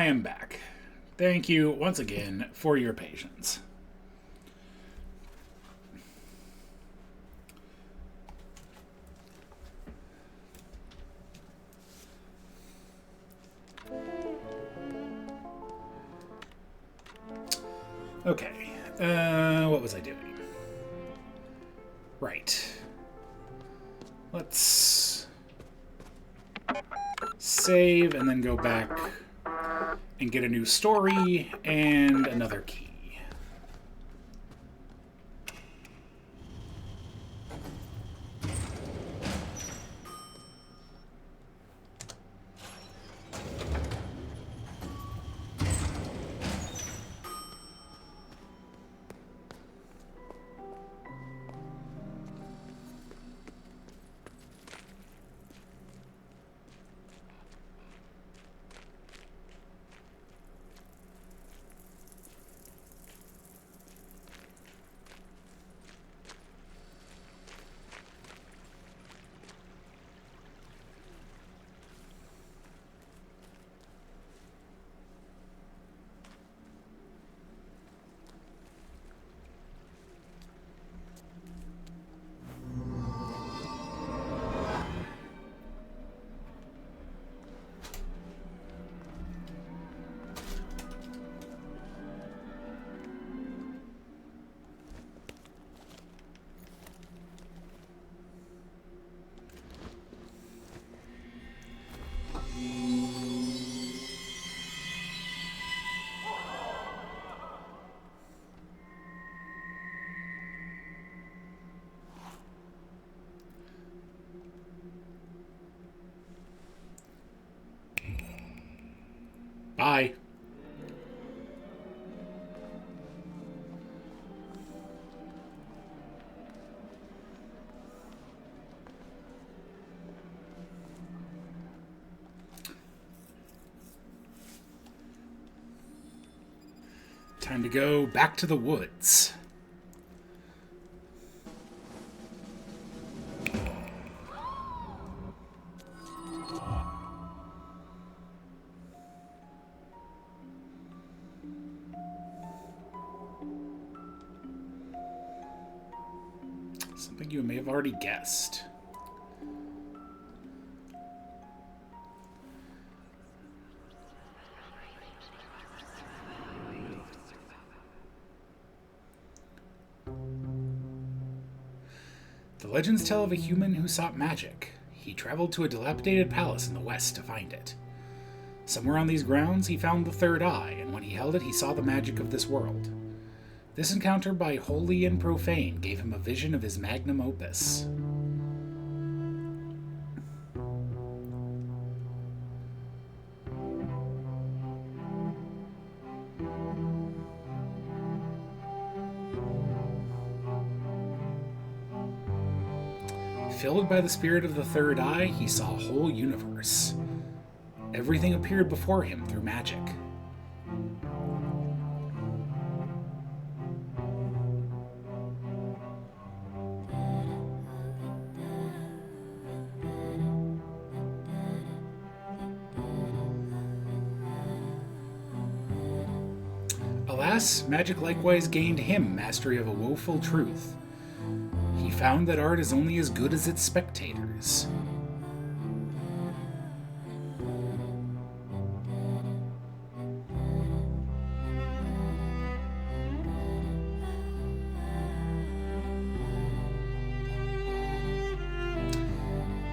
I am back. Thank you once again for your patience. Okay, what was I doing? Right. Let's save and then go back and get a new story and another key. Bye. Time to go back to the woods. Something you may have already guessed. The legends tell of a human who sought magic. He traveled to a dilapidated palace in the west to find it. Somewhere on these grounds, he found the third eye, and when he held it, he saw the magic of this world. This encounter by holy and profane gave him a vision of his magnum opus. Filled by the spirit of the third eye, he saw a whole universe. Everything appeared before him through magic. Alas, magic likewise gained him mastery of a woeful truth. He found that art is only as good as its spectators.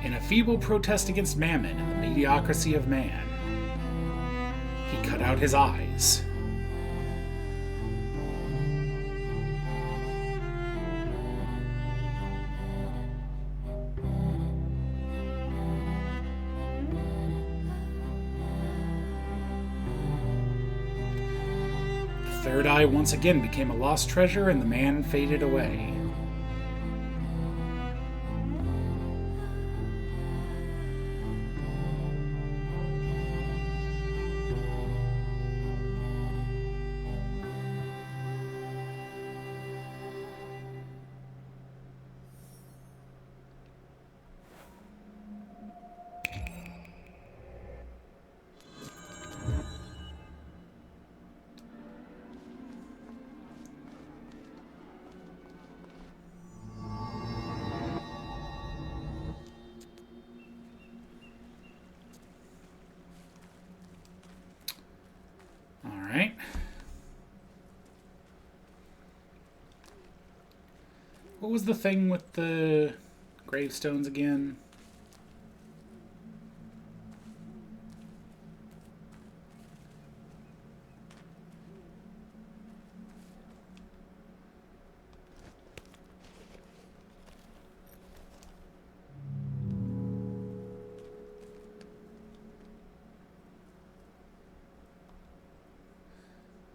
In a feeble protest against mammon and the mediocrity of man, he cut out his eyes. The third eye once again became a lost treasure, and the man faded away. What was the thing with the gravestones again?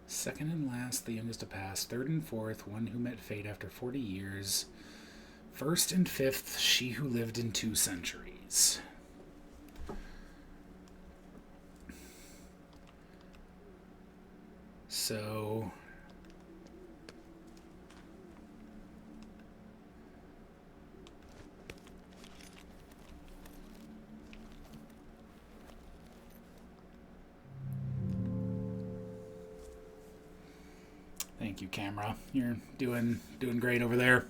Second and last, the youngest to pass. Third and fourth, one who met fate after 40 years. First and fifth, she who lived in 2 centuries. So... Thank you, camera. You're doing great over there.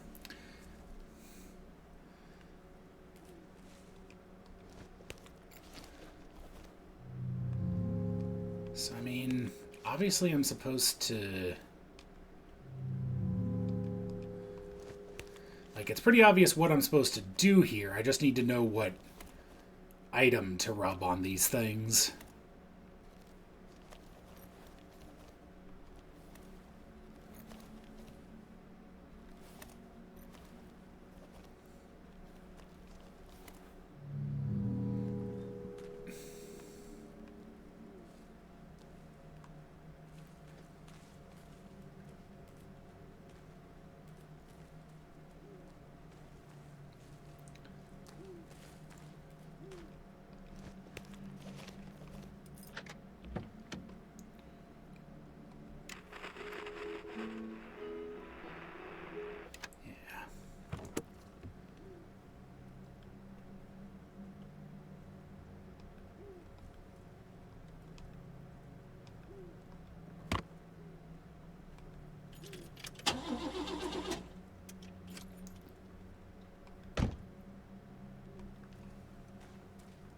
So, I mean, obviously I'm supposed to... Like, it's pretty obvious what I'm supposed to do here. I just need to know what item to rub on these things.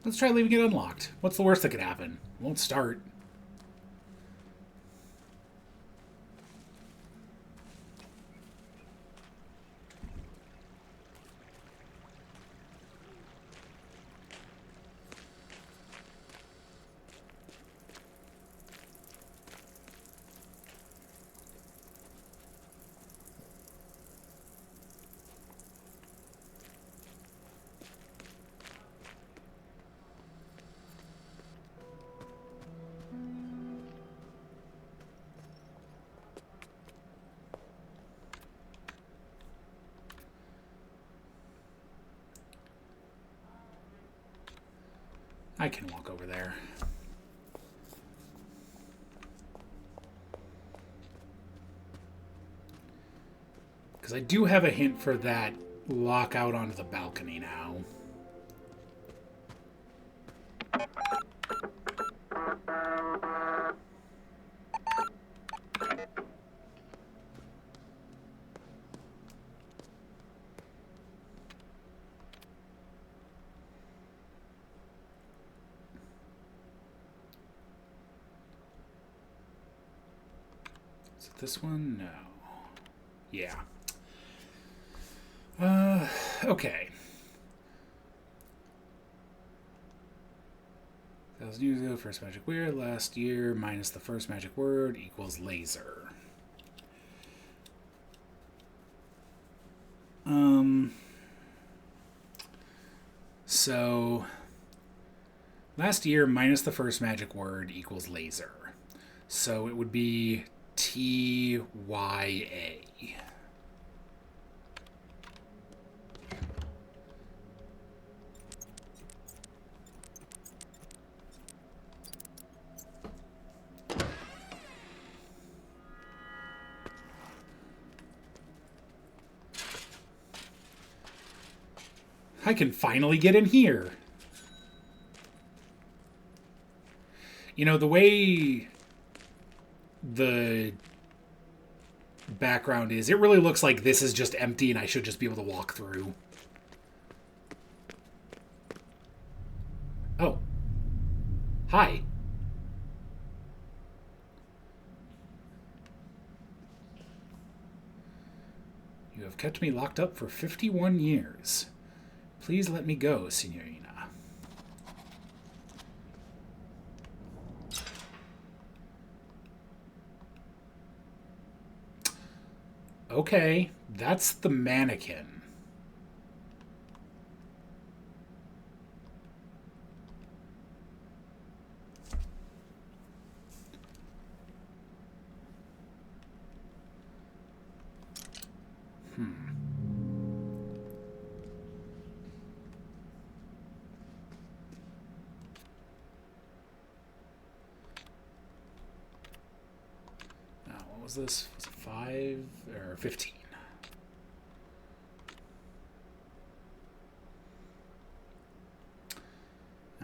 Let's try leaving it unlocked. What's the worst that could happen? It won't start. I can walk over there. Because I do have a hint for that lockout onto the balcony now. This one? No. Yeah. Okay. 1,000 years ago, first magic word. Last year, minus the first magic word equals laser. So, last year, minus the first magic word equals laser. So it would be TYA. I can finally get in here. You know, the way the background is, it really looks like this is just empty and I should just be able to walk through. Oh. Hi. You have kept me locked up for 51 years. Please let me go, Signorina. Okay, that's the mannequin. What was this? Was it 5 or 15?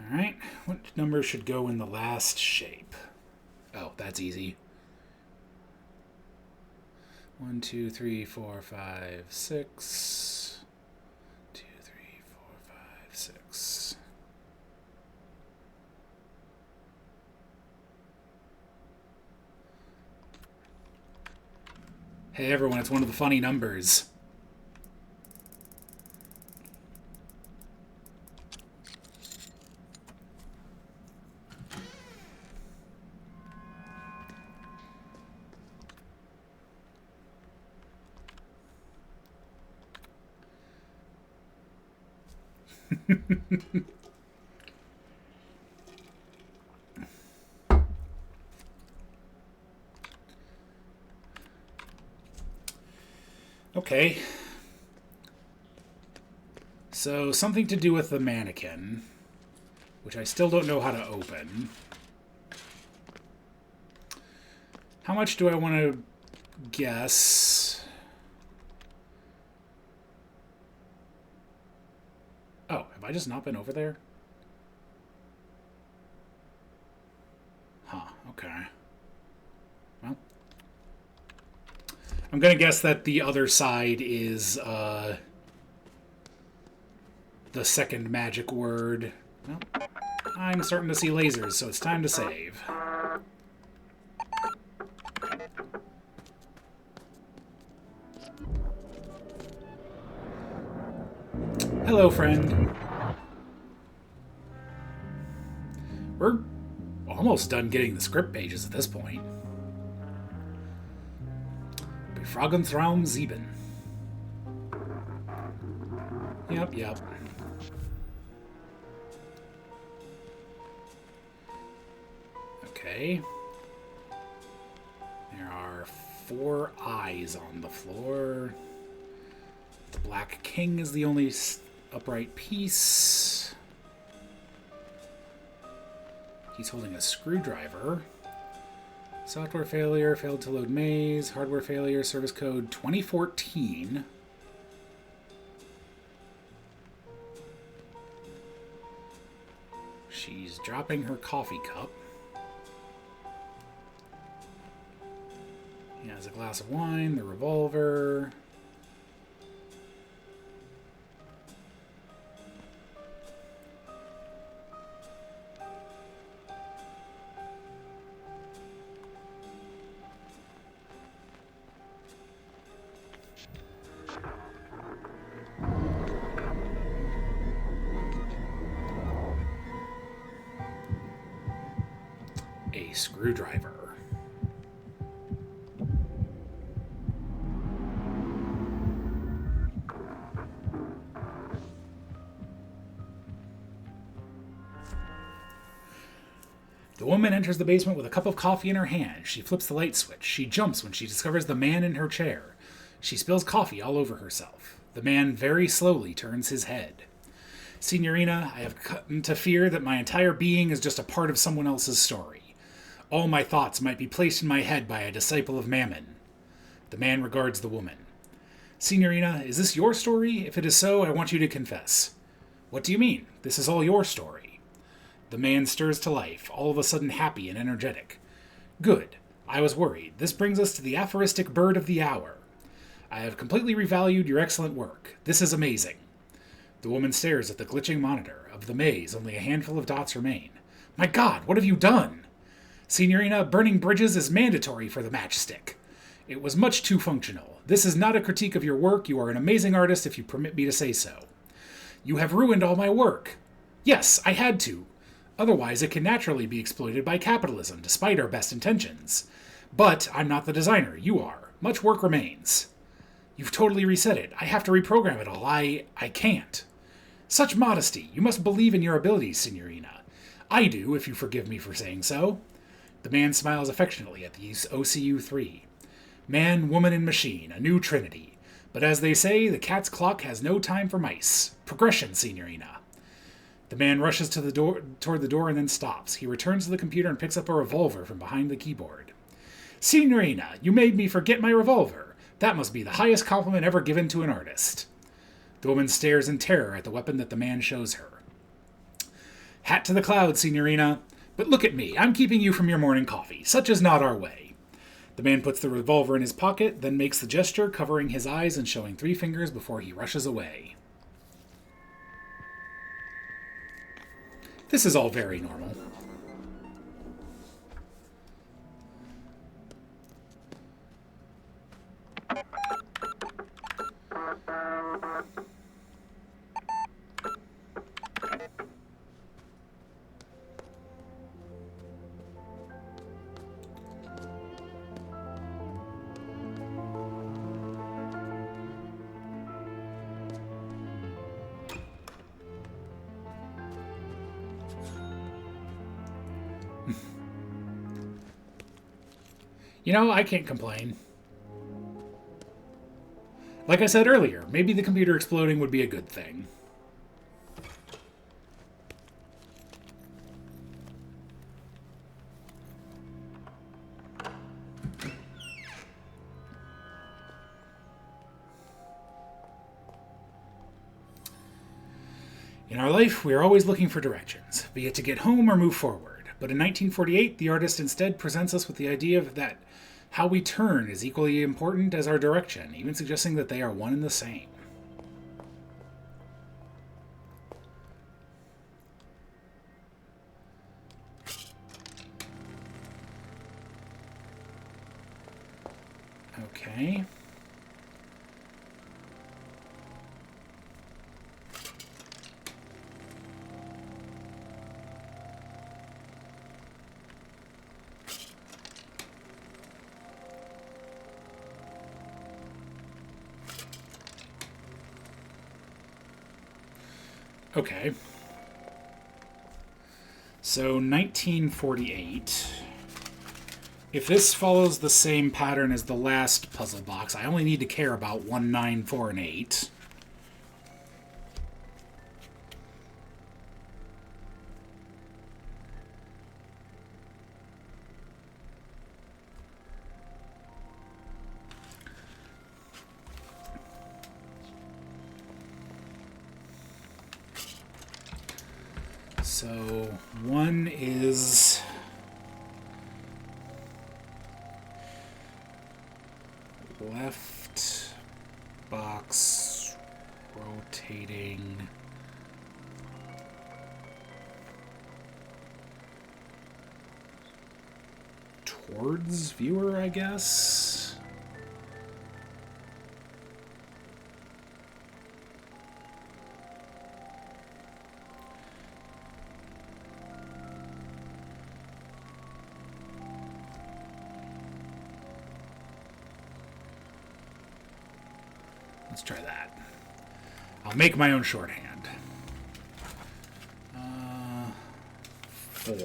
Alright, what number should go in the last shape? Oh, that's easy. 1, 2, 3, 4, 5, 6. 2, 3, 4, 5, 6. Hey everyone, it's one of the funny numbers. Okay. So, something to do with the mannequin, which I still don't know how to open. How much do I want to guess? Oh, have I just not been over there? Huh, okay. Well, I'm going to guess that the other side is the second magic word. Well, I'm starting to see lasers, so it's time to save. Hello, friend. We're almost done getting the script pages at this point. Befragentraum 7. Yep. Okay. There are 4 eyes on the floor. The Black King is the only upright piece. He's holding a screwdriver. Software failure, failed to load maze. Hardware failure, service code 2014. She's dropping her coffee cup. He has a glass of wine, the revolver. A screwdriver. The woman enters the basement with a cup of coffee in her hand. She flips the light switch. She jumps when she discovers the man in her chair. She spills coffee all over herself. The man very slowly turns his head. Signorina, I have come to fear that my entire being is just a part of someone else's story. All my thoughts might be placed in my head by a disciple of Mammon. The man regards the woman. Signorina, is this your story? If it is so, I want you to confess. What do you mean? This is all your story. The man stirs to life, all of a sudden happy and energetic. Good. I was worried. This brings us to the aphoristic bird of the hour. I have completely revalued your excellent work. This is amazing. The woman stares at the glitching monitor. Of the maze, only a handful of dots remain. My God, what have you done? Signorina, burning bridges is mandatory for the matchstick. It was much too functional. This is not a critique of your work. You are an amazing artist, if you permit me to say so. You have ruined all my work. Yes, I had to. Otherwise, it can naturally be exploited by capitalism, despite our best intentions. But I'm not the designer. You are. Much work remains. You've totally reset it. I have to reprogram it all. I can't. Such modesty. You must believe in your abilities, Signorina. I do, if you forgive me for saying so. The man smiles affectionately at the OCU-3. Man, woman, and machine, a new trinity. But as they say, the cat's clock has no time for mice. Progression, Signorina. The man rushes toward the door and then stops. He returns to the computer and picks up a revolver from behind the keyboard. Signorina, you made me forget my revolver. That must be the highest compliment ever given to an artist. The woman stares in terror at the weapon that the man shows her. Hat to the clouds, Signorina. But look at me. I'm keeping you from your morning coffee. Such is not our way. The man puts the revolver in his pocket, then makes the gesture, covering his eyes and showing 3 fingers before he rushes away. This is all very normal. You know, I can't complain. Like I said earlier, maybe the computer exploding would be a good thing. In our life, we are always looking for directions, be it to get home or move forward. But in 1948, the artist instead presents us with the idea that how we turn is equally important as our direction, even suggesting that they are one and the same. Okay. Okay. So 1948. If this follows the same pattern as the last puzzle box, I only need to care about 1, 9, 4, and 8. So 1 is left box rotating towards viewer, I guess. Let's try that. I'll make my own shorthand. 4.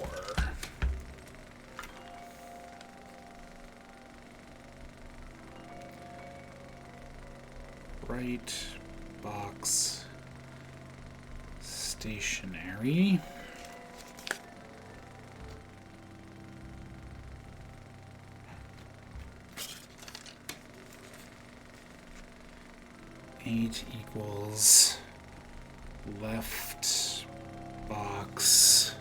Right box stationary. Eight equals left box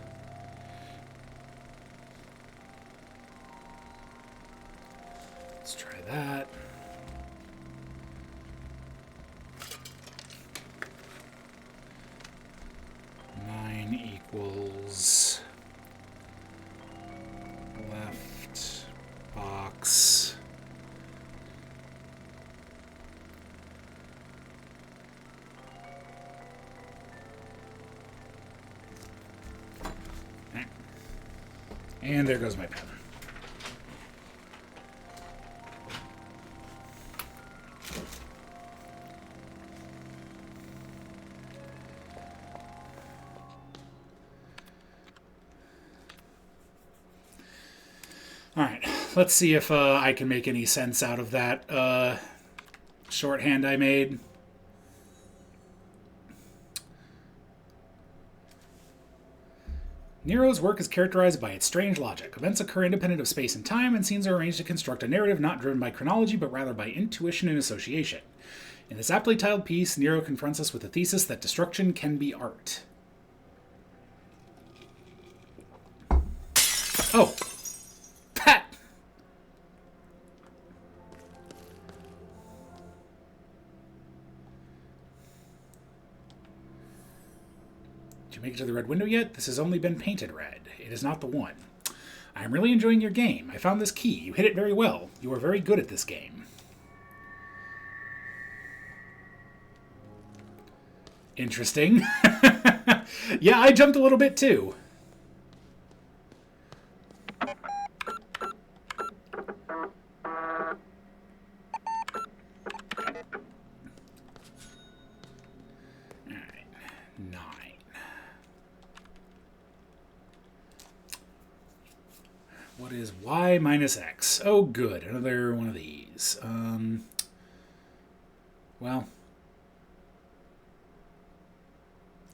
let's try that. Nine equals left box And there goes my pen. Alright, let's see if I can make any sense out of that shorthand I made. Nero's work is characterized by its strange logic. Events occur independent of space and time, and scenes are arranged to construct a narrative not driven by chronology, but rather by intuition and association. In this aptly titled piece, Nero confronts us with the thesis that destruction can be art. Oh! Pat! Did you make it to the red window yet? This has only been painted red. It is not the one. I am really enjoying your game. I found this key. You hit it very well. You are very good at this game. Interesting. Yeah, I jumped a little bit too. Alright, 9. What is y minus x? Oh, good. Another one of these. Well,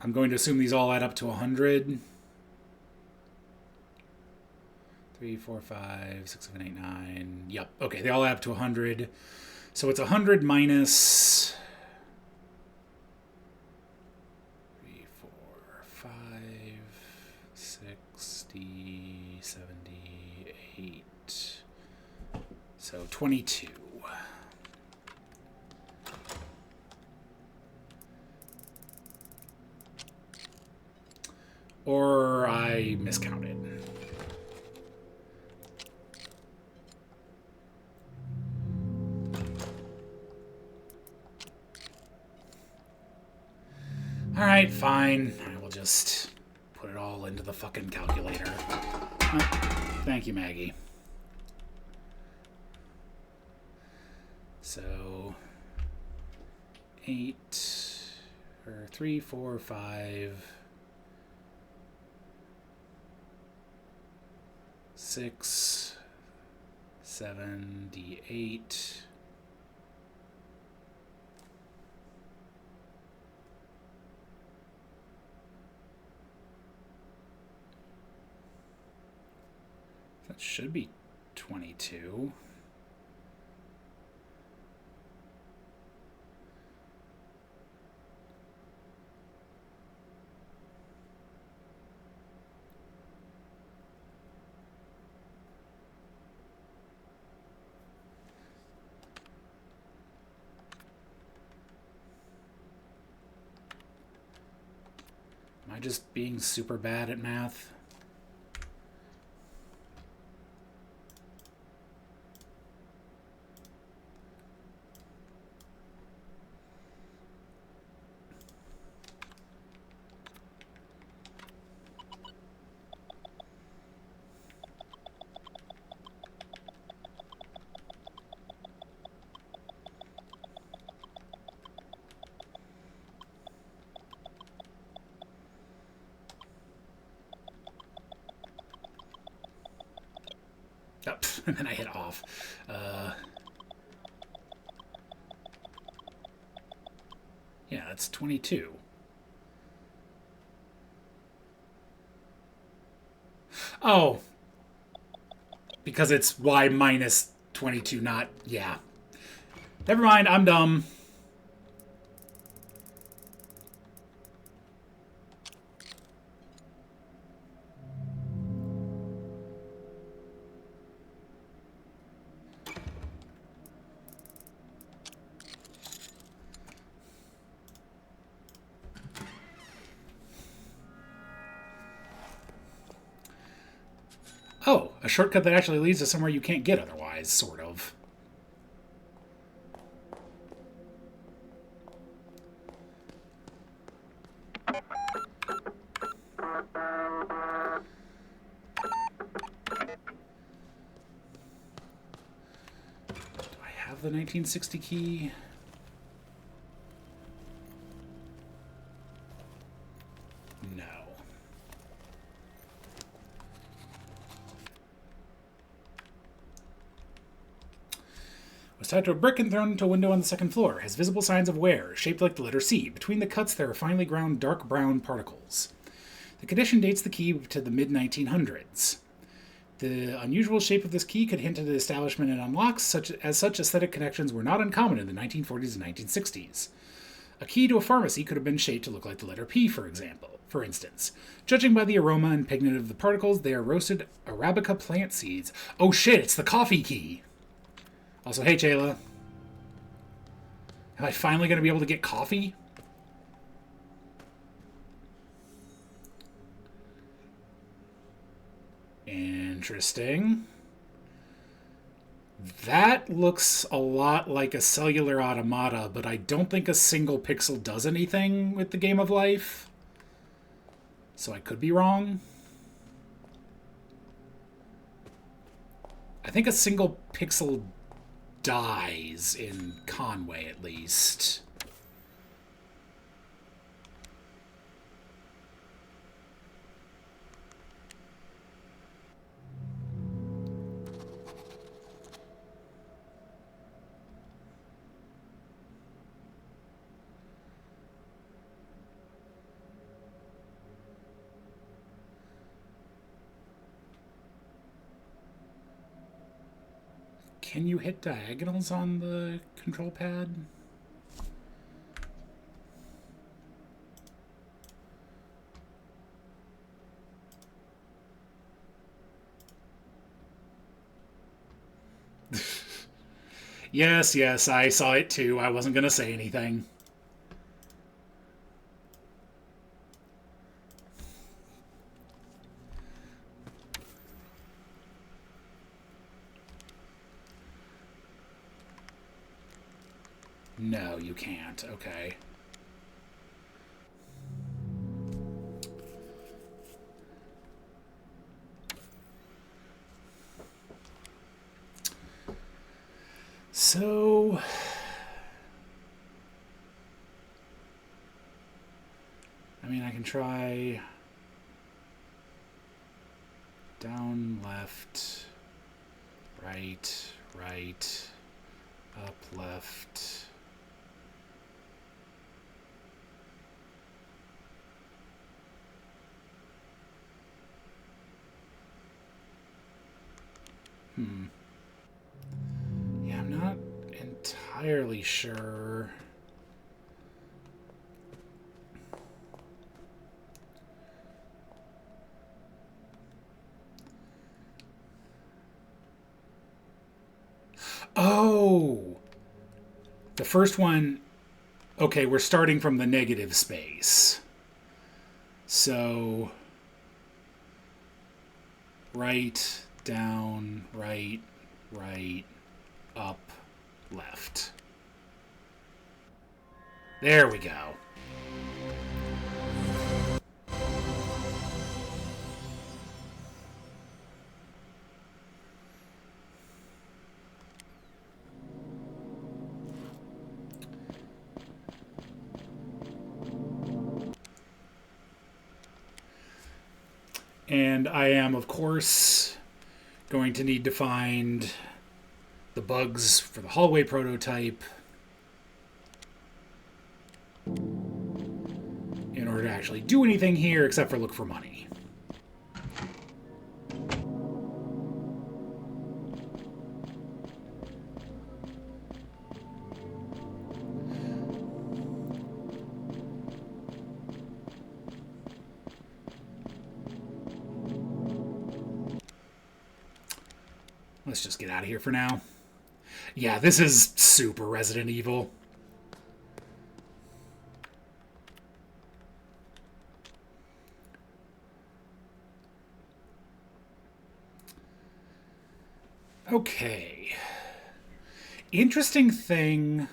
I'm going to assume these all add up to 100. 3, 4, 5, 6, 7, 8, 9. Yep. Okay, they all add up to 100. So it's 100 minus 3, 4, 5, 60, 78. So 22. Or I miscounted. Alright, fine. I will just put it all into the fucking calculator. Oh, thank you, Maggie. So 8 or 3, 4, 5, 6, 7, D8. That should be 22. Am I just being super bad at math? Oh, and then I hit off. Yeah, that's 22. Oh. Because it's y minus 22, not... Yeah. Never mind, I'm dumb. Oh, a shortcut that actually leads to somewhere you can't get otherwise, sort of. have the 1960 key? No. Was tied to a brick and thrown into a window on the second floor. Has visible signs of wear, shaped like the letter C. Between the cuts, there are finely ground dark brown particles. The condition dates the key to the mid-1900s. The unusual shape of this key could hint at the establishment and unlocks, such aesthetic connections were not uncommon in the 1940s and 1960s. A key to a pharmacy could have been shaped to look like the letter P, for instance. Judging by the aroma and pigment of the particles, they are roasted Arabica plant seeds. Oh shit, it's the coffee key! Also, hey Jayla. Am I finally going to be able to get coffee? Interesting. That looks a lot like a cellular automata, but I don't think a single pixel does anything with the game of life. So I could be wrong. I think a single pixel dies in Conway, at least. Can you hit diagonals on the control pad? Yes, I saw it too. I wasn't going to say anything. No, you can't. Okay. So... I mean, I can try... down, left, right, up, left... Yeah, I'm not entirely sure. Oh! The first one... Okay, we're starting from the negative space. So... right... down, right, up, left. There we go. And I am, of course, going to need to find the bugs for the hallway prototype in order to actually do anything here except for look for money. Let's just get out of here for now. Yeah, this is super Resident Evil. Okay. Interesting thing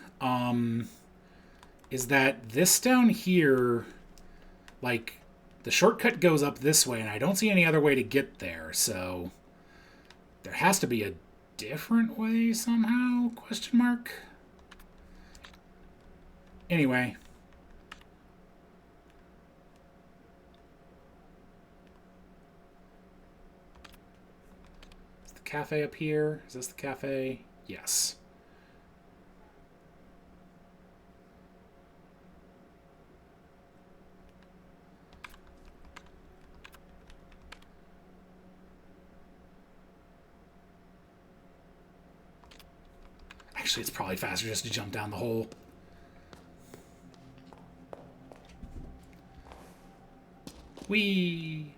is that this down here, like, the shortcut goes up this way, and I don't see any other way to get there, so... There has to be a different way somehow? Question mark. Anyway. Is the cafe up here? Is this the cafe? Yes. Actually, it's probably faster just to jump down the hole. Whee!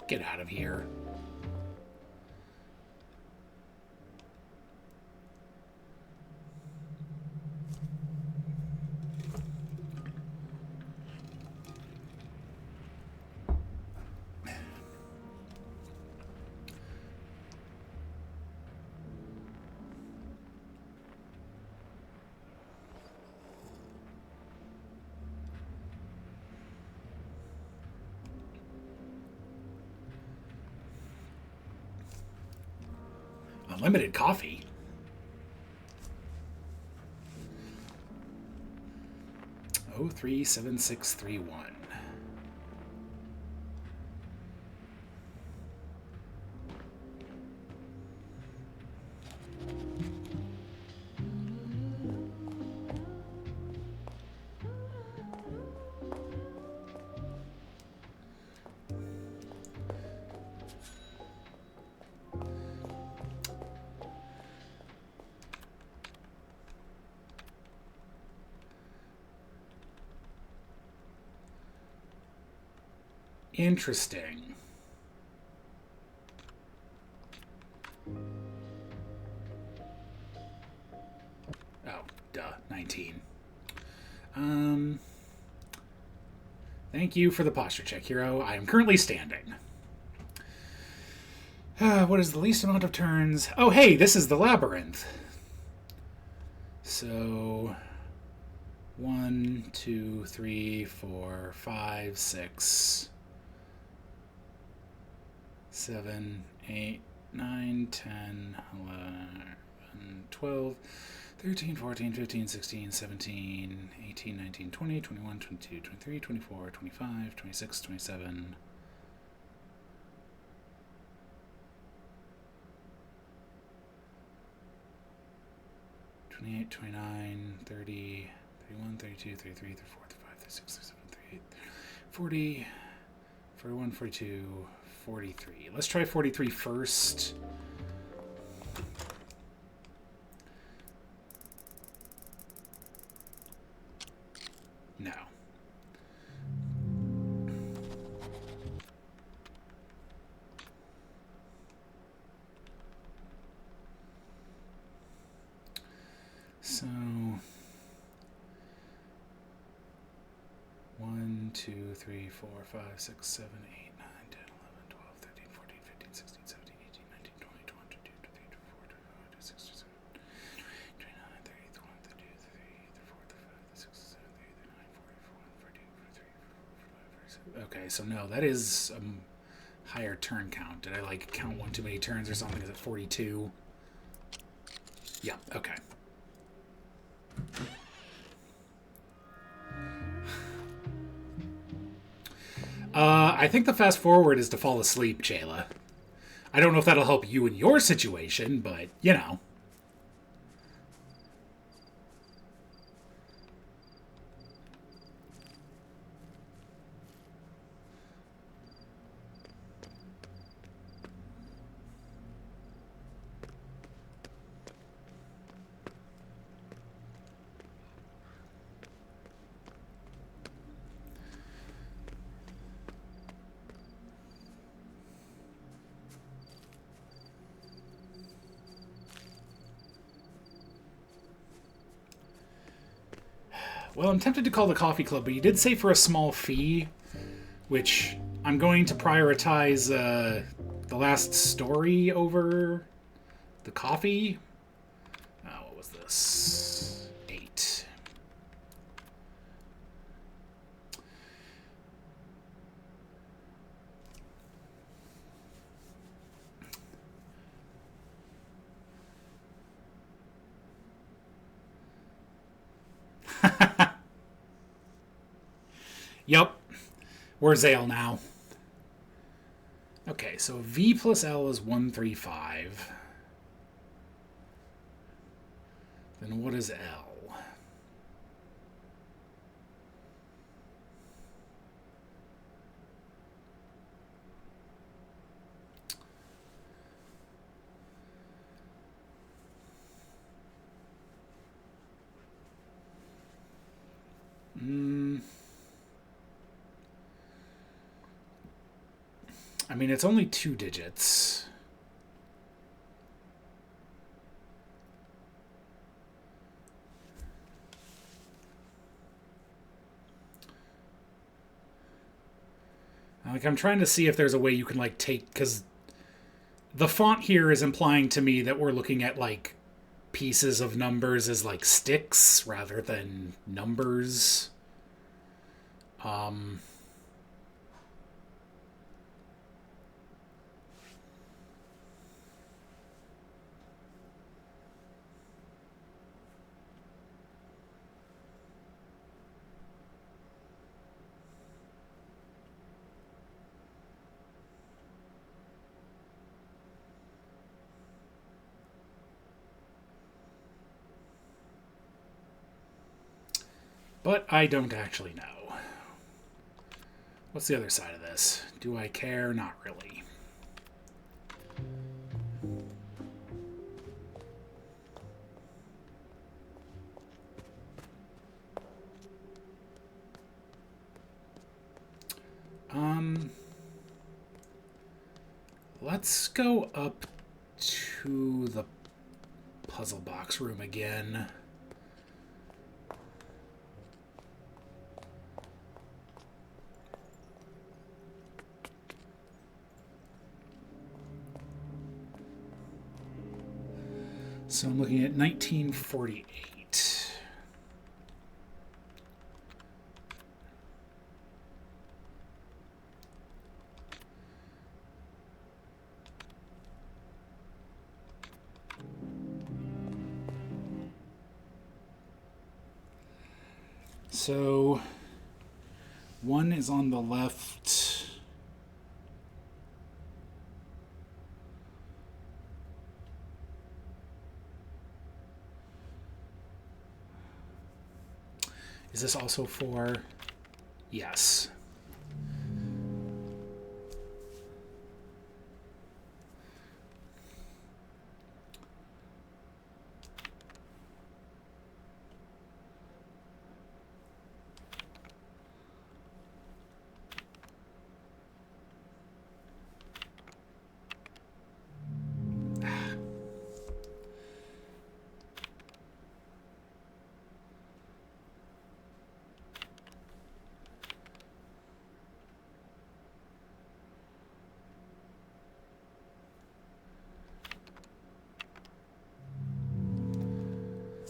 Get out of here. Unlimited coffee. Oh, 37631. Interesting. Oh, duh, 19. Thank you for the posture check, hero. I am currently standing. What is the least amount of turns? Oh, hey, this is the labyrinth. So, 1, 2, 3, 4, 5, 6, 7, 8, 9, 10, 11, 12, 13, 14, 15, 16, 17, 18, 19, 20, 21, 22, 23, 24, 25, 26, 27. 28, 29, 30, 31, 32, 33, 34, 35, 36, 37, 38, 40, 41, 42, 43. Let's try 43 first. No. So 1, 2, 3, 4, 5, 6, 7, 8, 9, 10, 11, 12, 13, 14, 15, 16, 17, 18, 19, 20, 21, 22, 23, 24, 25, 26, 27, 29, 30, 31, 32, 33, 34, 35, 36, 37, 38, 39, 40, 41, 42, 43, 44, 45, 46. Okay, so no, that is a higher turn count. Did I like count one too many turns or something? Is it 42? Yeah, okay. I think the fast forward is to fall asleep, Jayla. I don't know if that'll help you in your situation, but, you know. Well, I'm tempted to call the coffee club, but you did say for a small fee, which I'm going to prioritize the last story over the coffee. What was this? 8. Yep. We're Zale now. Okay, so V plus L is 135. Then what is L? I mean, it's only 2 digits. Like, I'm trying to see if there's a way you can, like, take... Because the font here is implying to me that we're looking at, like, pieces of numbers as, like, sticks rather than numbers. But I don't actually know. What's the other side of this? Do I care? Not really. Let's go up to the puzzle box room again. So I'm looking at 1948. So 1 is on the left. Is this also 4? Yes.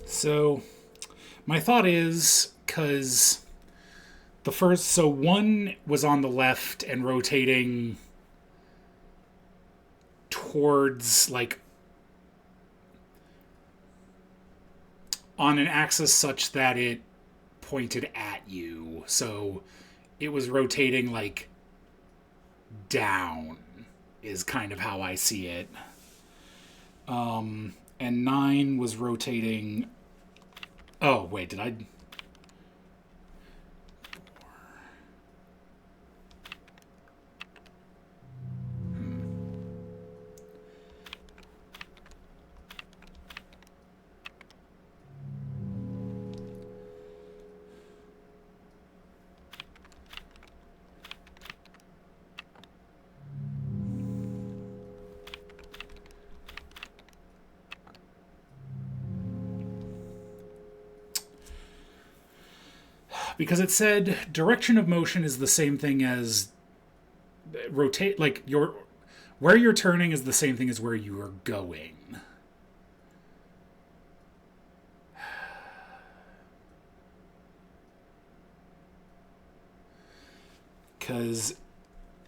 So my thought is, because the first, so 1 was on the left and rotating towards, like, on an axis such that it pointed at you. So it was rotating, like, down is kind of how I see it. And 9 was rotating... Oh, wait, did I... Because it said direction of motion is the same thing as rotate, like where you're turning is the same thing as where you are going. Because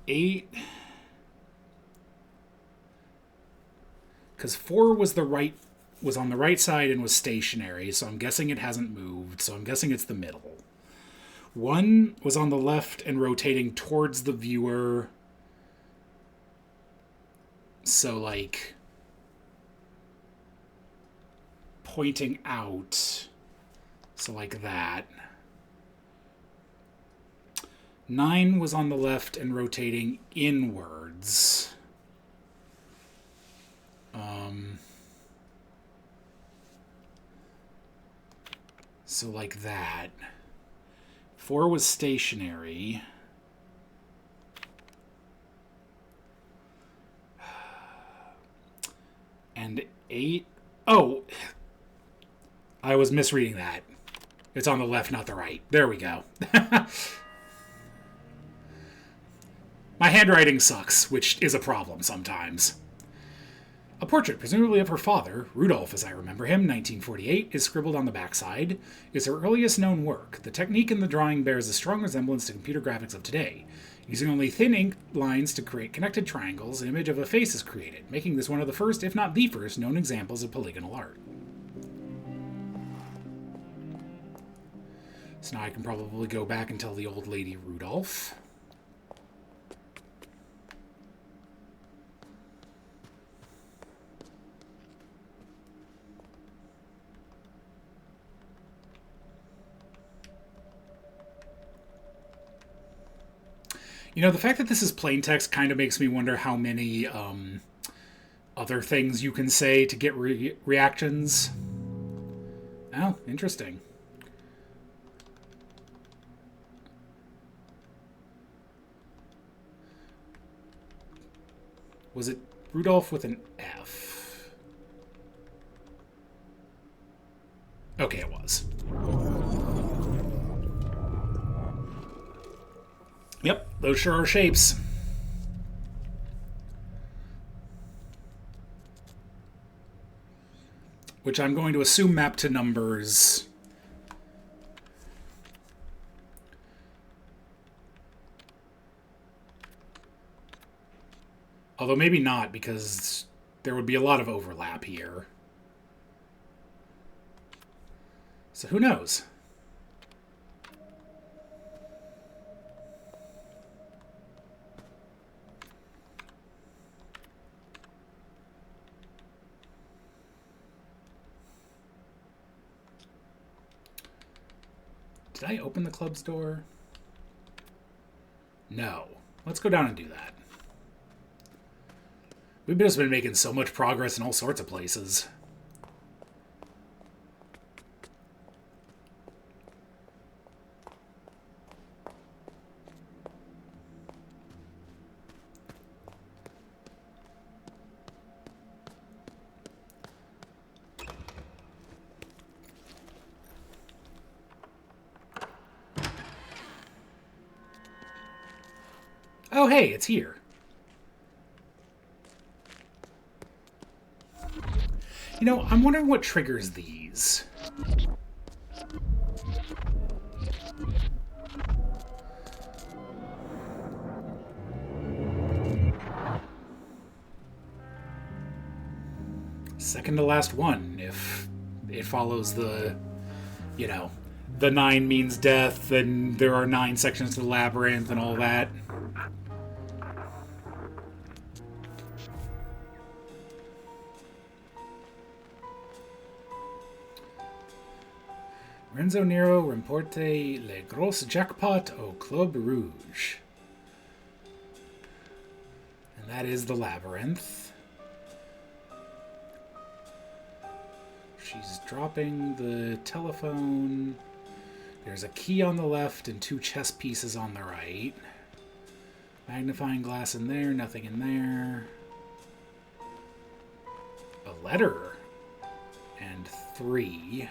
8... Because 4 was on the right side and was stationary, so I'm guessing it hasn't moved, so I'm guessing it's the middle. 1 was on the left and rotating towards the viewer, so like pointing out, so like that. 9 was on the left and rotating inwards. So like that. 4 was stationary. And 8... Oh! I was misreading that. It's on the left, not the right. There we go. My handwriting sucks, which is a problem sometimes. A portrait, presumably of her father, Rudolph as I remember him, 1948, is scribbled on the backside, is her earliest known work. The technique in the drawing bears a strong resemblance to computer graphics of today. Using only thin ink lines to create connected triangles, an image of a face is created, making this one of the first, if not the first, known examples of polygonal art. So now I can probably go back and tell the old lady Rudolph. You know, the fact that this is plain text kind of makes me wonder how many other things you can say to get reactions. Oh, interesting. Was it Rudolph with an F? Okay, it was. Yep, those sure are shapes. Which I'm going to assume map to numbers. Although maybe not, because there would be a lot of overlap here. So who knows? Did I open the club's door? No. Let's go down and do that. We've just been making so much progress in all sorts of places. Oh, hey, it's here. You know, I'm wondering what triggers these. Second to last one, if it follows the, you know, the 9 means death, and there are 9 sections to the labyrinth and all that. Renzo Nero remporte le gros jackpot au Club Rouge. And that is the labyrinth. She's dropping the telephone. There's a key on the left and 2 chess pieces on the right. Magnifying glass in there, nothing in there. A letter. And 3.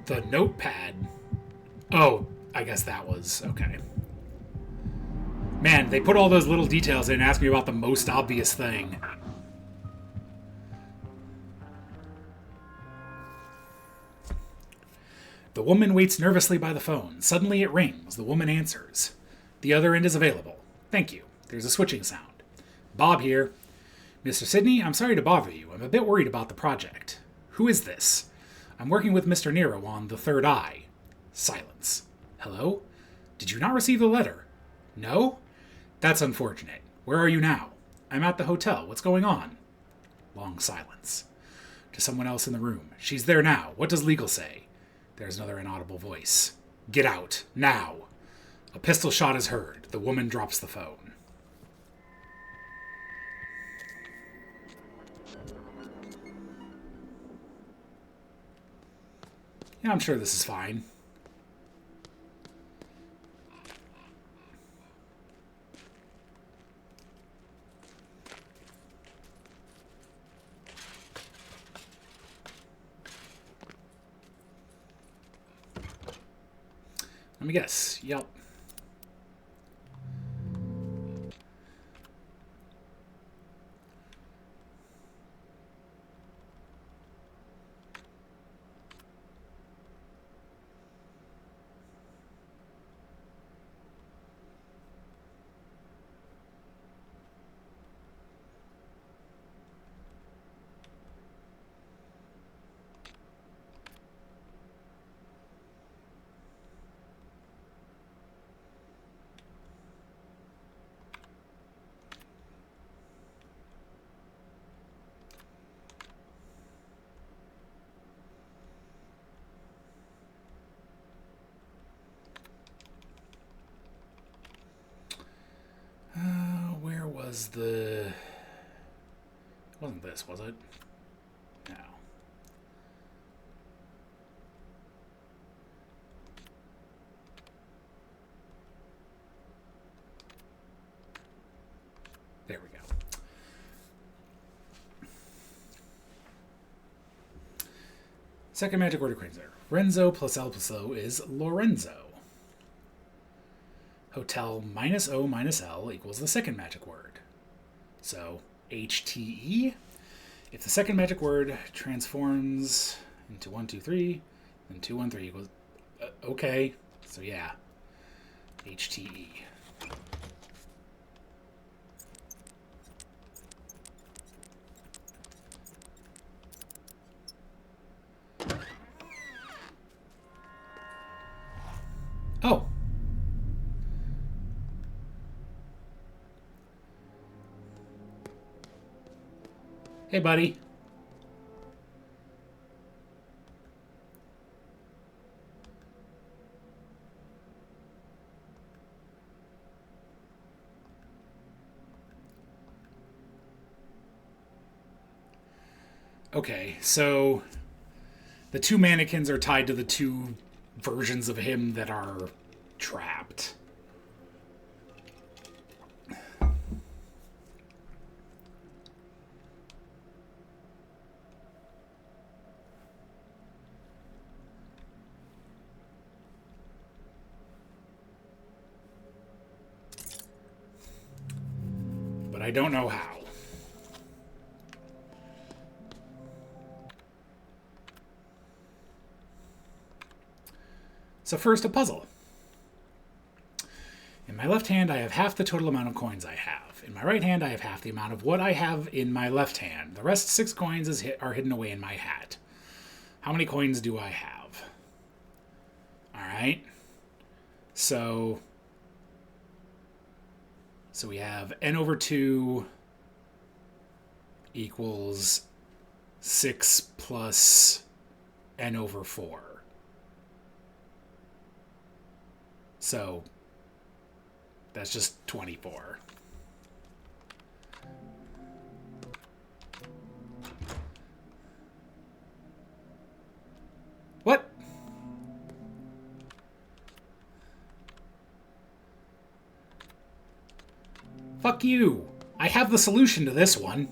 The notepad. Oh, I guess that was... Okay. Man, they put all those little details in and asked me about the most obvious thing. The woman waits nervously by the phone. Suddenly it rings. The woman answers. The other end is available. Thank you. There's a switching sound. Bob here. Mr. Sidney, I'm sorry to bother you. I'm a bit worried about the project. Who is this? I'm working with Mr. Nero on the third eye. Silence. Hello? Did you not receive the letter? No? That's unfortunate. Where are you now? I'm at the hotel. What's going on? Long silence. To someone else in the room. She's there now. What does legal say? There's another inaudible voice. Get out. Now. A pistol shot is heard. The woman drops the phone. Yeah, I'm sure this is fine. Let me guess. Yep. Where was the... It wasn't this, was it? No. There we go. Second magic word equations there. Renzo plus L plus O is Lorenzo. Hotel minus O minus L equals the second magic word. So, HTE. If the second magic word transforms into 1, 2, 3, then 2, 1, 3 equals... okay. So, yeah. HTE. Oh. Hey, buddy. Okay, so the two mannequins are tied to the two versions of him that are trapped. But I don't know how. So first, a puzzle. In my left hand, I have half the total amount of coins I have. In my right hand, I have half the amount of what I have in my left hand. The rest 6 coins are hidden away in my hat. How many coins do I have? All right. So we have n over 2 equals 6 plus n over 4. So that's just 24. What? Fuck you. I have the solution to this one.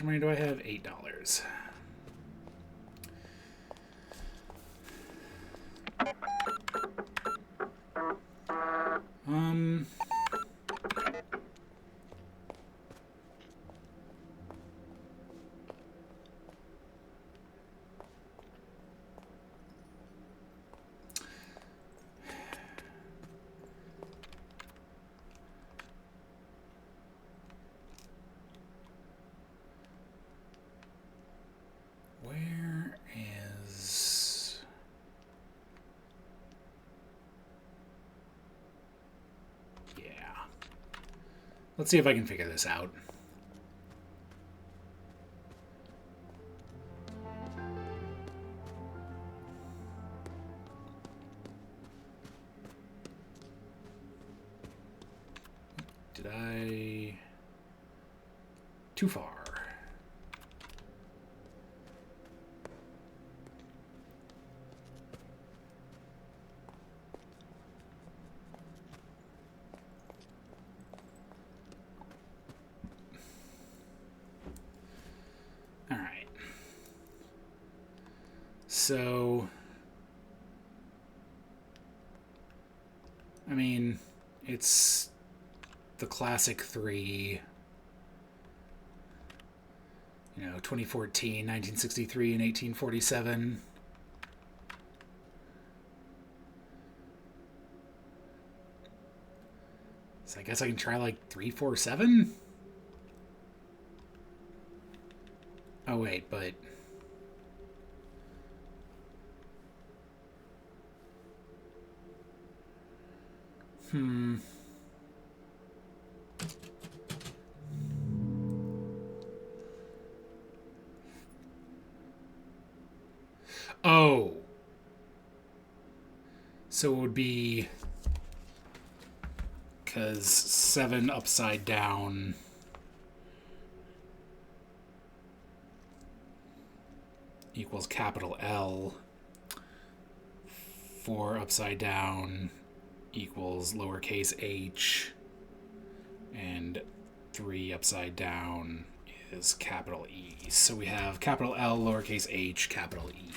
much money do I have? $8. Where is... Yeah. Let's see if I can figure this out. Did I... Too far. All right. So, I mean, it's the classic three, 2014, 1963, and 1847. So I guess I can try like 347? Oh wait, but... Oh. So it would be... Because 7 upside down... equals capital L. 4 upside down equals lowercase h. And 3 upside down is capital E. So we have capital L, lowercase h, capital E.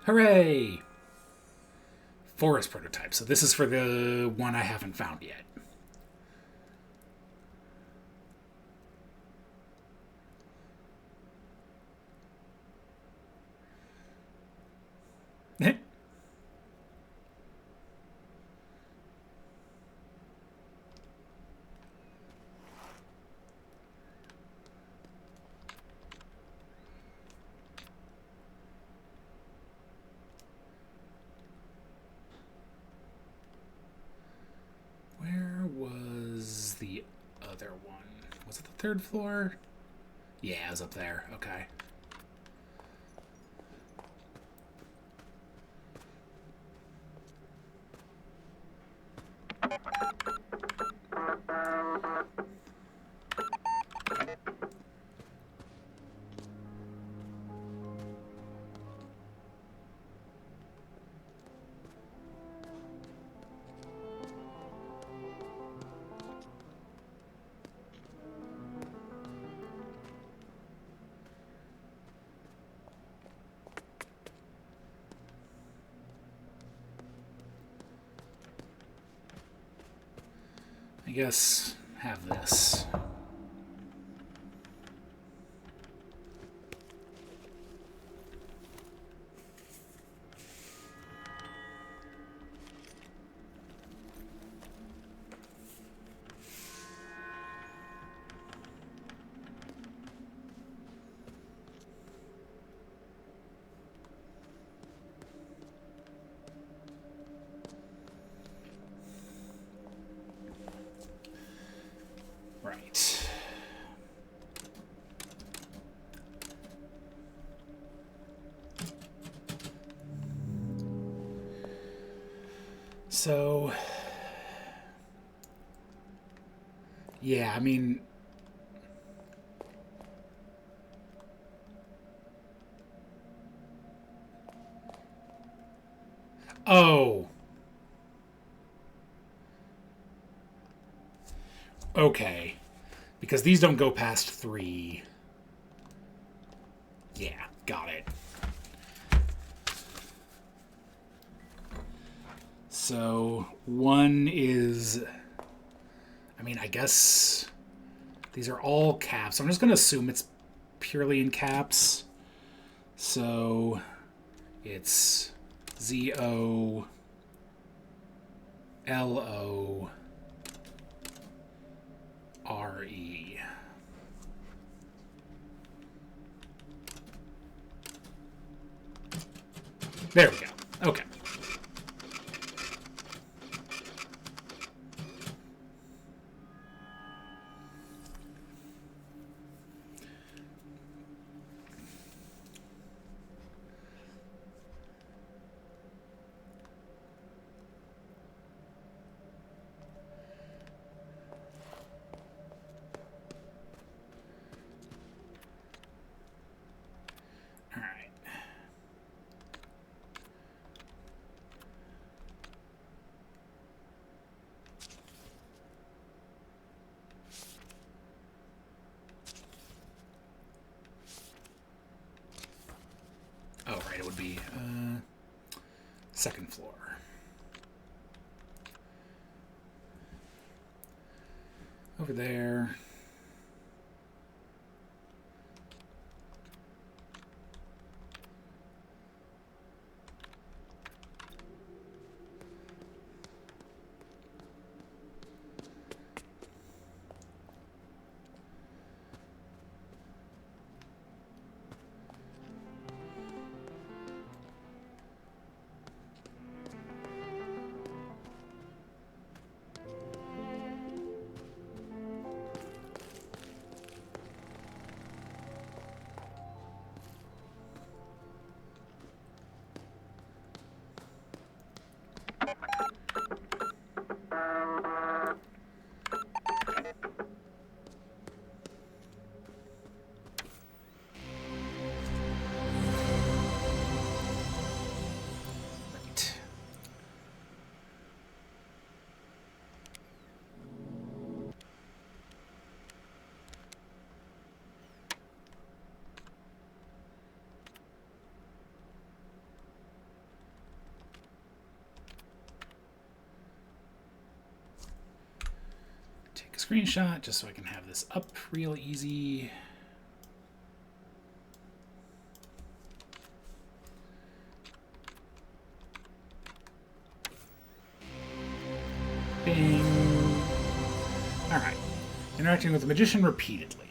Hooray! Forest prototype. So this is for the one I haven't found yet. Where was the other one? Was it the 3rd floor? Yeah, it was up there. Okay. I guess have this. Right. So, Yeah, I mean... Oh. Okay. Because these don't go past 3. Yeah, got it. So, 1 is... I mean, I guess... These are all caps. I'm just going to assume it's purely in caps. So, it's Z-O... L-O-R-E. There we go. Okay. All right. Oh, right, it would be second floor. Over there. Right. Take a screenshot just so I can have this up real easy. Bing. All right. Interacting with the magician repeatedly.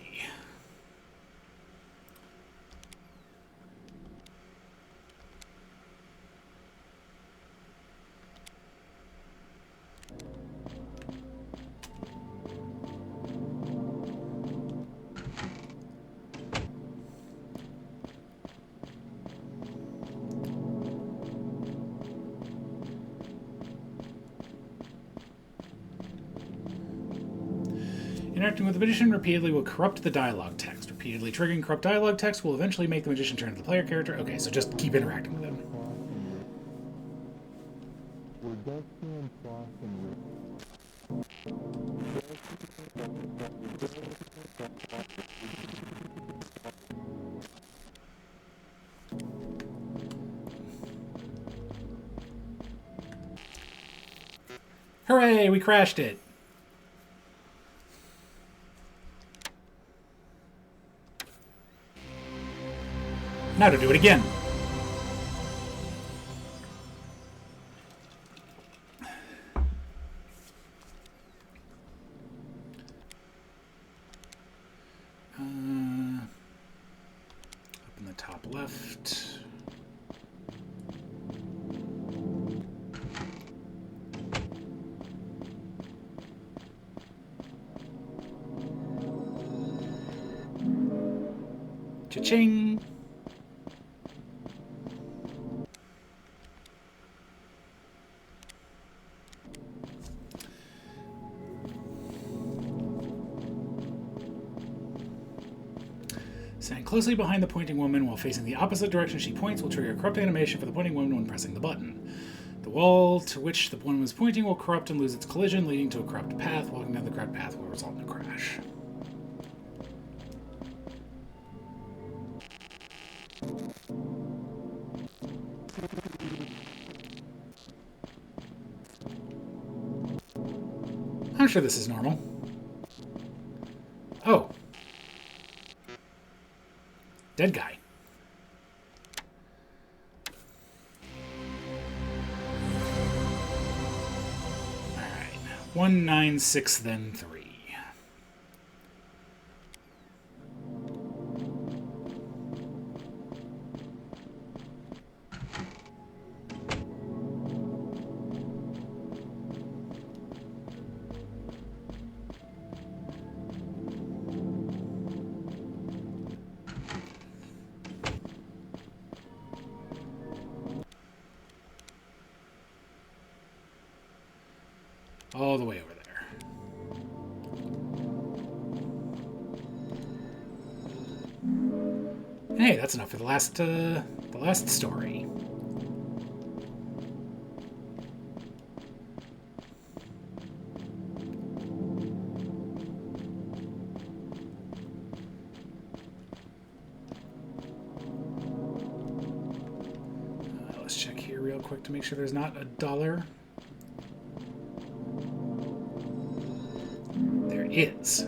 Interacting with the magician repeatedly will corrupt the dialogue text. Repeatedly triggering corrupt dialogue text will eventually make the magician turn to the player character. Okay, so just keep interacting with him. Hooray, we crashed it. Now to do it again. Up in the top left. Cha-ching. closely behind the pointing woman while facing the opposite direction she points will trigger a corrupt animation for the pointing woman when pressing the button. The wall to which the woman was pointing will corrupt and lose its collision, leading to a corrupt path. Walking down the corrupt path will result in a crash. I'm sure this is normal. Oh. Dead guy. Alright. 196, then 3. All the way over there. Hey, that's enough for the last story. Let's check here real quick to make sure there's not a dollar. There is.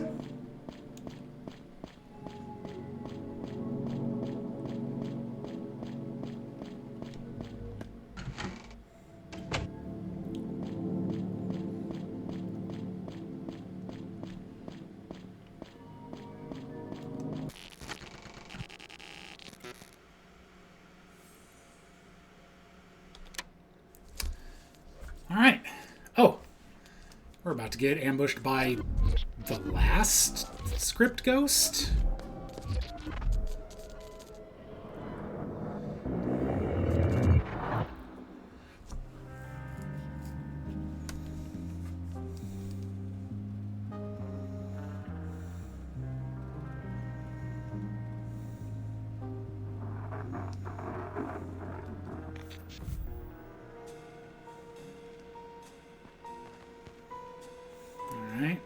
All right. Oh, we're about to get ambushed by the last script ghost? Alright.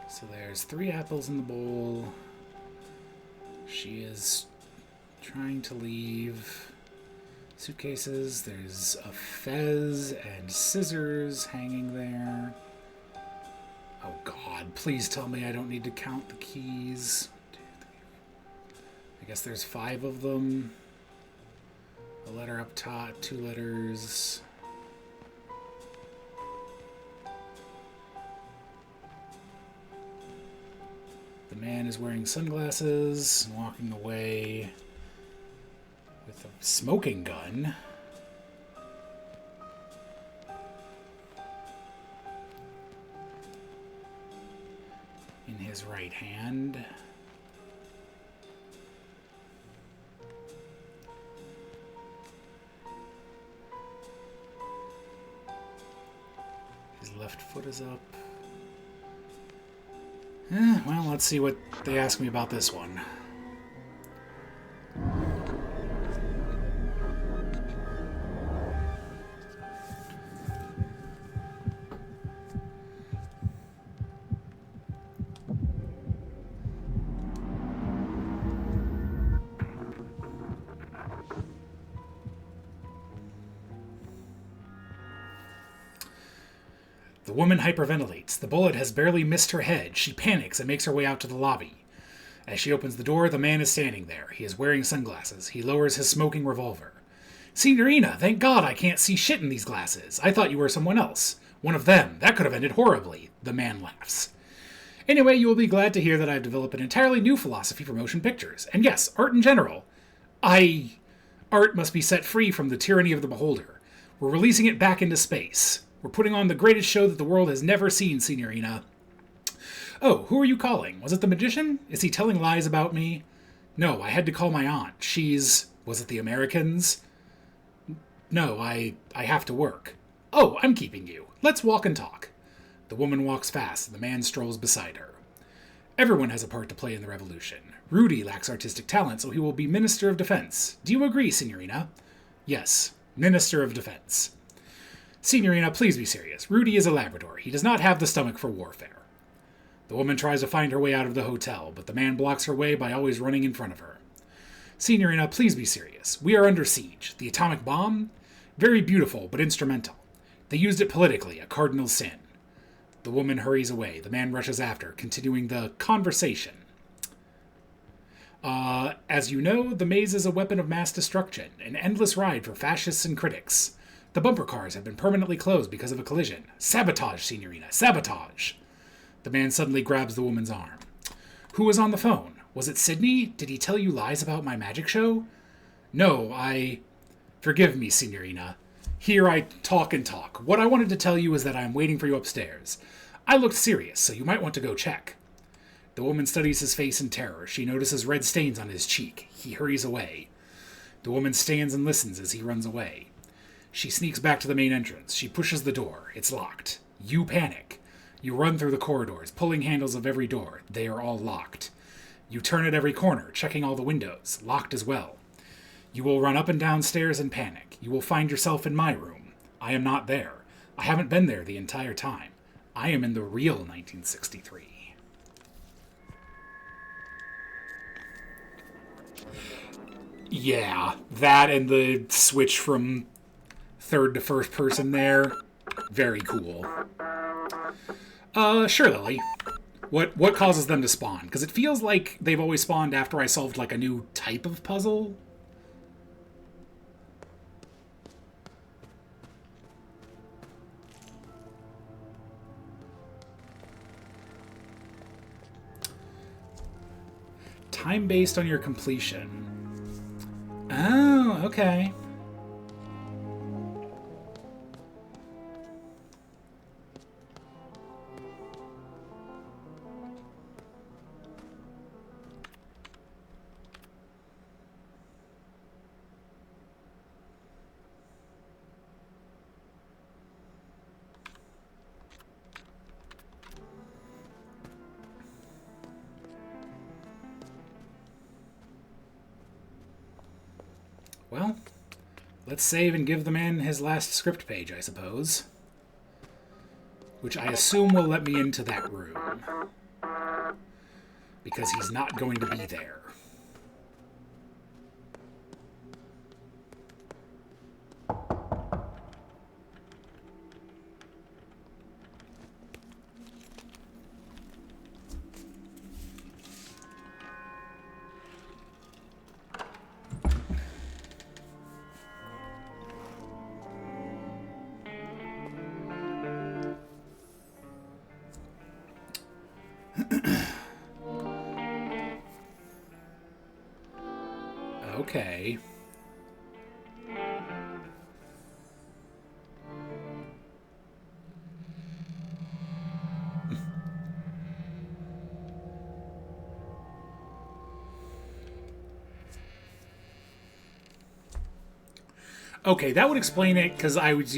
So there's 3 apples in the bowl. She is trying to leave. Suitcases. There's a fez and scissors hanging there. Oh god, please tell me I don't need to count the keys. I guess there's 5 of them. A letter up top, 2 letters. The man is wearing sunglasses and walking away with a smoking gun. In his right hand. His left foot is up. Well, let's see what they ask me about this one. The woman hyperventilates. The bullet has barely missed her head. She panics and makes her way out to the lobby. As she opens the door, the man is standing there. He is wearing sunglasses. He lowers his smoking revolver. Signorina, thank God I can't see shit in these glasses. I thought you were someone else. One of them. That could have ended horribly. The man laughs. Anyway, you will be glad to hear that I've developed an entirely new philosophy for motion pictures. And yes, art in general. Art must be set free from the tyranny of the beholder. We're releasing it back into space. We're putting on the greatest show that the world has never seen, Signorina. Oh, who are you calling? Was it the magician? Is he telling lies about me? No, I had to call my aunt. Was it the Americans? No, I have to work. Oh, I'm keeping you. Let's walk and talk. The woman walks fast, and the man strolls beside her. Everyone has a part to play in the revolution. Rudy lacks artistic talent, so he will be Minister of Defense. Do you agree, Signorina? Yes, Minister of Defense. Signorina, please be serious. Rudy is a Labrador. He does not have the stomach for warfare. The woman tries to find her way out of the hotel, but the man blocks her way by always running in front of her. Signorina, please be serious. We are under siege. The atomic bomb? Very beautiful, but instrumental. They used it politically, a cardinal sin. The woman hurries away. The man rushes after, continuing the conversation. As you know, the maze is a weapon of mass destruction, an endless ride for fascists and critics. The bumper cars have been permanently closed because of a collision. Sabotage, Signorina, sabotage! The man suddenly grabs the woman's arm. Who was on the phone? Was it Sydney? Did he tell you lies about my magic show? No, Forgive me, Signorina. Here I talk and talk. What I wanted to tell you is that I am waiting for you upstairs. I looked serious, so you might want to go check. The woman studies his face in terror. She notices red stains on his cheek. He hurries away. The woman stands and listens as he runs away. She sneaks back to the main entrance. She pushes the door. It's locked. You panic. You run through the corridors, pulling handles of every door. They are all locked. You turn at every corner, checking all the windows. Locked as well. You will run up and down stairs and panic. You will find yourself in my room. I am not there. I haven't been there the entire time. I am in the real 1963. Yeah, that and the switch from third to first person there. Very cool. Sure, Lily. What causes them to spawn? Because it feels like they've always spawned after I solved, like, a new type of puzzle. Time based on your completion. Oh, okay. Well, let's save and give the man his last script page, I suppose. Which I assume will let me into that room. Because he's not going to be there. Okay. Okay, that would explain it, because I was,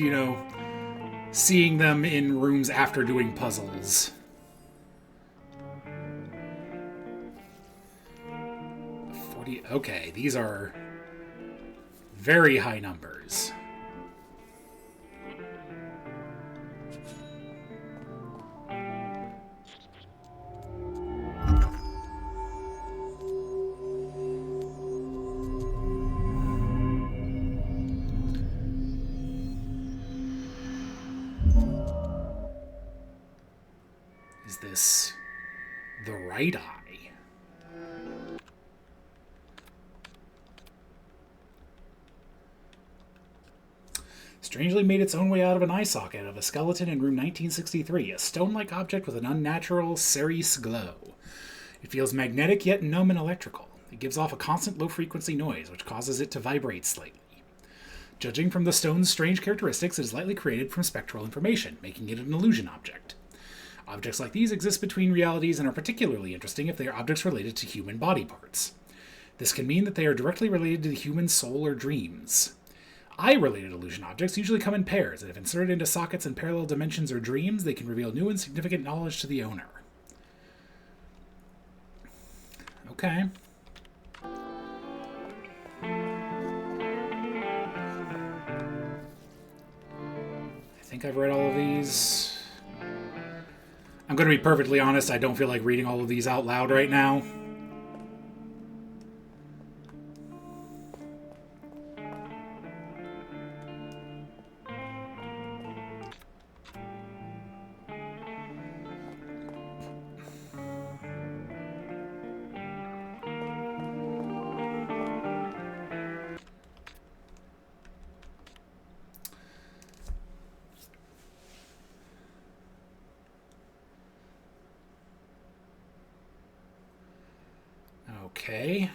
seeing them in rooms after doing puzzles. 40. Okay, these are very high numbers. Is this the right eye? Strangely made its own way out of an eye socket of a skeleton in room 1963, a stone-like object with an unnatural cerise glow. It feels magnetic yet numb and electrical. It gives off a constant low-frequency noise, which causes it to vibrate slightly. Judging from the stone's strange characteristics, it is likely created from spectral information, making it an illusion object. Objects like these exist between realities and are particularly interesting if they are objects related to human body parts. This can mean that they are directly related to the human soul or dreams. Eye-related illusion objects usually come in pairs, and if inserted into sockets in parallel dimensions or dreams, they can reveal new and significant knowledge to the owner. Okay. I think I've read all of these. I'm going to be perfectly honest, I don't feel like reading all of these out loud right now. Okay.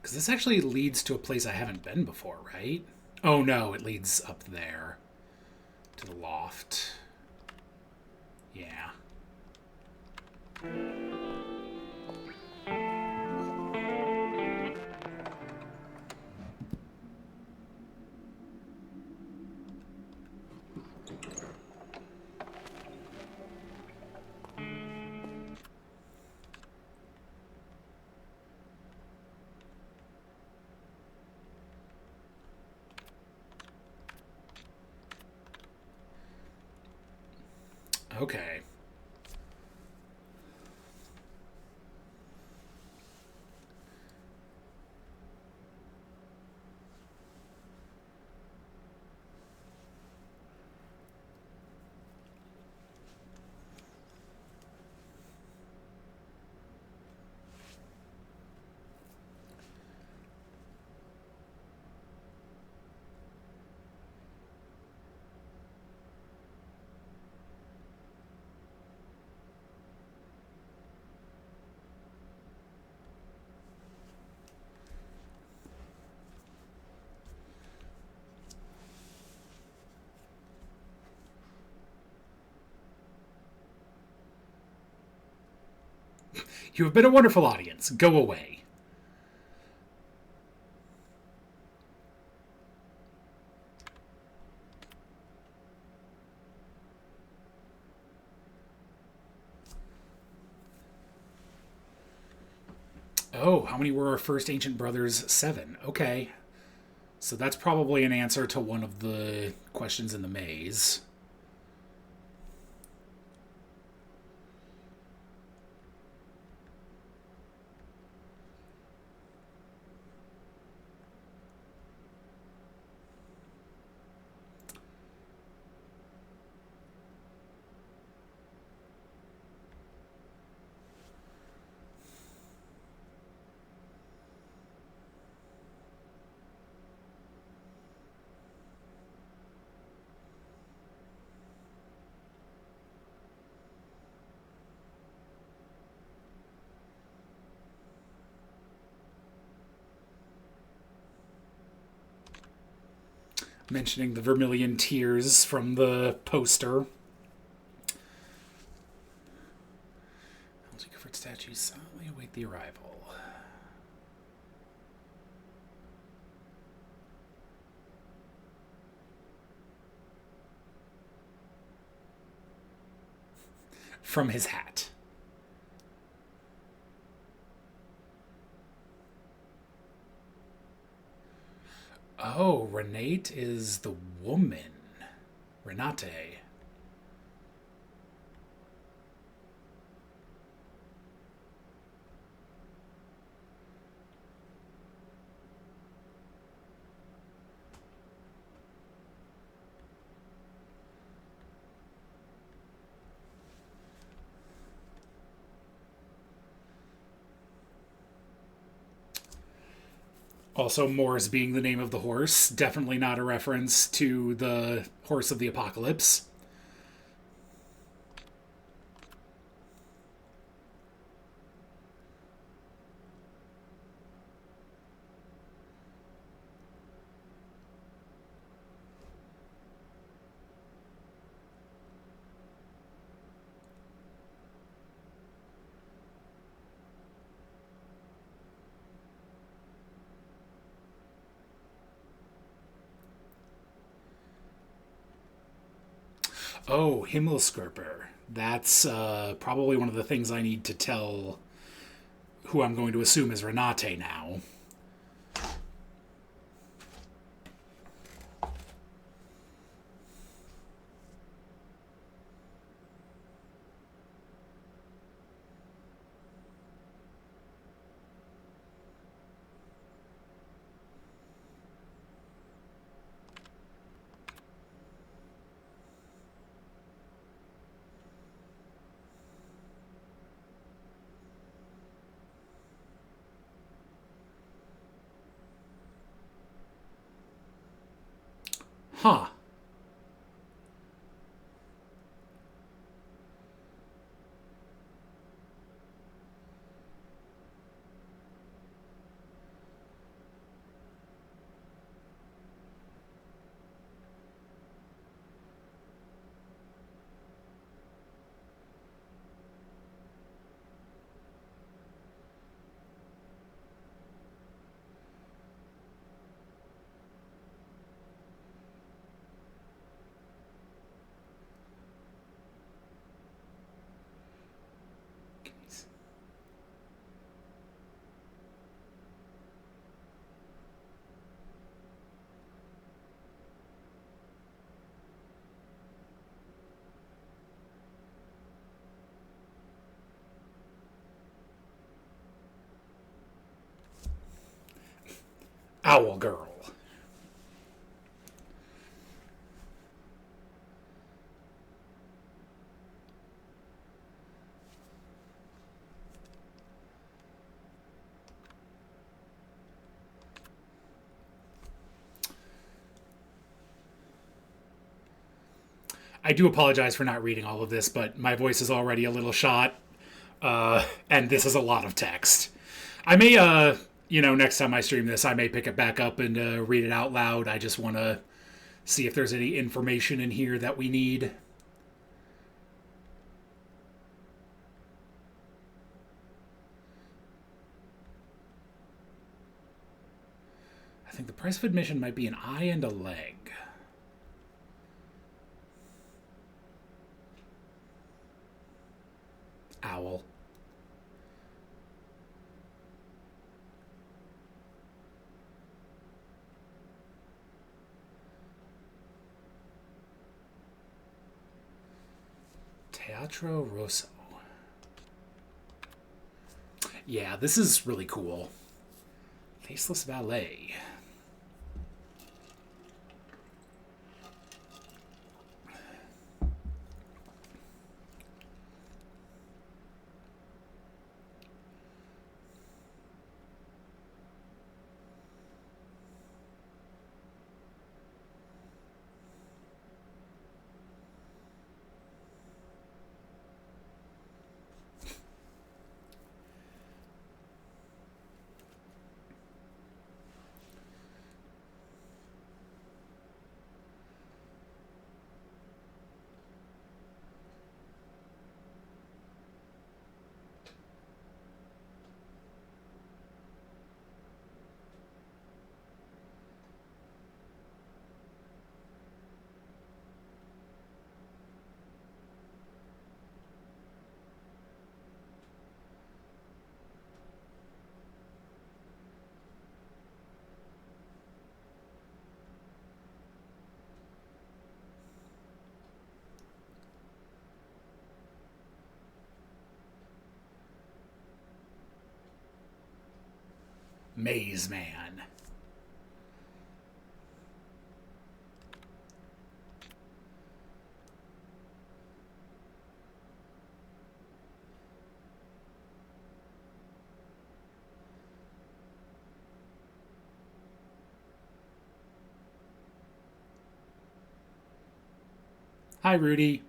Because this actually leads to a place I haven't been before, right? Oh no, it leads up there. To the loft. Yeah. Okay. You have been a wonderful audience. Go away. Oh, how many were our first ancient brothers? 7. Okay. So that's probably an answer to one of the questions in the maze. Mentioning the vermilion tears from the poster. Covered statues silently await the arrival. From his hat. Oh, Renate is the woman. Renate. Also, Morse being the name of the horse. Definitely not a reference to the horse of the apocalypse. Oh, Himmelskerper. That's probably one of the things I need to tell who I'm going to assume is Renate now. Huh. Owl Girl. I do apologize for not reading all of this, but my voice is already a little shot, and this is a lot of text. I may, next time I stream this, I may pick it back up and read it out loud. I just want to see if there's any information in here that we need. I think the price of admission might be an eye and a leg. Owl. Teatro Rosso. Yeah, this is really cool. Faceless Valet. Maze Man. Hi, Rudy.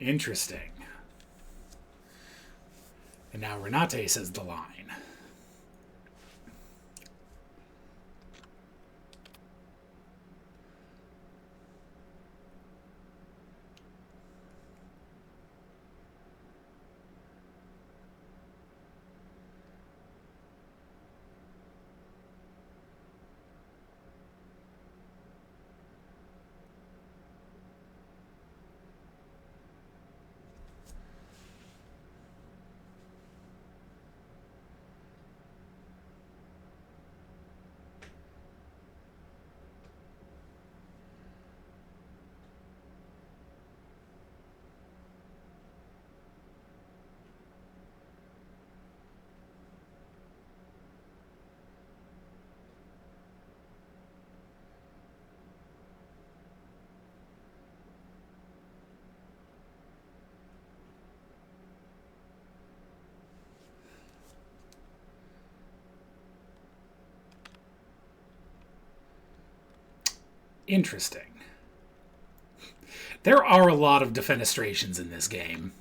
Interesting. And now Renate says the line. Interesting. There are a lot of defenestrations in this game.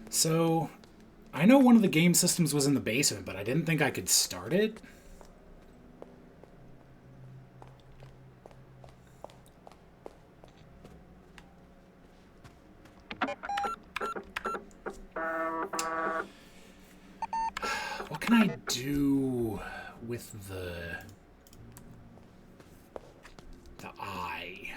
So, I know one of the game systems was in the basement, but I didn't think I could start it. What can I do with the eye?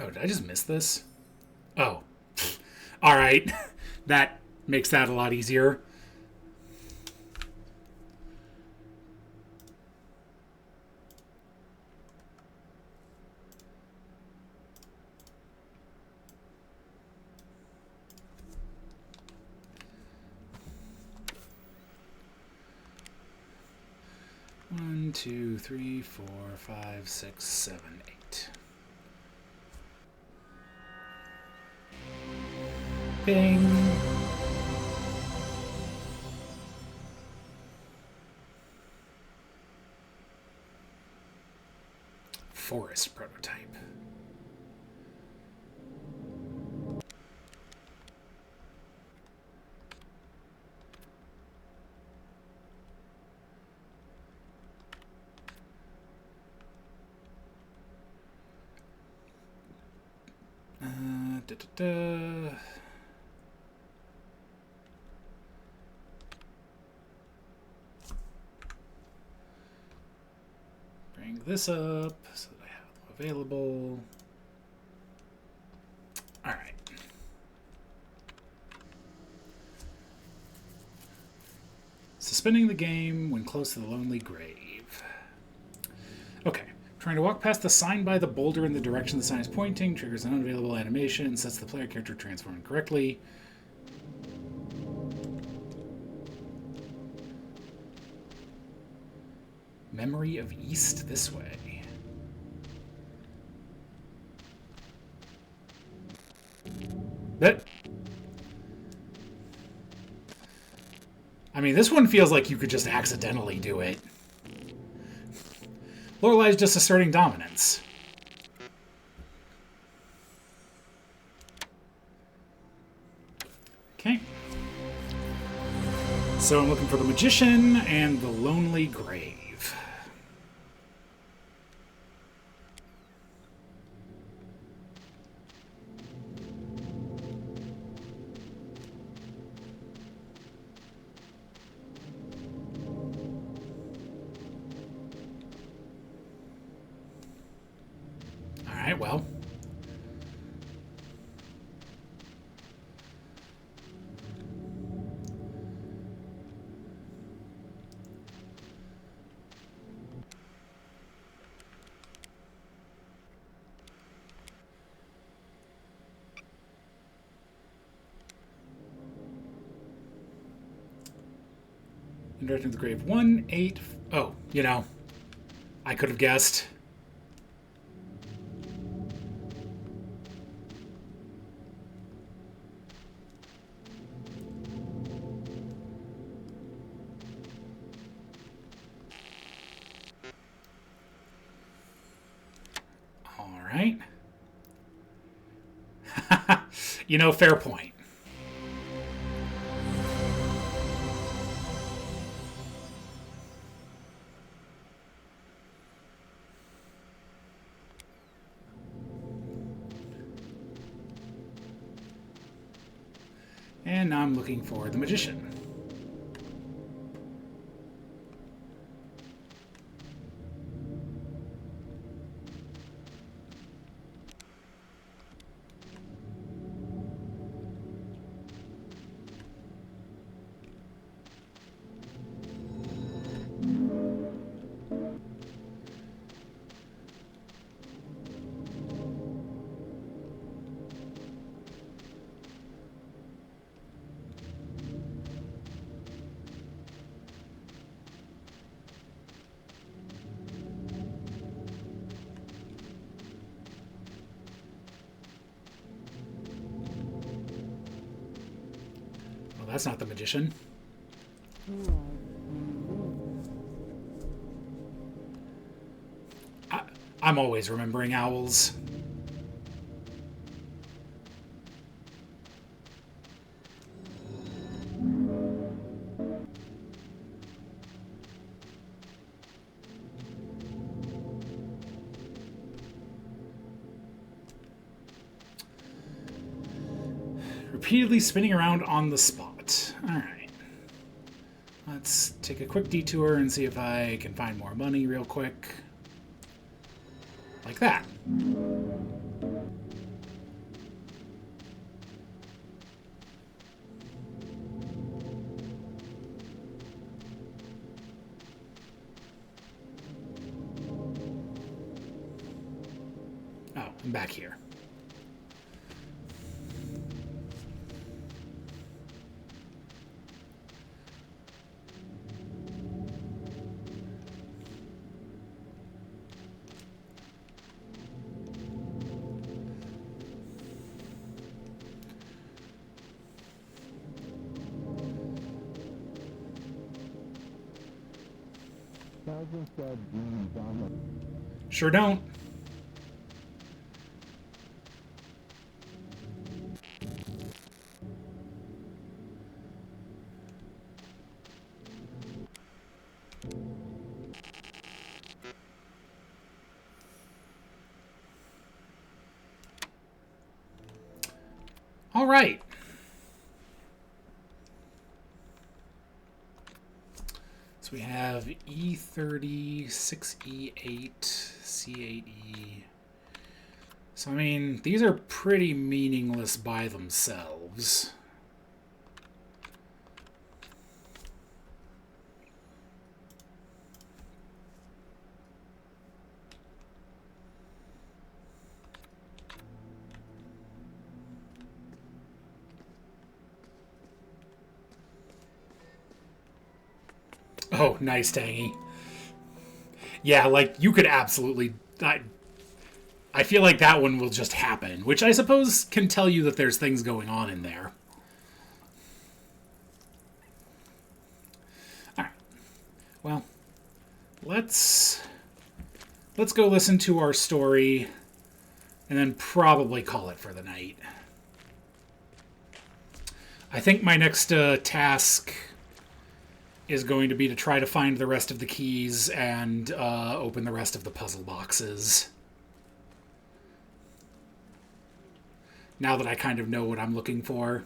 Oh, did I just miss this? Oh. All right. That makes that a lot easier. One, two, three, 4, 5, 6, 7, 8. Bing. Forest prototype. Bring this up so that I have them available. All right. Suspending the game when close to the lonely grave. Okay. Trying to walk past the sign by the boulder in the direction the sign is pointing triggers an unavailable animation and sets the player character transforming correctly. Memory of East this way. That. I mean, this one feels like you could just accidentally do it. Lorelei's just asserting dominance. Okay. So I'm looking for the Magician and the Lonely Grave. Alright, well. Directing the grave. 1, 8. Oh, you know, I could have guessed. All right. You know, fair point. And now I'm looking for the magician. Well, that's not the magician. I'm always remembering owls. Repeatedly spinning around on the spot. Alright. Let's take a quick detour and see if I can find more money real quick. Like that. Oh, I'm back here. Sure don't. All right. So we have E30, 6E8, C8E. So, I mean, these are pretty meaningless by themselves. Oh, nice, Tangy. Yeah, like, you could absolutely... I feel like that one will just happen, which I suppose can tell you that there's things going on in there. Alright. Well, let's go listen to our story and then probably call it for the night. I think my next task is going to be to try to find the rest of the keys and open the rest of the puzzle boxes. Now that I kind of know what I'm looking for.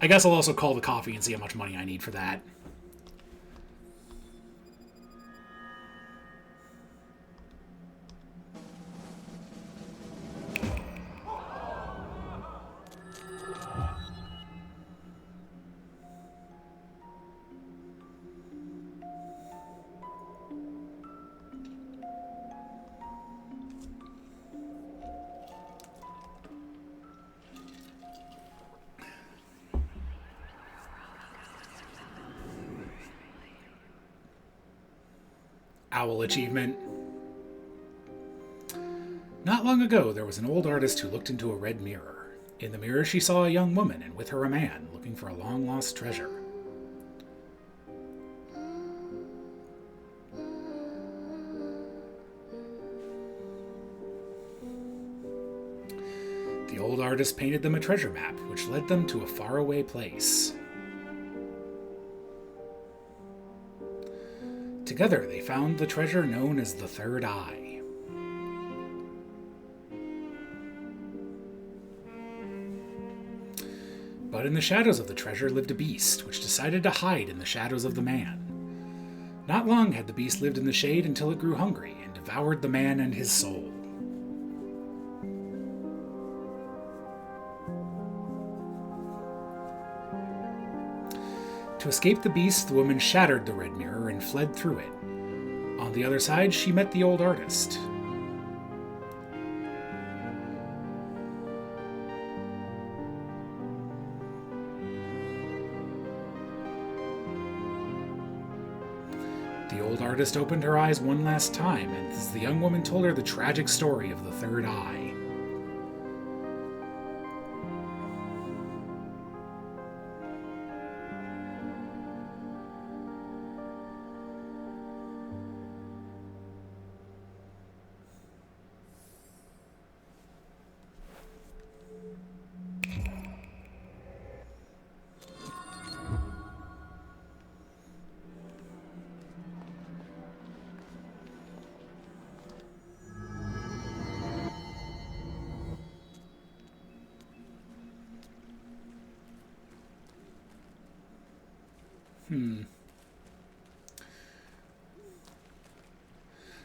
I guess I'll also call the coffee and see how much money I need for that. Owl achievement. Not long ago, there was an old artist who looked into a red mirror. In the mirror, she saw a young woman, and with her a man, looking for a long-lost treasure. The old artist painted them a treasure map, which led them to a faraway place. Together, they found the treasure known as the Third Eye. But in the shadows of the treasure lived a beast, which decided to hide in the shadows of the man. Not long had the beast lived in the shade until it grew hungry and devoured the man and his soul. To escape the beast, the woman shattered the red mirror and fled through it. On the other side, she met the old artist. The old artist opened her eyes one last time as the young woman told her the tragic story of the Third Eye.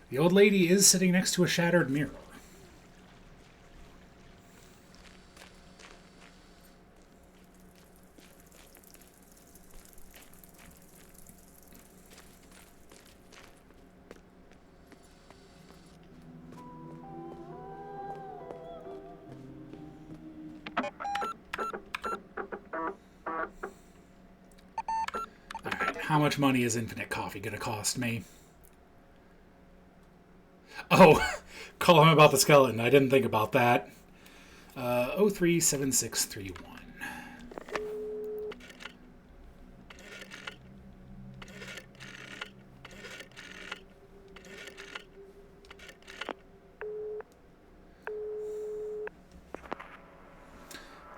The old lady is sitting next to a shattered mirror. Alright, how much money is infinite coffee going to cost me? Oh, call him about the skeleton. I didn't think about that. 037631.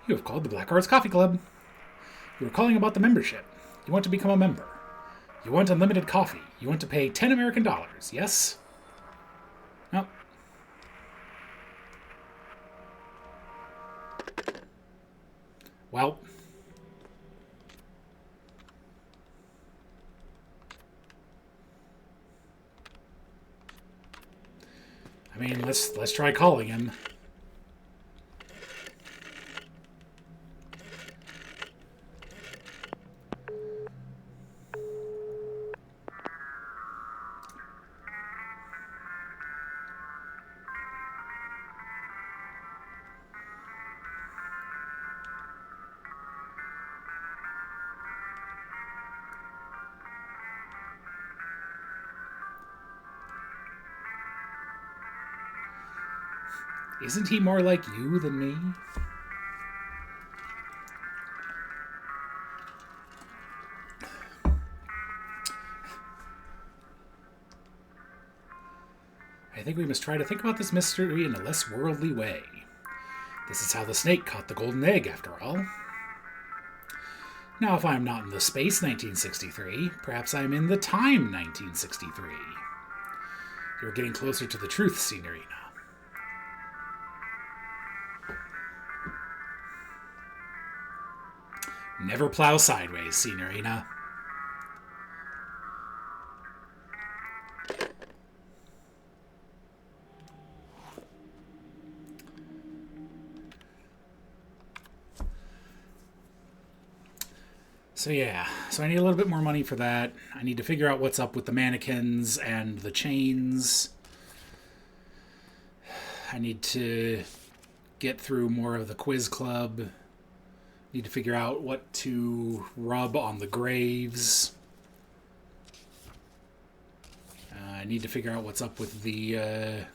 You have called the Black Arts Coffee Club. You are calling about the membership. You want to become a member. You want unlimited coffee. You want to pay 10 American dollars, yes? No. Well. I mean, let's try calling him. Isn't he more like you than me? I think we must try to think about this mystery in a less worldly way. This is how the snake caught the golden egg, after all. Now, if I'm not in the space 1963, perhaps I'm in the time 1963. You're getting closer to the truth, Signorina. Never plow sideways, Signorina. So yeah, so I need a little bit more money for that. I need to figure out what's up with the mannequins and the chains. I need to get through more of the quiz club. Need to figure out what to rub on the graves. I need to figure out what's up with the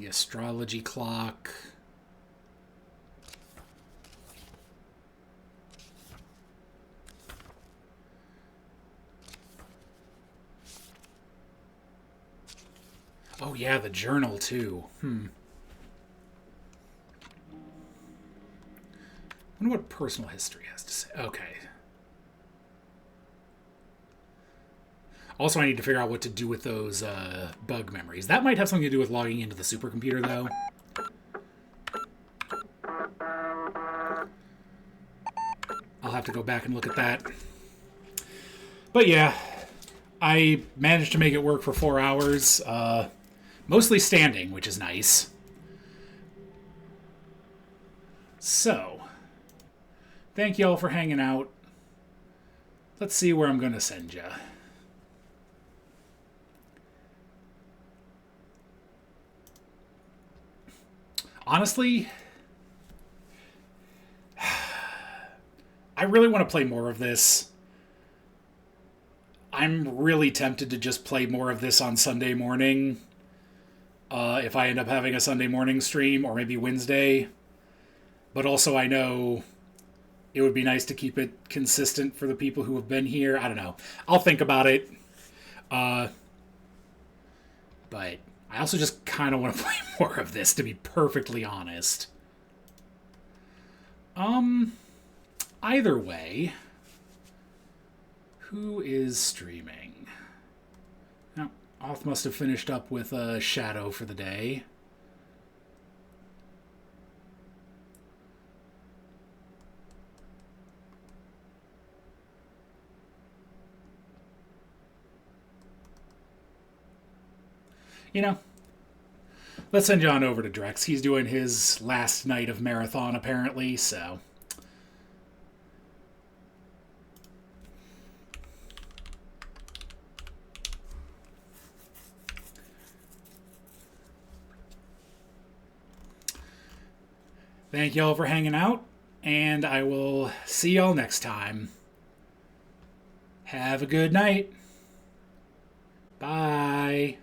astrology clock. Oh yeah, the journal too. I wonder what personal history has to say. Okay. Also, I need to figure out what to do with those bug memories. That might have something to do with logging into the supercomputer, though. I'll have to go back and look at that. But yeah, I managed to make it work for 4 hours. Mostly standing, which is nice. So, thank you all for hanging out. Let's see where I'm going to send you. Honestly, I really want to play more of this. I'm really tempted to just play more of this on Sunday morning. If I end up having a Sunday morning stream, or maybe Wednesday. But also I know it would be nice to keep it consistent for the people who have been here. I don't know. I'll think about it. But I also just kind of want to play more of this, to be perfectly honest. Either way, who is streaming? Oh, Oth must have finished up with Shadow for the day. You know, let's send you on over to Drex. He's doing his last night of marathon, apparently, so. Thank y'all for hanging out, and I will see y'all next time. Have a good night. Bye.